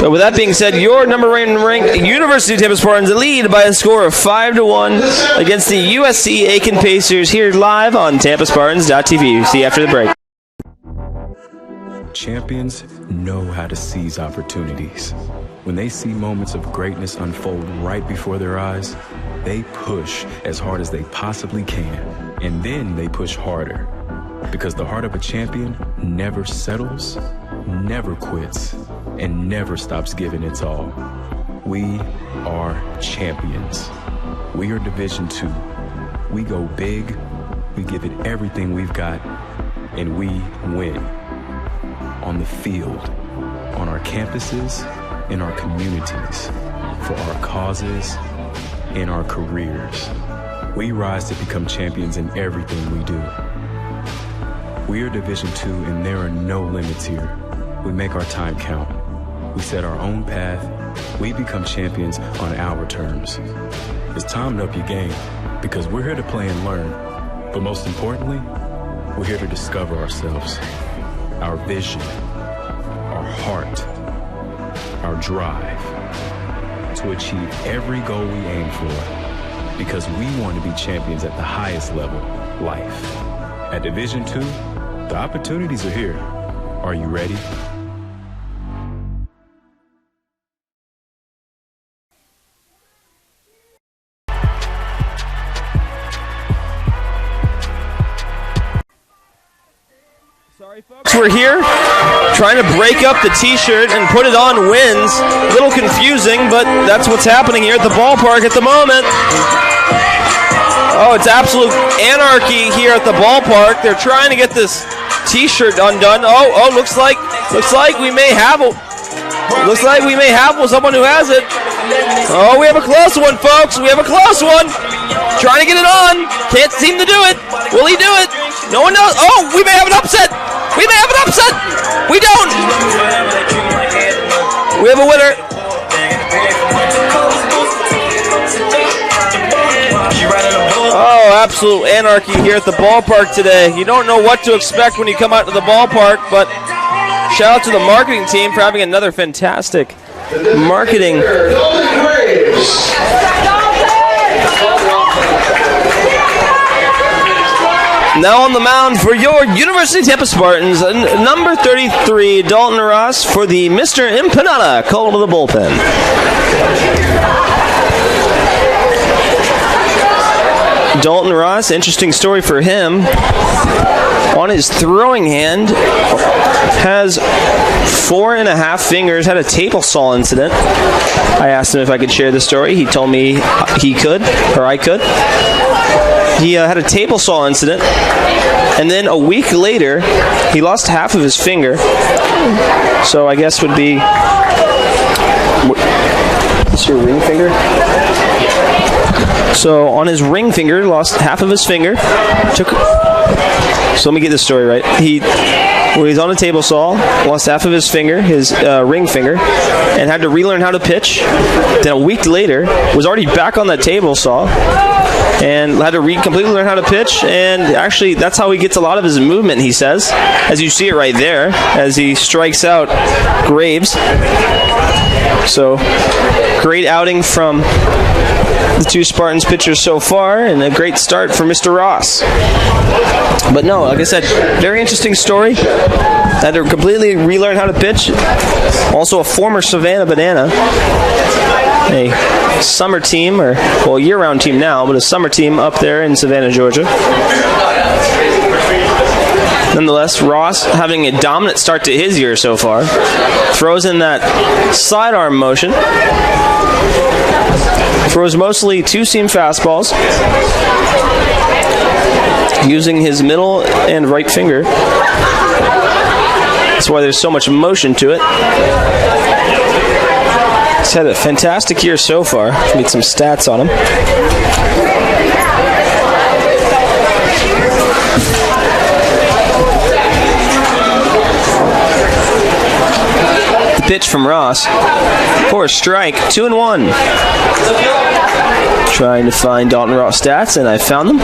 But with that being said, your number 1 ranked University of Tampa Spartans lead by a score of 5-1 against the USC Aiken Pacers here live on TampaSpartans.tv. See you after the break. Champions know how to seize opportunities. When they see moments of greatness unfold right before their eyes, they push as hard as they possibly can, and then they push harder. Because the heart of a champion never settles, never quits, and never stops giving its all. We are champions. We are Division II. We go big, we give it everything we've got, and we win. On the field, on our campuses, in our communities, for our causes, in our careers. we rise to become champions in everything we do. We are Division II, and there are no limits here. We make our time count. We set our own path. We become champions on our terms. It's time to up your game, because we're here to play and learn. But most importantly, we're here to discover ourselves, our vision, our heart, our drive, to achieve every goal we aim for, because we want to be champions at the highest level, life. At Division II, the opportunities are here. Are you ready? We're here trying to break up the t-shirt and put it on wins. A little confusing, but that's what's happening here at the ballpark at the moment. Oh, it's absolute anarchy here at the ballpark. They're trying to get this t-shirt undone. Oh, looks like we may have someone who has it. Oh, we have a close one, folks. We have a close one. Trying to get it on. Can't seem to do it. Will he do it? No one knows. Oh, we may have an upset. We may have an upset. We don't. We have a winner. Oh, absolute anarchy here at the ballpark today. You don't know what to expect when you come out to the ballpark, but shout out to the marketing team for having another fantastic marketing. Now on the mound for your University of Tampa Spartans, number 33, Dalton Ross, for the Mr. Empanada, called to the bullpen. Dalton Ross, interesting story for him. On his throwing hand, has 4.5 fingers, had a table saw incident. I asked him if I could share the story. He told me he could, or I could. He had a table saw incident, and then a week later, he lost half of his finger. So I guess would be... What's your ring finger? So on his ring finger, lost half of his finger. So let me get this story right. He's on a table saw, lost half of his finger, his ring finger, and had to relearn how to pitch. Then a week later, was already back on that table saw, and had to completely learn how to pitch. And actually, that's how he gets a lot of his movement, he says, as you see it right there, as he strikes out Graves. So, great outing from the two Spartans pitchers so far, and a great start for Mr. Ross. But no, like I said, very interesting story. Had to completely relearn how to pitch. Also a former Savannah Banana, a summer team, or well, year-round team now, but a summer team up there in Savannah, Georgia. Nonetheless, Ross having a dominant start to his year so far. Throws in that sidearm motion. Throws mostly two-seam fastballs, using his middle and right finger. That's why there's so much motion to it. He's had a fantastic year so far. Need some stats on him. The pitch from Ross for a strike, 2-1. Trying to find Dalton Ross stats, and I found them.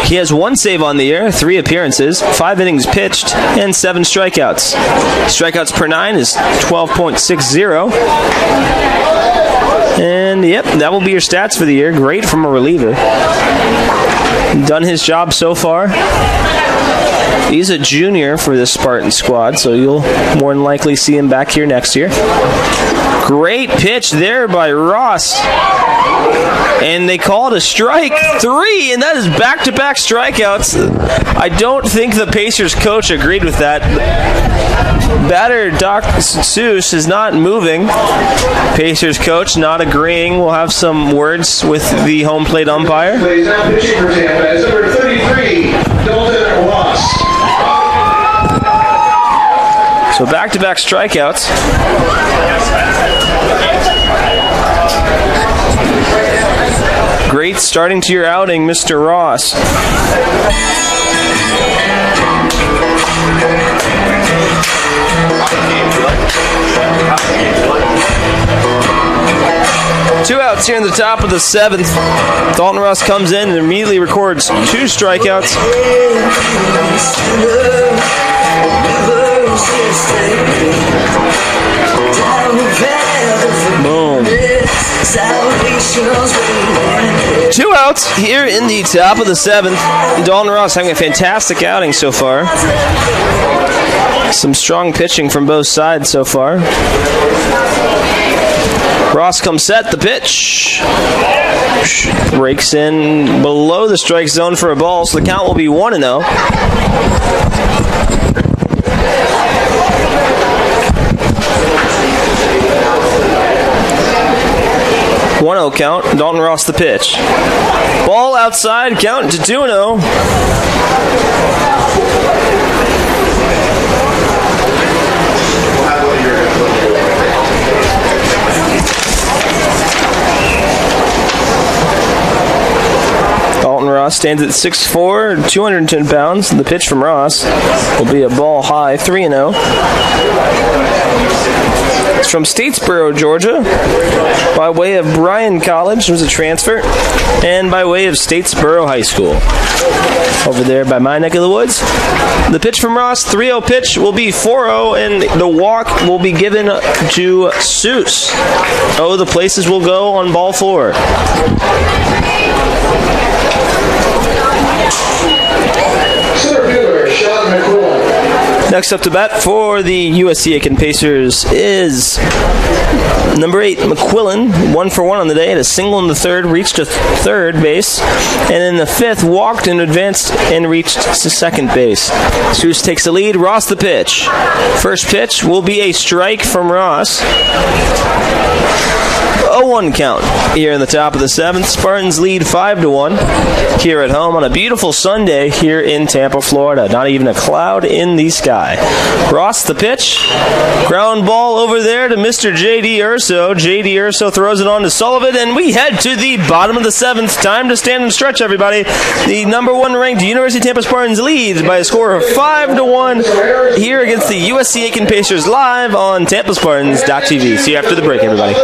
He has 1 save on the year, 3 appearances, 5 innings pitched, and 7 strikeouts. Strikeouts per 9 is 12.60. And yep, that will be your stats for the year. Great from a reliever. Done his job so far. He's a junior for this Spartan squad, so you'll more than likely see him back here next year. Great pitch there by Ross. And they call it a strike 3, and that is back-to-back strikeouts. I don't think the Pacers coach agreed with that. Batter Doc Seuss is not moving. Pacers coach not agreeing. We'll have some words with the home plate umpire. Plays now pitching for Tampa is number 33, Dalton Ross. So back-to-back strikeouts. Great starting to your outing, Mr. Ross. Two outs here in the top of the seventh. Dalton Ross comes in and immediately records 2 strikeouts. Boom. 2 outs here in the top of the seventh. Dalton Ross having a fantastic outing so far. Some strong pitching from both sides so far. Ross comes set, the pitch. Breaks in below the strike zone for a ball, so the count will be 1-0. 1-0 count. Dalton Ross the pitch. Ball outside, count to 2-0. Dalton Ross stands at 6'4", 210 pounds. The pitch from Ross will be a ball high, 3-0. It's from Statesboro, Georgia, by way of Bryan College. It was a transfer, and by way of Statesboro High School, over there by my neck of the woods. The pitch from Ross, 3-0 pitch, will be 4-0, and the walk will be given to Seuss. Oh, the places will go on ball 4. Center fielder, Sean McCool. Next up to bat for the USC Aiken Pacers is number 8, McQuillan. 1 for 1 on the day. Had a single in the third, reached to third base. And in the fifth, walked and advanced and reached to second base. Seuss takes the lead. Ross the pitch. First pitch will be a strike from Ross. 0-1 count here in the top of the seventh. Spartans lead 5-1 here at home on a beautiful Sunday here in Tampa, Florida. Not even a cloud in the sky. Ross the pitch. Ground ball over there to Mr. J.D. Urso. J.D. Urso throws it on to Sullivan, and we head to the bottom of the seventh. Time to stand and stretch, everybody. The number 1 ranked University of Tampa Spartans leads by a score of 5-1 here against the USC Aiken Pacers live on TampaSpartans.tv. See you after the break, everybody.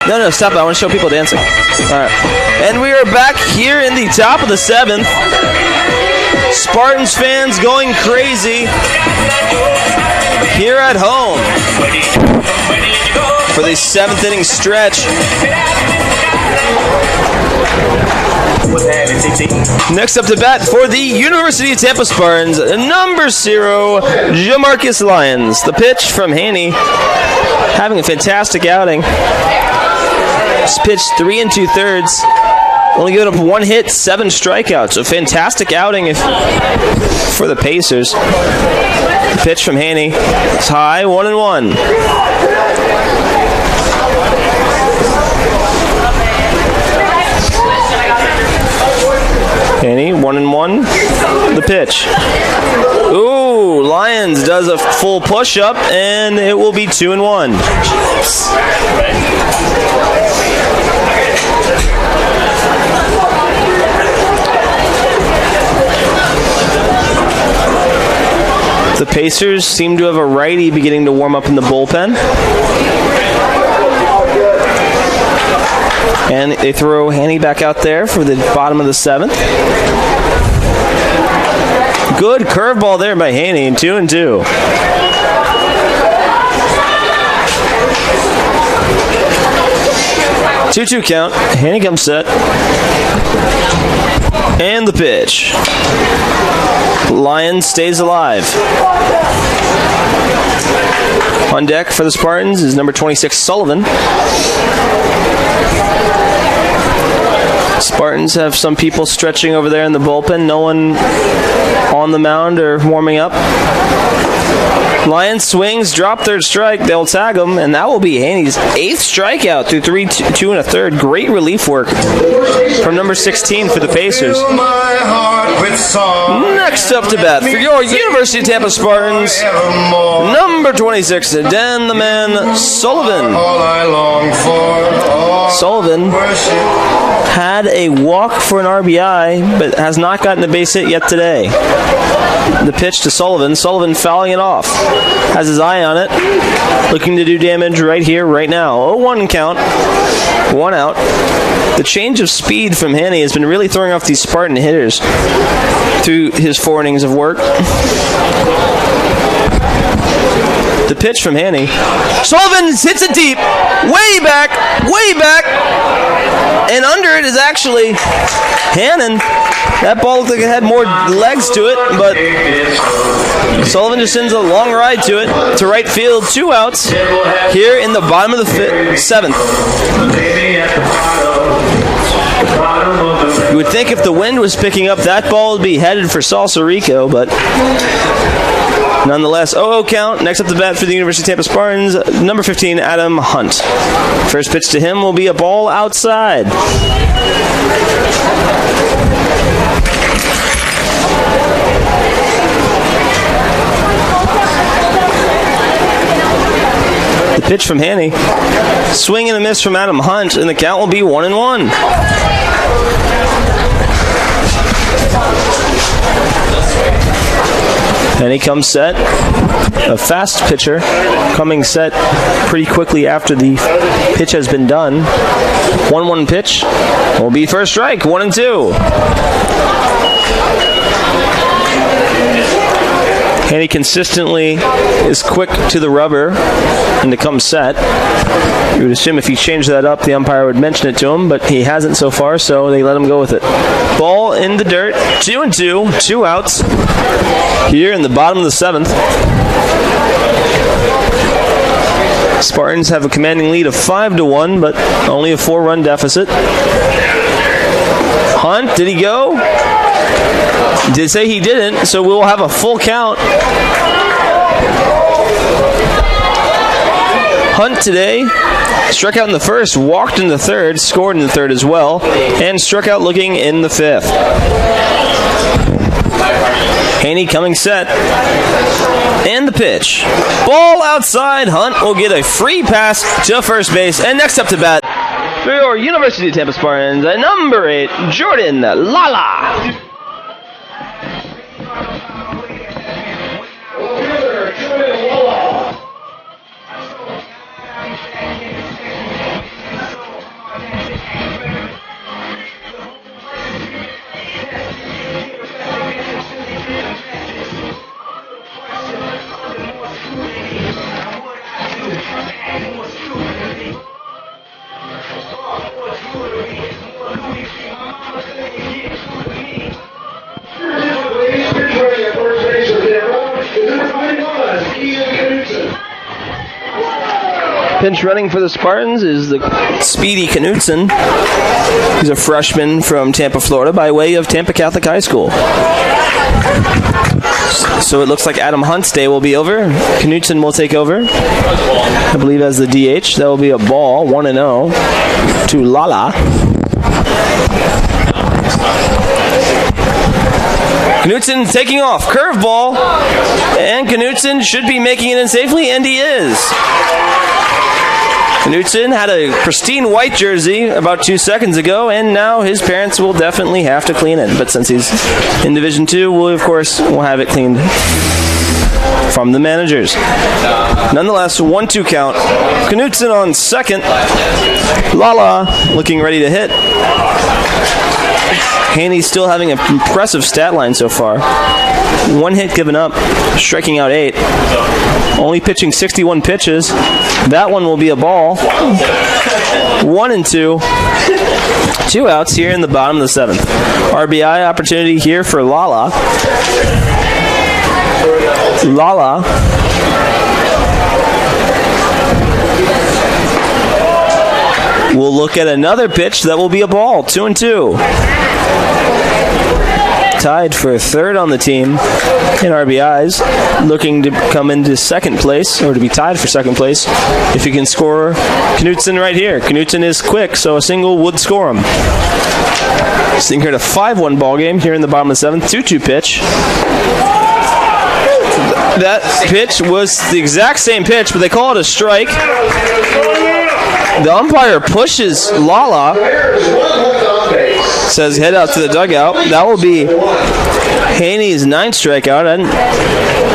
No, stop it. I want to show people dancing. All right. And we are back here in the top of the seventh. Spartans fans going crazy here at home for the 7th inning stretch. Next up to bat for the University of Tampa Spartans, number 0, Jamarcus Lyons. The pitch from Haney, having a fantastic outing. He's pitched 3 2/3. Only given up 1 hit, 7 strikeouts. A fantastic outing for the Pacers. The pitch from Haney. It's high, 1-1. Haney, 1-1. The pitch. Ooh, Lyons does a full push-up, and it will be 2-1. The Pacers seem to have a righty beginning to warm up in the bullpen. And they throw Haney back out there for the bottom of the 7th. Good curveball there by Haney, and 2-2. Two count. Haney comes set. And the pitch. Lion stays alive. On deck for the Spartans is number 26, Sullivan. Spartans have some people stretching over there in the bullpen. No one on the mound or warming up. Lions swings, drop third strike. They'll tag him, and that will be Haney's 8th strikeout through 3 2 1/3. Great relief work from number 16 for the Pacers. Next up to bat for your University of Tampa Spartans, number 26, Dan the Man Sullivan. Sullivan had a walk for an RBI, but has not gotten a base hit yet today. The pitch to Sullivan. Sullivan fouling it off. Has his eye on it. Looking to do damage right here, right now. 0-1 count. 1 out. The change of speed from Haney has been really throwing off these Spartan hitters through his 4 innings of work. The pitch from Haney. Sullivan hits it deep. Way back. And under it is actually Hannon. That ball looked like it had more legs to it, but Sullivan just sends a long ride to it to right field. 2 outs here in the bottom of the 7th. You would think if the wind was picking up, that ball would be headed for Salsa Rico, but nonetheless, 0-0 count. Next up the bat for the University of Tampa Spartans, number 15, Adam Hunt. First pitch to him will be a ball outside. The pitch from Haney. Swing and a miss from Adam Hunt, and the count will be 1-1. And he comes set. A fast pitcher coming set pretty quickly after the pitch has been done. 1-1 pitch will be first strike. 1-2. And he consistently is quick to the rubber and to come set. You would assume if he changed that up, the umpire would mention it to him, but he hasn't so far, so they let him go with it. Ball in the dirt, 2-2, 2 outs here in the bottom of the 7th. Spartans have a commanding lead of 5-1, but only a 4-run deficit. Hunt, did he go? Did say he didn't, so we'll have a full count. Hunt today struck out in the first, walked in the third, scored in the third as well, and struck out looking in the 5th. Haney coming set. And the pitch. Ball outside. Hunt will get a free pass to first base. And next up to bat for your University of Tampa Spartans, number 8, Jordan Lala. Pinch running for the Spartans is the speedy Knutson. He's a freshman from Tampa, Florida, by way of Tampa Catholic High School. So it looks like Adam Hunt's day will be over. Knutson will take over, I believe, as the DH. That will be a ball, 1-0 to Lala. Knutson taking off. Curveball. And Knutson should be making it in safely, and he is. Knutson had a pristine white jersey about 2 seconds ago, and now his parents will definitely have to clean it. But since he's in Division II, we'll, of course, have it cleaned. from the managers. Nonetheless, 1-2 count. Knutson on second. Lala looking ready to hit. Haney still having an impressive stat line so far. 1 hit given up, striking out 8. Only pitching 61 pitches. That one will be a ball. 1-2. 2 outs here in the bottom of the 7th. RBI opportunity here for Lala. Lala will look at another pitch that will be a ball. 2-2. Tied for third on the team in RBIs, looking to come into second place, or to be tied for second place if he can score Knutson right here. Knutson is quick, so a single would score him. Sitting here at a 5-1 ball game here in the bottom of the 7th. 2-2 pitch. That pitch was the exact same pitch, but they call it a strike. The umpire pushes Lala, says head out to the dugout. That will be Haney's 9th strikeout. And,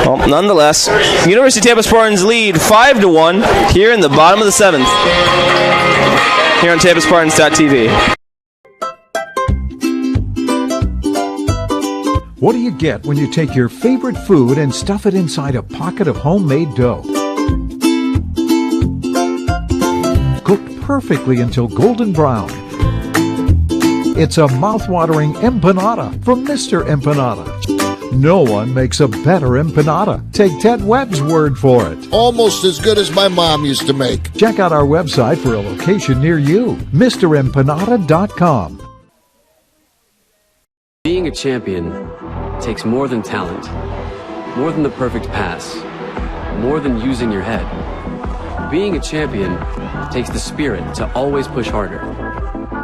well, nonetheless, University of Tampa Spartans lead 5-1 here in the bottom of the 7th. Here on TampaSpartans.tv. What do you get when you take your favorite food and stuff it inside a pocket of homemade dough? Cooked perfectly until golden brown. It's a mouth-watering empanada from Mr. Empanada. No one makes a better empanada. Take Ted Webb's word for it. Almost as good as my mom used to make. Check out our website for a location near you, MrEmpanada.com. Being a champion takes more than talent, more than the perfect pass, more than using your head. Being a champion takes the spirit to always push harder,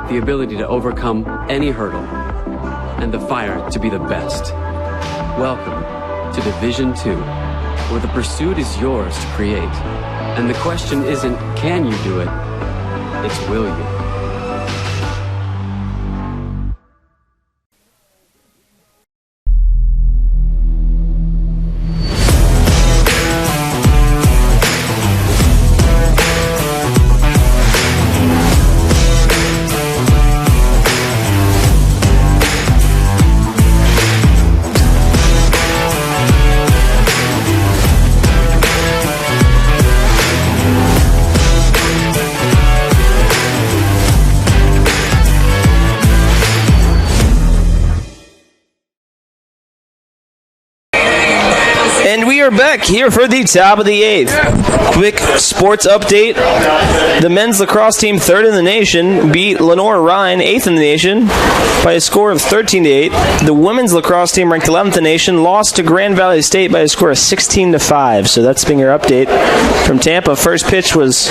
the ability to overcome any hurdle, and the fire to be the best. Welcome to Division 2, where the pursuit is yours to create. And the question isn't, can you do it? It's, will you? And we are back here for the top of the 8th. Quick sports update. The men's lacrosse team, 3rd in the nation, beat Lenore Rhine, 8th in the nation, by a score of 13-8. The women's lacrosse team, ranked 11th in the nation, lost to Grand Valley State by a score of 16-5. So that's been your update from Tampa. First pitch was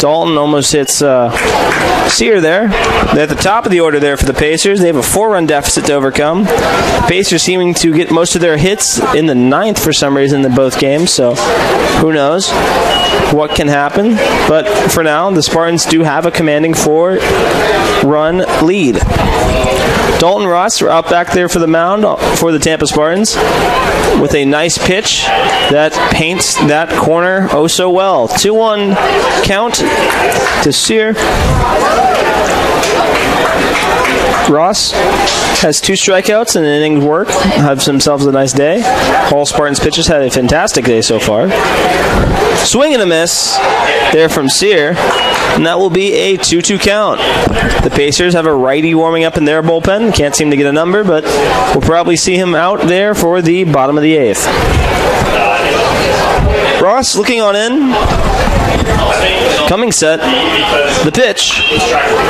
Dalton, almost hits Sear there. They're at the top of the order there for the Pacers. They have a 4-run deficit to overcome. The Pacers seeming to get most of their hits in the 9th for some reason in both games, so who knows what can happen. But for now, the Spartans do have a commanding 4-run lead. Dalton Ross out back there for the mound for the Tampa Spartans with a nice pitch that paints that corner oh so well. 2-1 count to Sear. Ross has 2 strikeouts and an inning's work. Have themselves a nice day. All Spartans pitchers had a fantastic day so far. Swing and a miss there from Sear, and that will be a 2-2 count. The Pacers have a righty warming up in their bullpen. Can't seem to get a number, but we'll probably see him out there for the bottom of the 8th. Ross looking on in. Coming set. The pitch.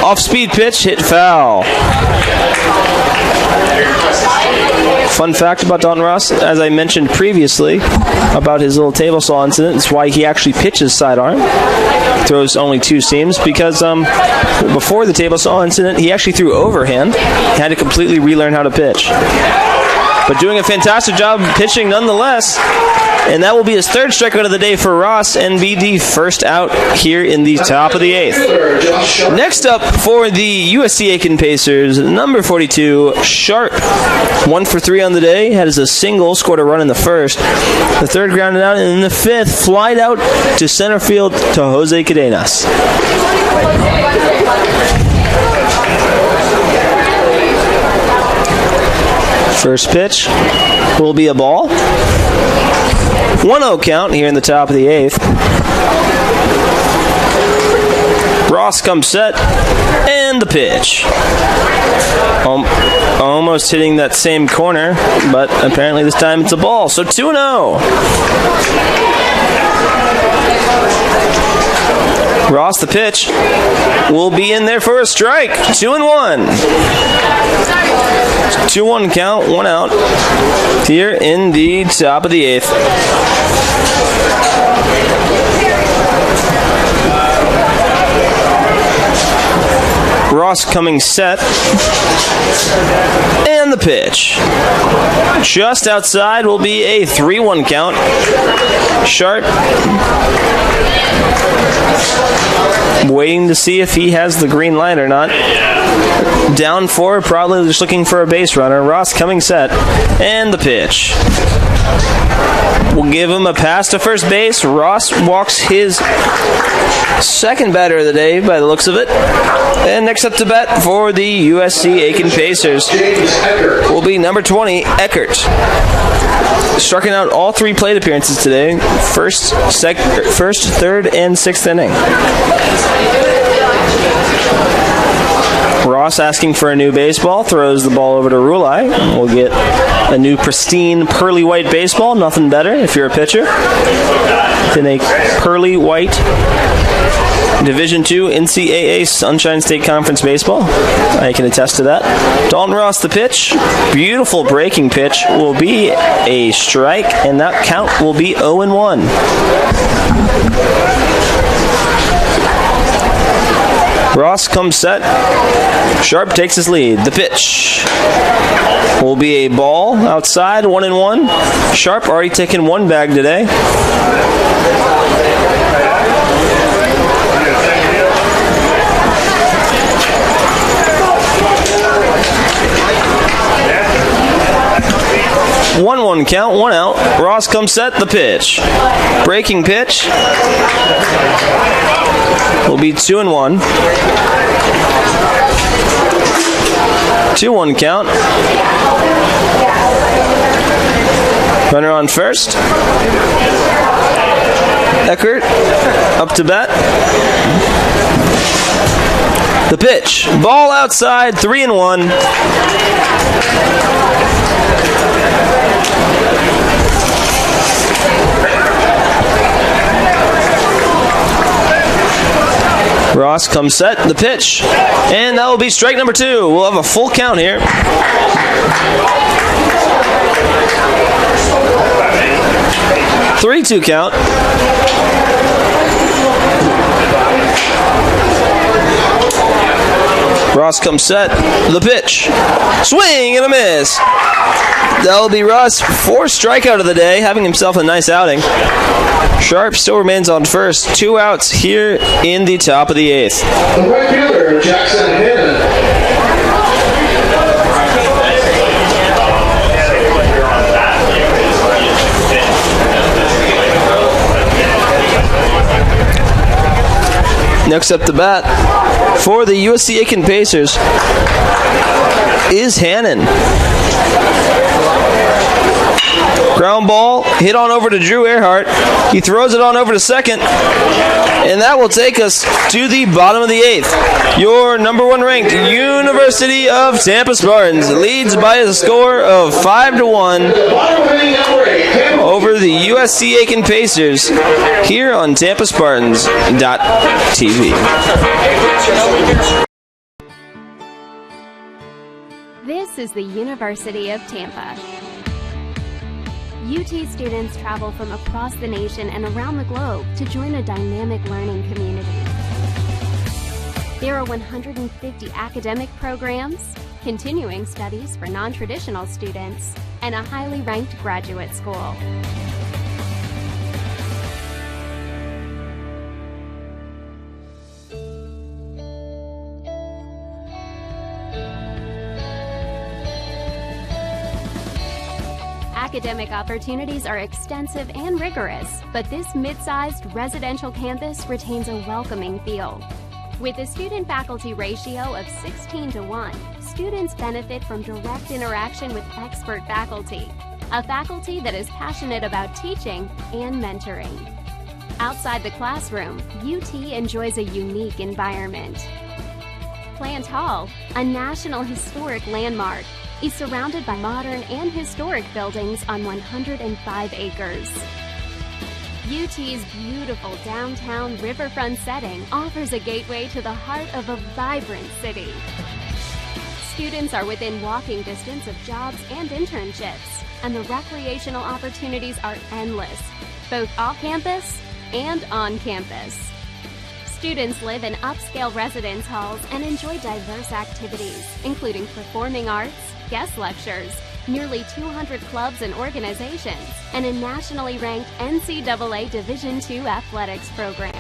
Off-speed pitch, hit foul. Fun fact about Dalton Ross, as I mentioned previously about his little table saw incident, it's why he actually pitches sidearm. Throws only 2 seams because before the table saw incident, he actually threw overhand. He had to completely relearn how to pitch. But doing a fantastic job pitching nonetheless. and that will be his third strikeout of the day for Ross and be the first out here in the top of the 8th. Next up for the USC Aiken Pacers, number 42, Sharp. 1 for 3 on the day, had as a single, scored a run in the first. The third grounded out, and in the fifth, flied out to center field to Jose Cadenas. First pitch will be a ball. 1-0 count here in the top of the 8th. Ross comes set, and the pitch. Almost hitting that same corner, but apparently this time it's a ball. So 2-0. Ross, the pitch, will be in there for a strike. 2-1. 2-1 count, 1 out. Here in the top of the 8th. Ross coming set. And the pitch. Just outside will be a 3-1 count. Sharp waiting to see if he has the green light or not. Down 4, probably just looking for a base runner. Ross coming set. And the pitch. We'll give him a pass to first base. Ross walks his second batter of the day by the looks of it. And next up to bat for the USC Aiken Pacers will be number 20, Eckert. Striking out all 3 plate appearances today. First, third, and 6th inning. Ross asking for a new baseball, throws the ball over to Rulai. We'll get a new pristine pearly white baseball. Nothing better if you're a pitcher than a pearly white Division II NCAA Sunshine State Conference baseball. I can attest to that. Dalton Ross, the pitch. Beautiful breaking pitch will be a strike, and that count will be 0-1. Ross comes set. Sharp takes his lead. The pitch will be a ball outside, 1-1. Sharp already taken 1 bag today. One count, 1 out. Ross comes set, the pitch. Breaking pitch will be 2-1. 2-1 count. Runner on first. Eckert up to bat. The pitch. Ball outside, 3-1. Ross comes set, the pitch, and that will be strike number 2. We'll have a full count here. Three-2 count. Ross comes set, the pitch, swing and a miss. That'll be Ross' 4th strikeout of the day, having himself a nice outing. Sharp still remains on first. 2 outs here in the top of the 8th. The right fielder, Jackson Hannon. Next up to bat for the USC Aiken Pacers is Hannon. Ground ball, hit on over to Drew Earhart. He throws it on over to second. And that will take us to the bottom of the 8th. Your number 1 ranked University of Tampa Spartans leads by a score of 5-1 over the USC Aiken Pacers here on TampaSpartans.tv. This is the University of Tampa. UT students travel from across the nation and around the globe to join a dynamic learning community. There are 150 academic programs, continuing studies for non-traditional students, and a highly ranked graduate school. Academic opportunities are extensive and rigorous, but this mid-sized residential campus retains a welcoming feel. With a student-faculty ratio of 16:1, students benefit from direct interaction with expert faculty, a faculty that is passionate about teaching and mentoring. Outside the classroom, UT enjoys a unique environment. Plant Hall, a National Historic Landmark, is surrounded by modern and historic buildings on 105 acres. UT's beautiful downtown riverfront setting offers a gateway to the heart of a vibrant city. Students are within walking distance of jobs and internships, and the recreational opportunities are endless, both off-campus and on campus. Students live in upscale residence halls and enjoy diverse activities, including performing arts, guest lectures, nearly 200 clubs and organizations, and a nationally ranked NCAA Division II athletics program.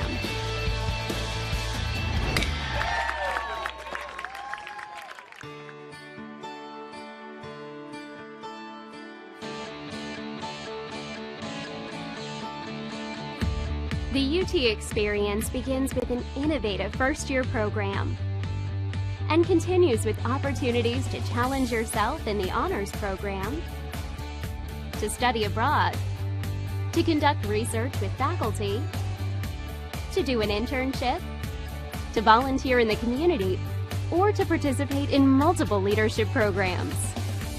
The UT experience begins with an innovative first-year program and continues with opportunities to challenge yourself in the honors program, to study abroad, to conduct research with faculty, to do an internship, to volunteer in the community, or to participate in multiple leadership programs.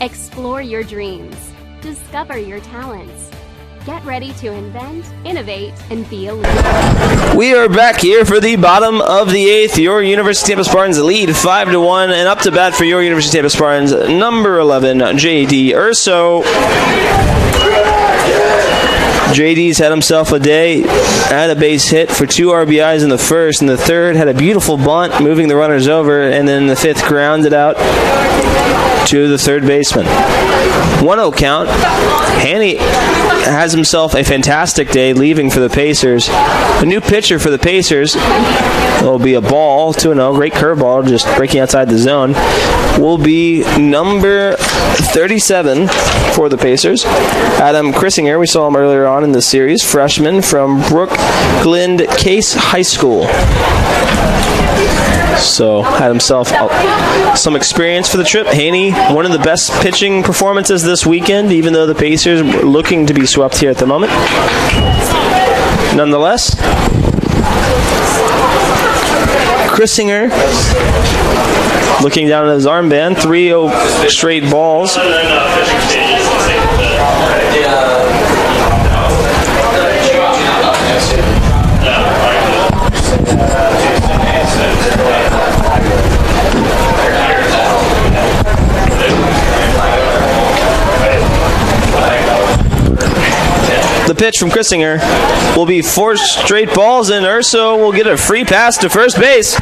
Explore your dreams, discover your talents. Get ready to invent, innovate, and be a leader. We are back here for the bottom of the 8th. Your University of Tampa Spartans lead 5-1, and up to bat for your University of Tampa Spartans, number 11, J.D. Urso. JD's had himself a day, had a base hit for 2 RBIs in the first, and the third had a beautiful bunt, moving the runners over, and then the fifth grounded out to the third baseman. 1-0 count. Hanny has himself a fantastic day, leaving for the Pacers. A new pitcher for the Pacers will be a ball, 2-0, great curveball, just breaking outside the zone, will be number 37 for the Pacers. Adam Krissinger, we saw him earlier on in the series, freshman from Brookland Case High School. So had himself some experience for the trip. Haney, one of the best pitching performances this weekend, even though the Pacers were looking to be swept here at the moment. Nonetheless, Krissinger looking down at his armband, 3-0 straight balls. The pitch from Krissinger will be 4 straight balls, and Urso will get a free pass to first base.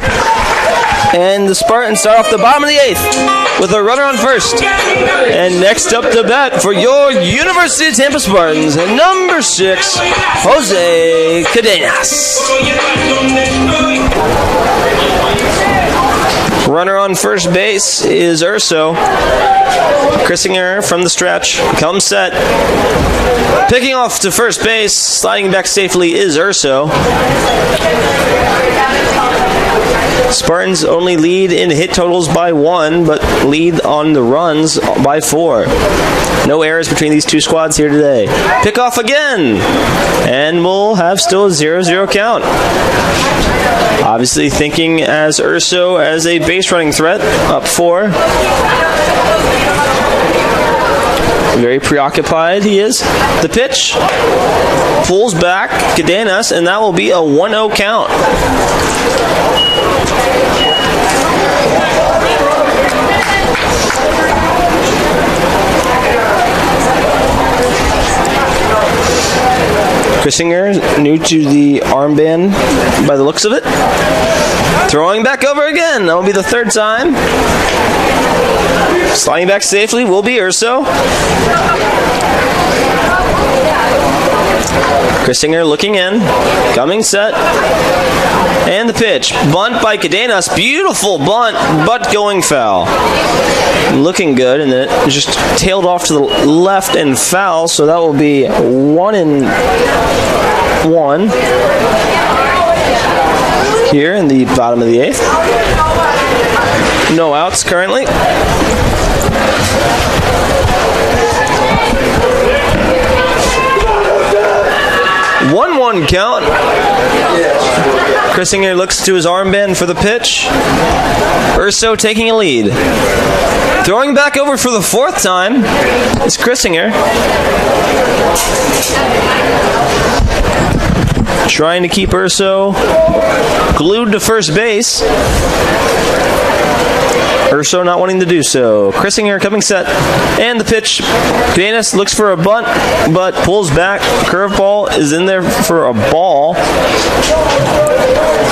And the Spartans start off the bottom of the 8th with a runner on first. And next up to bat for your University of Tampa Spartans, number 6, Jose Cadenas. Runner on first base is Urso. Krissinger from the stretch comes set. Picking off to first base, sliding back safely is Urso. Spartans only lead in hit totals by 1, but lead on the runs by 4. No errors between these two squads here today. Pick off again, and we'll have still a 0-0 count. Obviously thinking as Urso as a base running threat, up 4. Very preoccupied he is. The pitch pulls back Cadenas, and that will be a 1-0 count. Krissinger, new to the armband by the looks of it. Throwing back over again. That will be the third time. Sliding back safely will be Urso. Christinger looking in, coming set, and the pitch. Bunt by Cadenas, beautiful bunt, but going foul. Looking good, and then it just tailed off to the left and foul, so that will be 1-1 here in the bottom of the 8th. No outs currently. 1-1 count. Christinger looks to his armband for the pitch. Urso taking a lead. Throwing back over for the 4th time is Christinger. Trying to keep Urso glued to first base. Urso not wanting to do so. Christinger coming set. And the pitch. Cadenas looks for a bunt, but pulls back. Curveball is in there for a ball.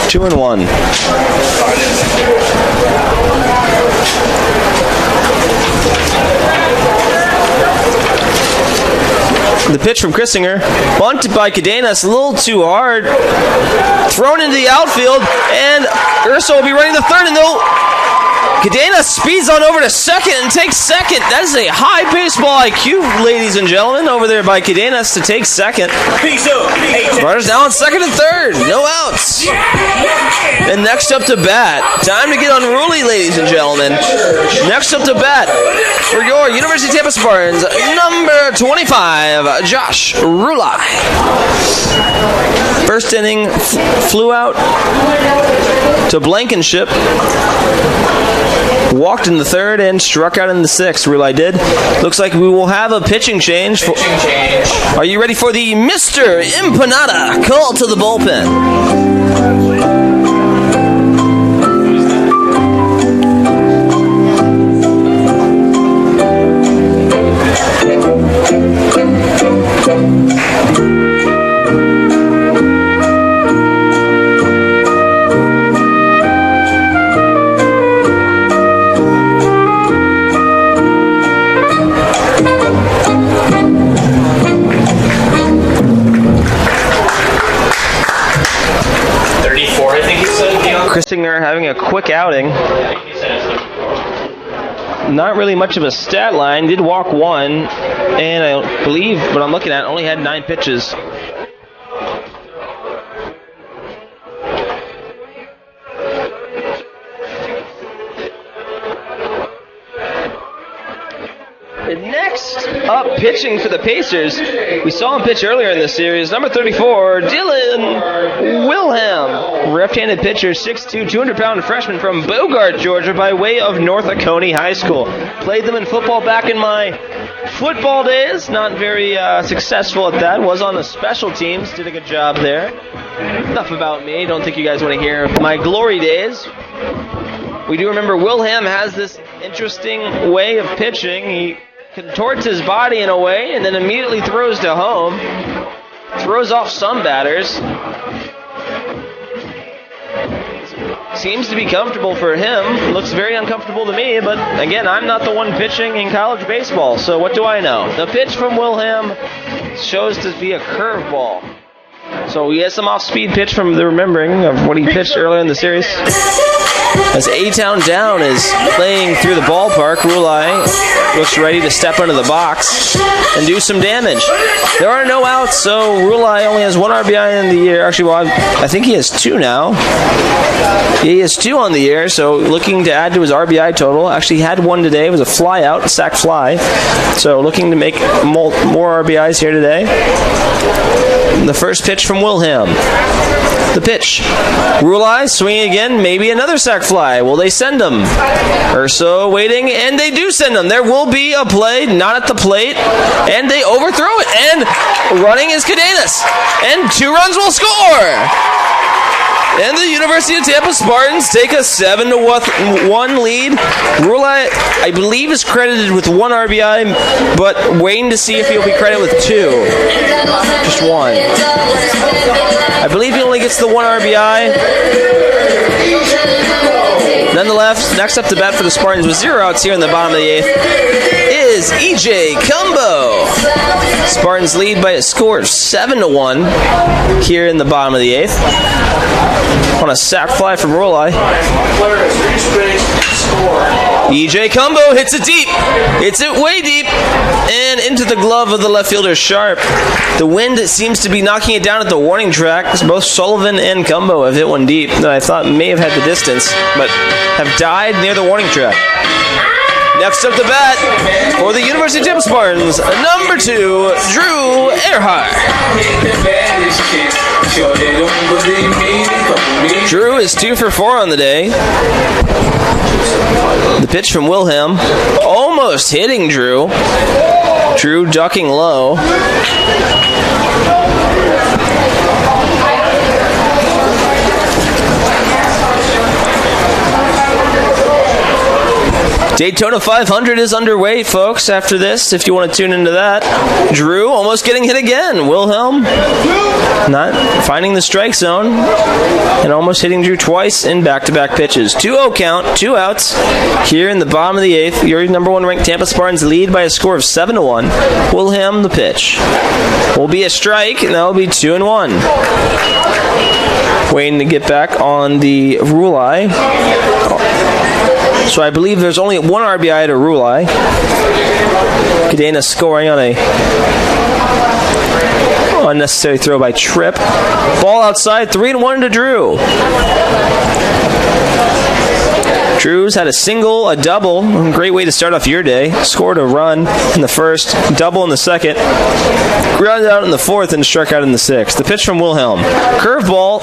2-1. The pitch from Christinger, bunted by Cadenas, a little too hard. Thrown into the outfield, and Urso will be running the third, and they'll... Cadenas speeds on over to second and takes second. That is a high baseball IQ, ladies and gentlemen, over there by Cadenas to take second. Runners now on second and third. No outs. And next up to bat, time to get unruly, ladies and gentlemen. Next up to bat for your University of Tampa Spartans, number 25, Josh Rulai. First inning flew out to Blankenship. Walked in the 3rd and struck out in the 6th. Rulai did. Looks like we will have a pitching change. Are you ready for the Mr. Empanada call to the bullpen? 34, I think you said. Christinger having a quick outing. Not really much of a stat line. Did walk 1, and I believe what I'm looking at only had 9 pitches. Next up, pitching for the Pacers. We saw him pitch earlier in the series. Number 34, Dylan Wilhelm. Left-handed pitcher, 6'2", 200-pound freshman from Bogart, Georgia, by way of North Oconee High School. Played them in football back in my football days. Not very successful at that. Was on the special teams. Did a good job there. Enough about me. Don't think you guys want to hear my glory days. We do remember Wilhelm has this interesting way of pitching. He contorts his body in a way and then immediately throws to home. Throws off some batters. Seems to be comfortable for him. Looks very uncomfortable to me, but again, I'm not the one pitching in college baseball, so what do I know? The pitch from Wilhelm shows to be a curveball. So he has some off-speed pitch from the remembering of what he pitched earlier in the series. As A-Town Down is playing through the ballpark, Rulai looks ready to step into the box and do some damage. There are no outs, so Rulai only has 1 RBI in the year. Actually, well, I think he has 2 now. He has 2 on the year, so looking to add to his RBI total. Actually had 1 today. It was a fly out, a sac fly. So looking to make more RBIs here today. The first pitch from Wilhelm. The pitch. Rulai swinging again, maybe another sac fly. Will they send him? Urso waiting, and they do send him. There will be a play, not at the plate, and they overthrow it. And running is Cadenas. And 2 runs will score. And the University of Tampa Spartans take a 7-1 lead. Rulai, I believe, is credited with 1 RBI, but waiting to see if he'll be credited with 2. Just 1. I I believe he only gets the 1 RBI. Nonetheless, next up to bat for the Spartans with 0 outs here in the bottom of the 8th is EJ Cumbo. Spartans lead by a score of 7-1 here in the bottom of the 8th. On a sac fly from Rolai. EJ Cumbo hits it deep. Hits it way deep. And into the glove of the left fielder Sharp. The wind seems to be knocking it down at the warning track. Both Sullivan and Cumbo have hit one deep that I thought may have had the distance, but have died near the warning track. Next up to bat for the University of Tampa Spartans, number 2, Drew Earhart. Drew is 2 for 4 on the day. The pitch from Wilhelm, almost hitting Drew. Drew ducking low. Daytona 500 is underway, folks, after this, if you want to tune into that. Drew almost getting hit again. Wilhelm not finding the strike zone and almost hitting Drew twice in back-to-back pitches. 2-0 count, 2 outs here in the bottom of the 8th. Your number 1 ranked Tampa Spartans lead by a score of 7-1. Wilhelm, the pitch. Will be a strike, and that will be 2-1. Waiting to get back on the Rulai. So I believe there's only 1 RBI to Rulai. Cadena scoring on a unnecessary throw by Tripp. Ball outside, 3-1 to Drew. Drew's had a single, a double. Great way to start off your day. Scored a run in the first, double in the second. Grounded out in the fourth and struck out in the sixth. The pitch from Wilhelm. Curveball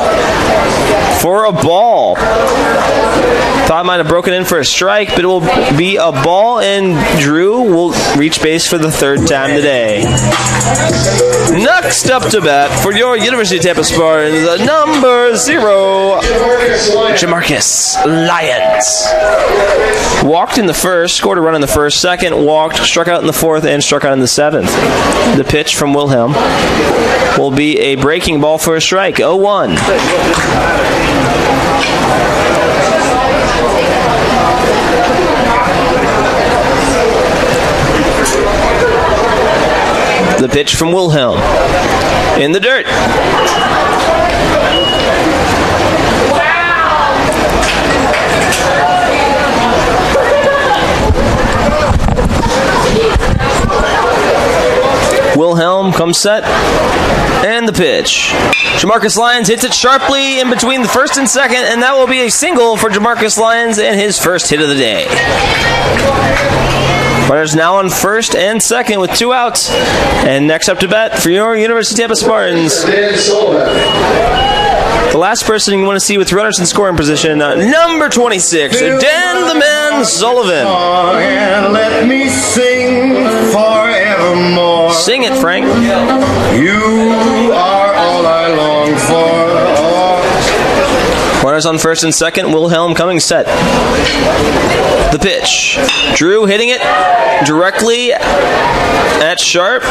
for a ball. Thought might have broken in for a strike, but it will be a ball, and Drew will reach base for the 3rd time today. Next up to bat for your University of Tampa Spartans, number 0, Jamarcus Lyons. Walked in the first, scored a run in the first, second, walked, struck out in the 4th, and struck out in the 7th. The pitch from Wilhelm will be a breaking ball for a strike, 0-1. The pitch from Wilhelm. In the dirt. Wilhelm comes set. And the pitch. Jamarcus Lyons hits it sharply in between the first and second, and that will be a single for Jamarcus Lyons and his first hit of the day. Runners now on first and second with 2 outs. And next up to bat for your University of Tampa Spartans, the last person you want to see with runners in scoring position, number 26, Dan the Man Sullivan. And let me sing forevermore. Sing it, Frank. You are all I long for. Runners on first and second, Wilhelm coming set. The pitch. Drew hitting it directly at Sharp.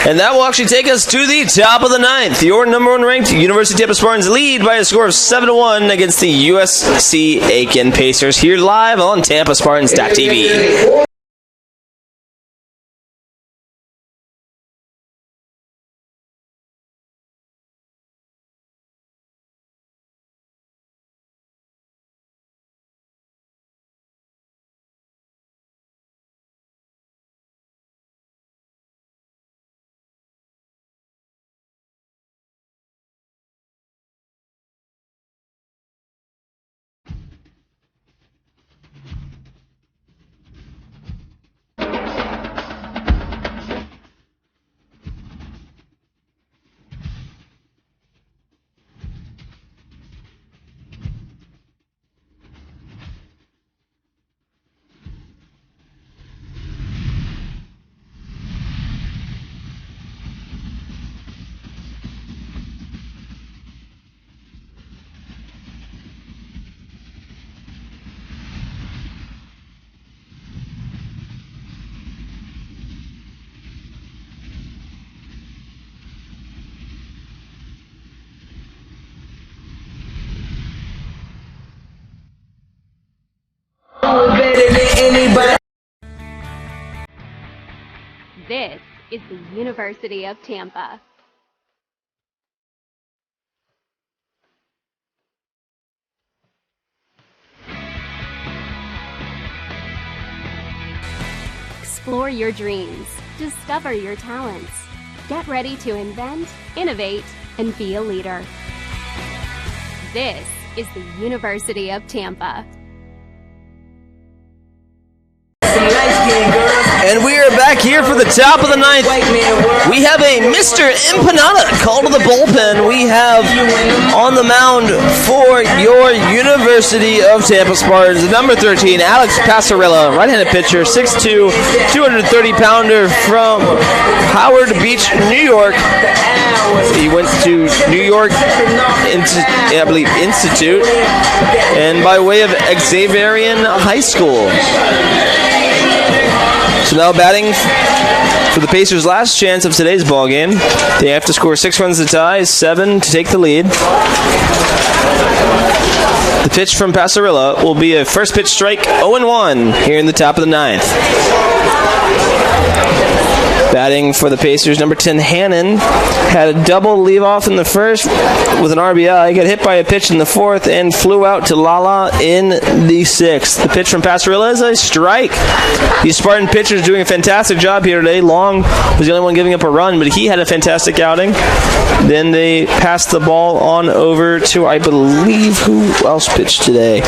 And that will actually take us to the top of the 9th. Your number 1 ranked University of Tampa Spartans lead by a score of 7-1 against the USC Aiken Pacers here live on TampaSpartans.tv. This is the University of Tampa. Explore your dreams. Discover your talents. Get ready to invent, innovate, and be a leader. This is the University of Tampa. And we are back here for the top of the ninth. We have a Mr. Empanada called to the bullpen. We have on the mound for your University of Tampa Spartans, number 13, Alex Passarella, right-handed pitcher, 6'2", 230-pounder from Howard Beach, New York. He went to New York, Institute, and by way of Xaverian High School. So now batting for the Pacers' last chance of today's ball game. They have to score 6 runs to tie, 7 to take the lead. The pitch from Passarella will be a first pitch strike, 0-1 here in the top of the ninth. Batting for the Pacers, number 10, Hannon, had a double leave-off in the first with an RBI, got hit by a pitch in the fourth, and flew out to Lala in the sixth. The pitch from Passarella is a strike. These Spartan pitchers doing a fantastic job here today. Long was the only one giving up a run, but he had a fantastic outing. Then they passed the ball on over to, I believe, who else pitched today?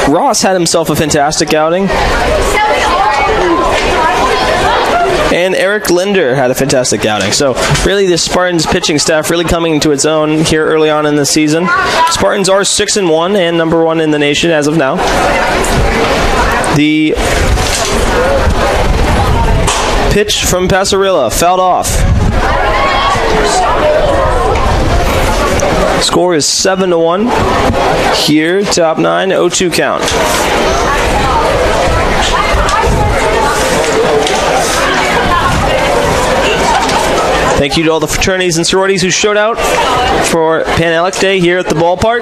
Ross had himself a fantastic outing. And Eric Linder had a fantastic outing. So really the Spartans pitching staff really coming into its own here early on in the season. Spartans are 6-1 and number 1 in the nation as of now. The pitch from Passarella fouled off. Score is 7-1 here, top 9, 0-2 count. Thank you to all the fraternities and sororities who showed out for Pan-Alec Day here at the ballpark.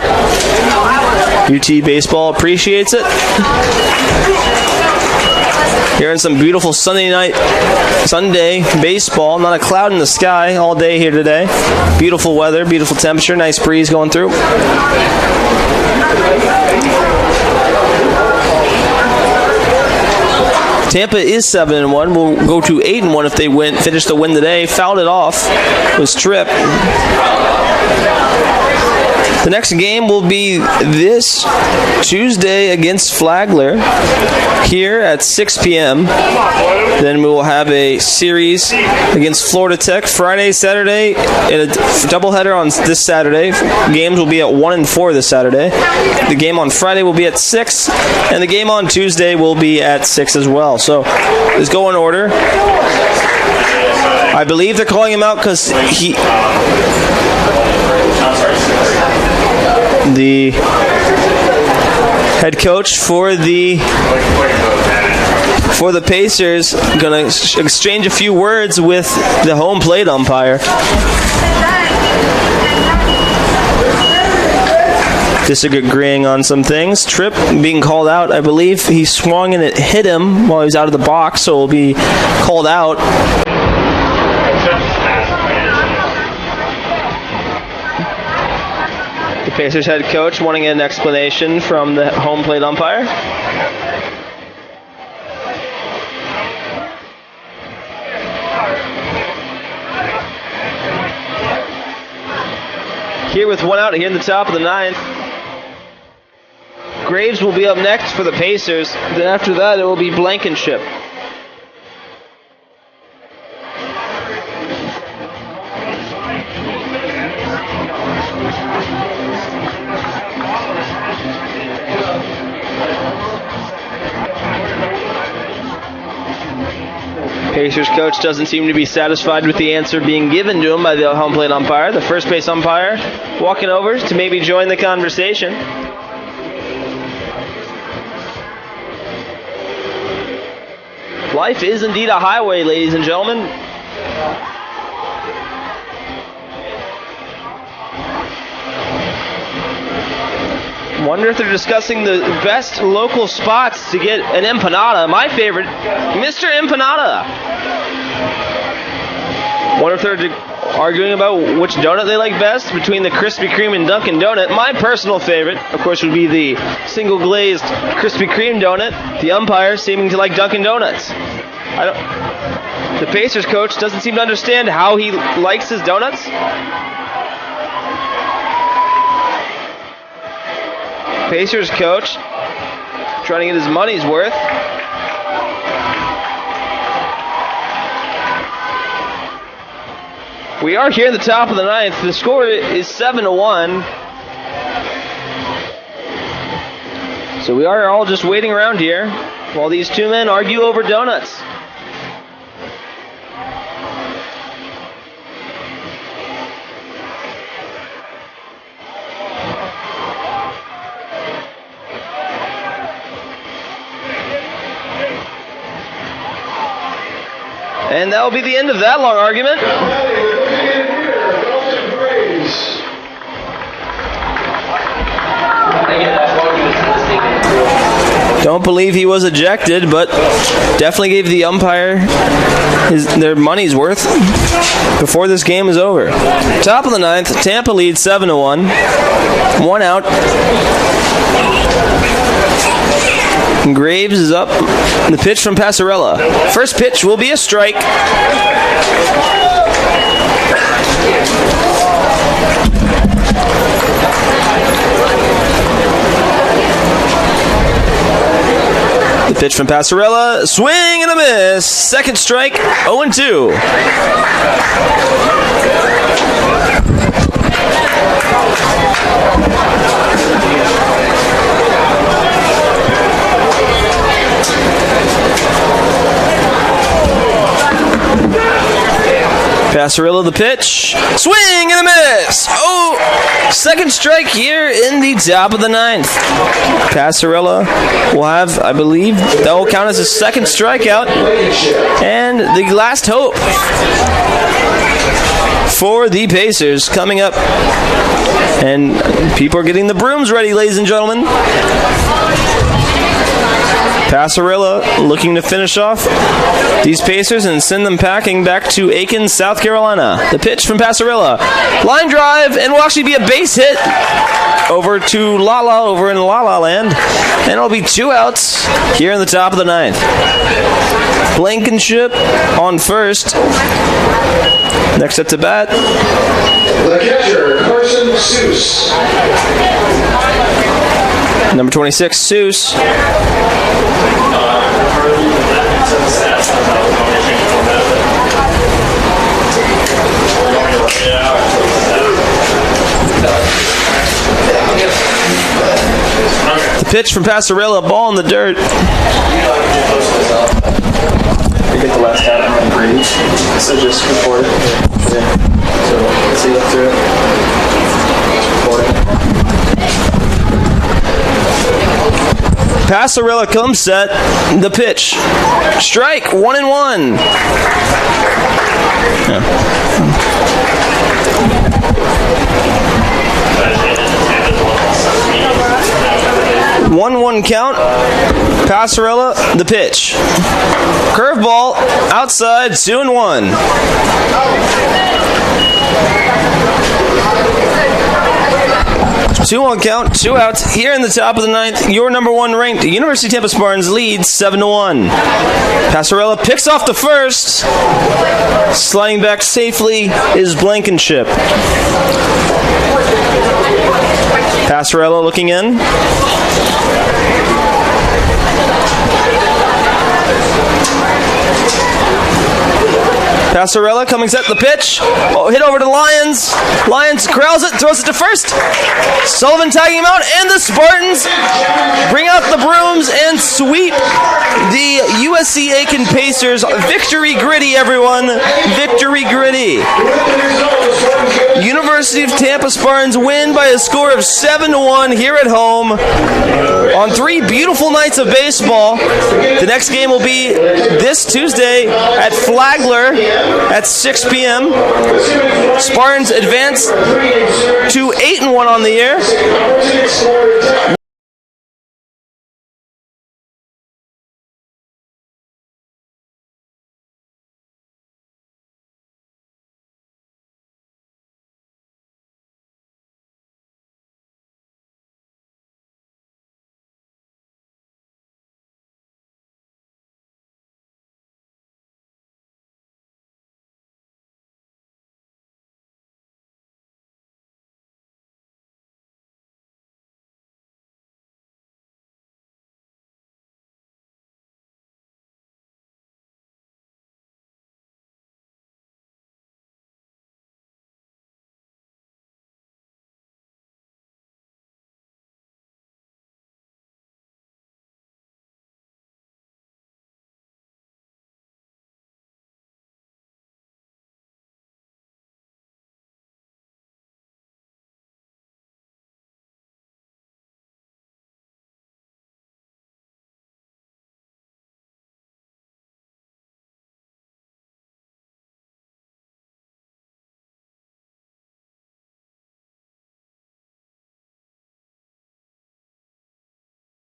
UT Baseball appreciates it. Here in some beautiful Sunday baseball. Not a cloud in the sky all day here today. Beautiful weather, beautiful temperature, nice breeze going through. Tampa is 7-1. We'll go to 8-1 if they finish the win today. Fouled it off. Was Tripp. The next game will be this Tuesday against Flagler here at 6 p.m. Then we will have a series against Florida Tech Friday, Saturday, and a doubleheader on this Saturday. Games will be at 1 and 4 this Saturday. The game on Friday will be at 6, and the game on Tuesday will be at 6 as well. So let's go in order. I believe they're calling him out because the head coach for the Pacers going to exchange a few words with the home plate umpire. Disagreeing on some things. Tripp being called out. I believe he swung and it hit him while he was out of the box, so will be called out. Pacers head coach wanting an explanation from the home plate umpire. Here with one out here in the top of the ninth. Graves will be up next for the Pacers. Then after that it will be Blankenship. Pacers coach doesn't seem to be satisfied with the answer being given to him by the home plate umpire. The first base umpire walking over to maybe join the conversation. Life is indeed a highway, ladies and gentlemen. Wonder if they're discussing the best local spots to get an empanada. My favorite, Mr. Empanada. Wonder if they're arguing about which donut they like best between the Krispy Kreme and Dunkin' Donut. My personal favorite, of course, would be the single glazed Krispy Kreme donut. The umpire seeming to like Dunkin' Donuts. The Pacers coach doesn't seem to understand how he likes his donuts. Pacers coach trying to get his money's worth. We are here at the top of the ninth. The score is 7-1. So we are all just waiting around here while these two men argue over donuts. And that will be the end of that long argument. Don't believe he was ejected, but definitely gave the umpire their money's worth before this game is over. Top of the ninth, Tampa leads 7-1. 1 out. Graves is up. The pitch from Passarella. First pitch will be a strike. The pitch from Passarella. Swing and a miss. Second strike. 0-2. Passarella the pitch. Swing and a miss. Oh, second strike here in the top of the ninth. Passarella will have, I believe, that will count as his second strikeout. And the last hope for the Pacers coming up. And people are getting the brooms ready, ladies and gentlemen. Passarella looking to finish off these Pacers and send them packing back to Aiken, South Carolina. The pitch from Passarella. Line drive, and will actually be a base hit over to Lala over in La La Land. And it'll be 2 outs here in the top of the ninth. Blankenship on first. Next up to bat. The catcher, Carson Seuss. Number 26, Seuss. The pitch from Passarella, ball in the dirt. You get the last out on Brady, so just record it. Yeah. So let's see up through it. Recording. Passarella comes set. The pitch. Strike. 1-1. Yeah. 1-1 count. Passarella, the pitch. Curveball, outside, 2-1. 2-1 count, 2 outs here in the top of the ninth. Your number 1 ranked University of Tampa Spartans leads 7-1. Passarella picks off the first. Sliding back safely is Blankenship. Passarella looking in. Passarella coming set the pitch. Oh, hit over to Lyons. Lyons corrals it, throws it to first. Sullivan tagging him out, and the Spartans bring out the brooms and sweep the USC Aiken Pacers. Victory gritty, everyone. Victory gritty. University of Tampa Spartans win by a score of 7-1 here at home on 3 beautiful nights of baseball. The next game will be this Tuesday at Flagler at 6 p.m. Spartans advance to 8-1 on the year.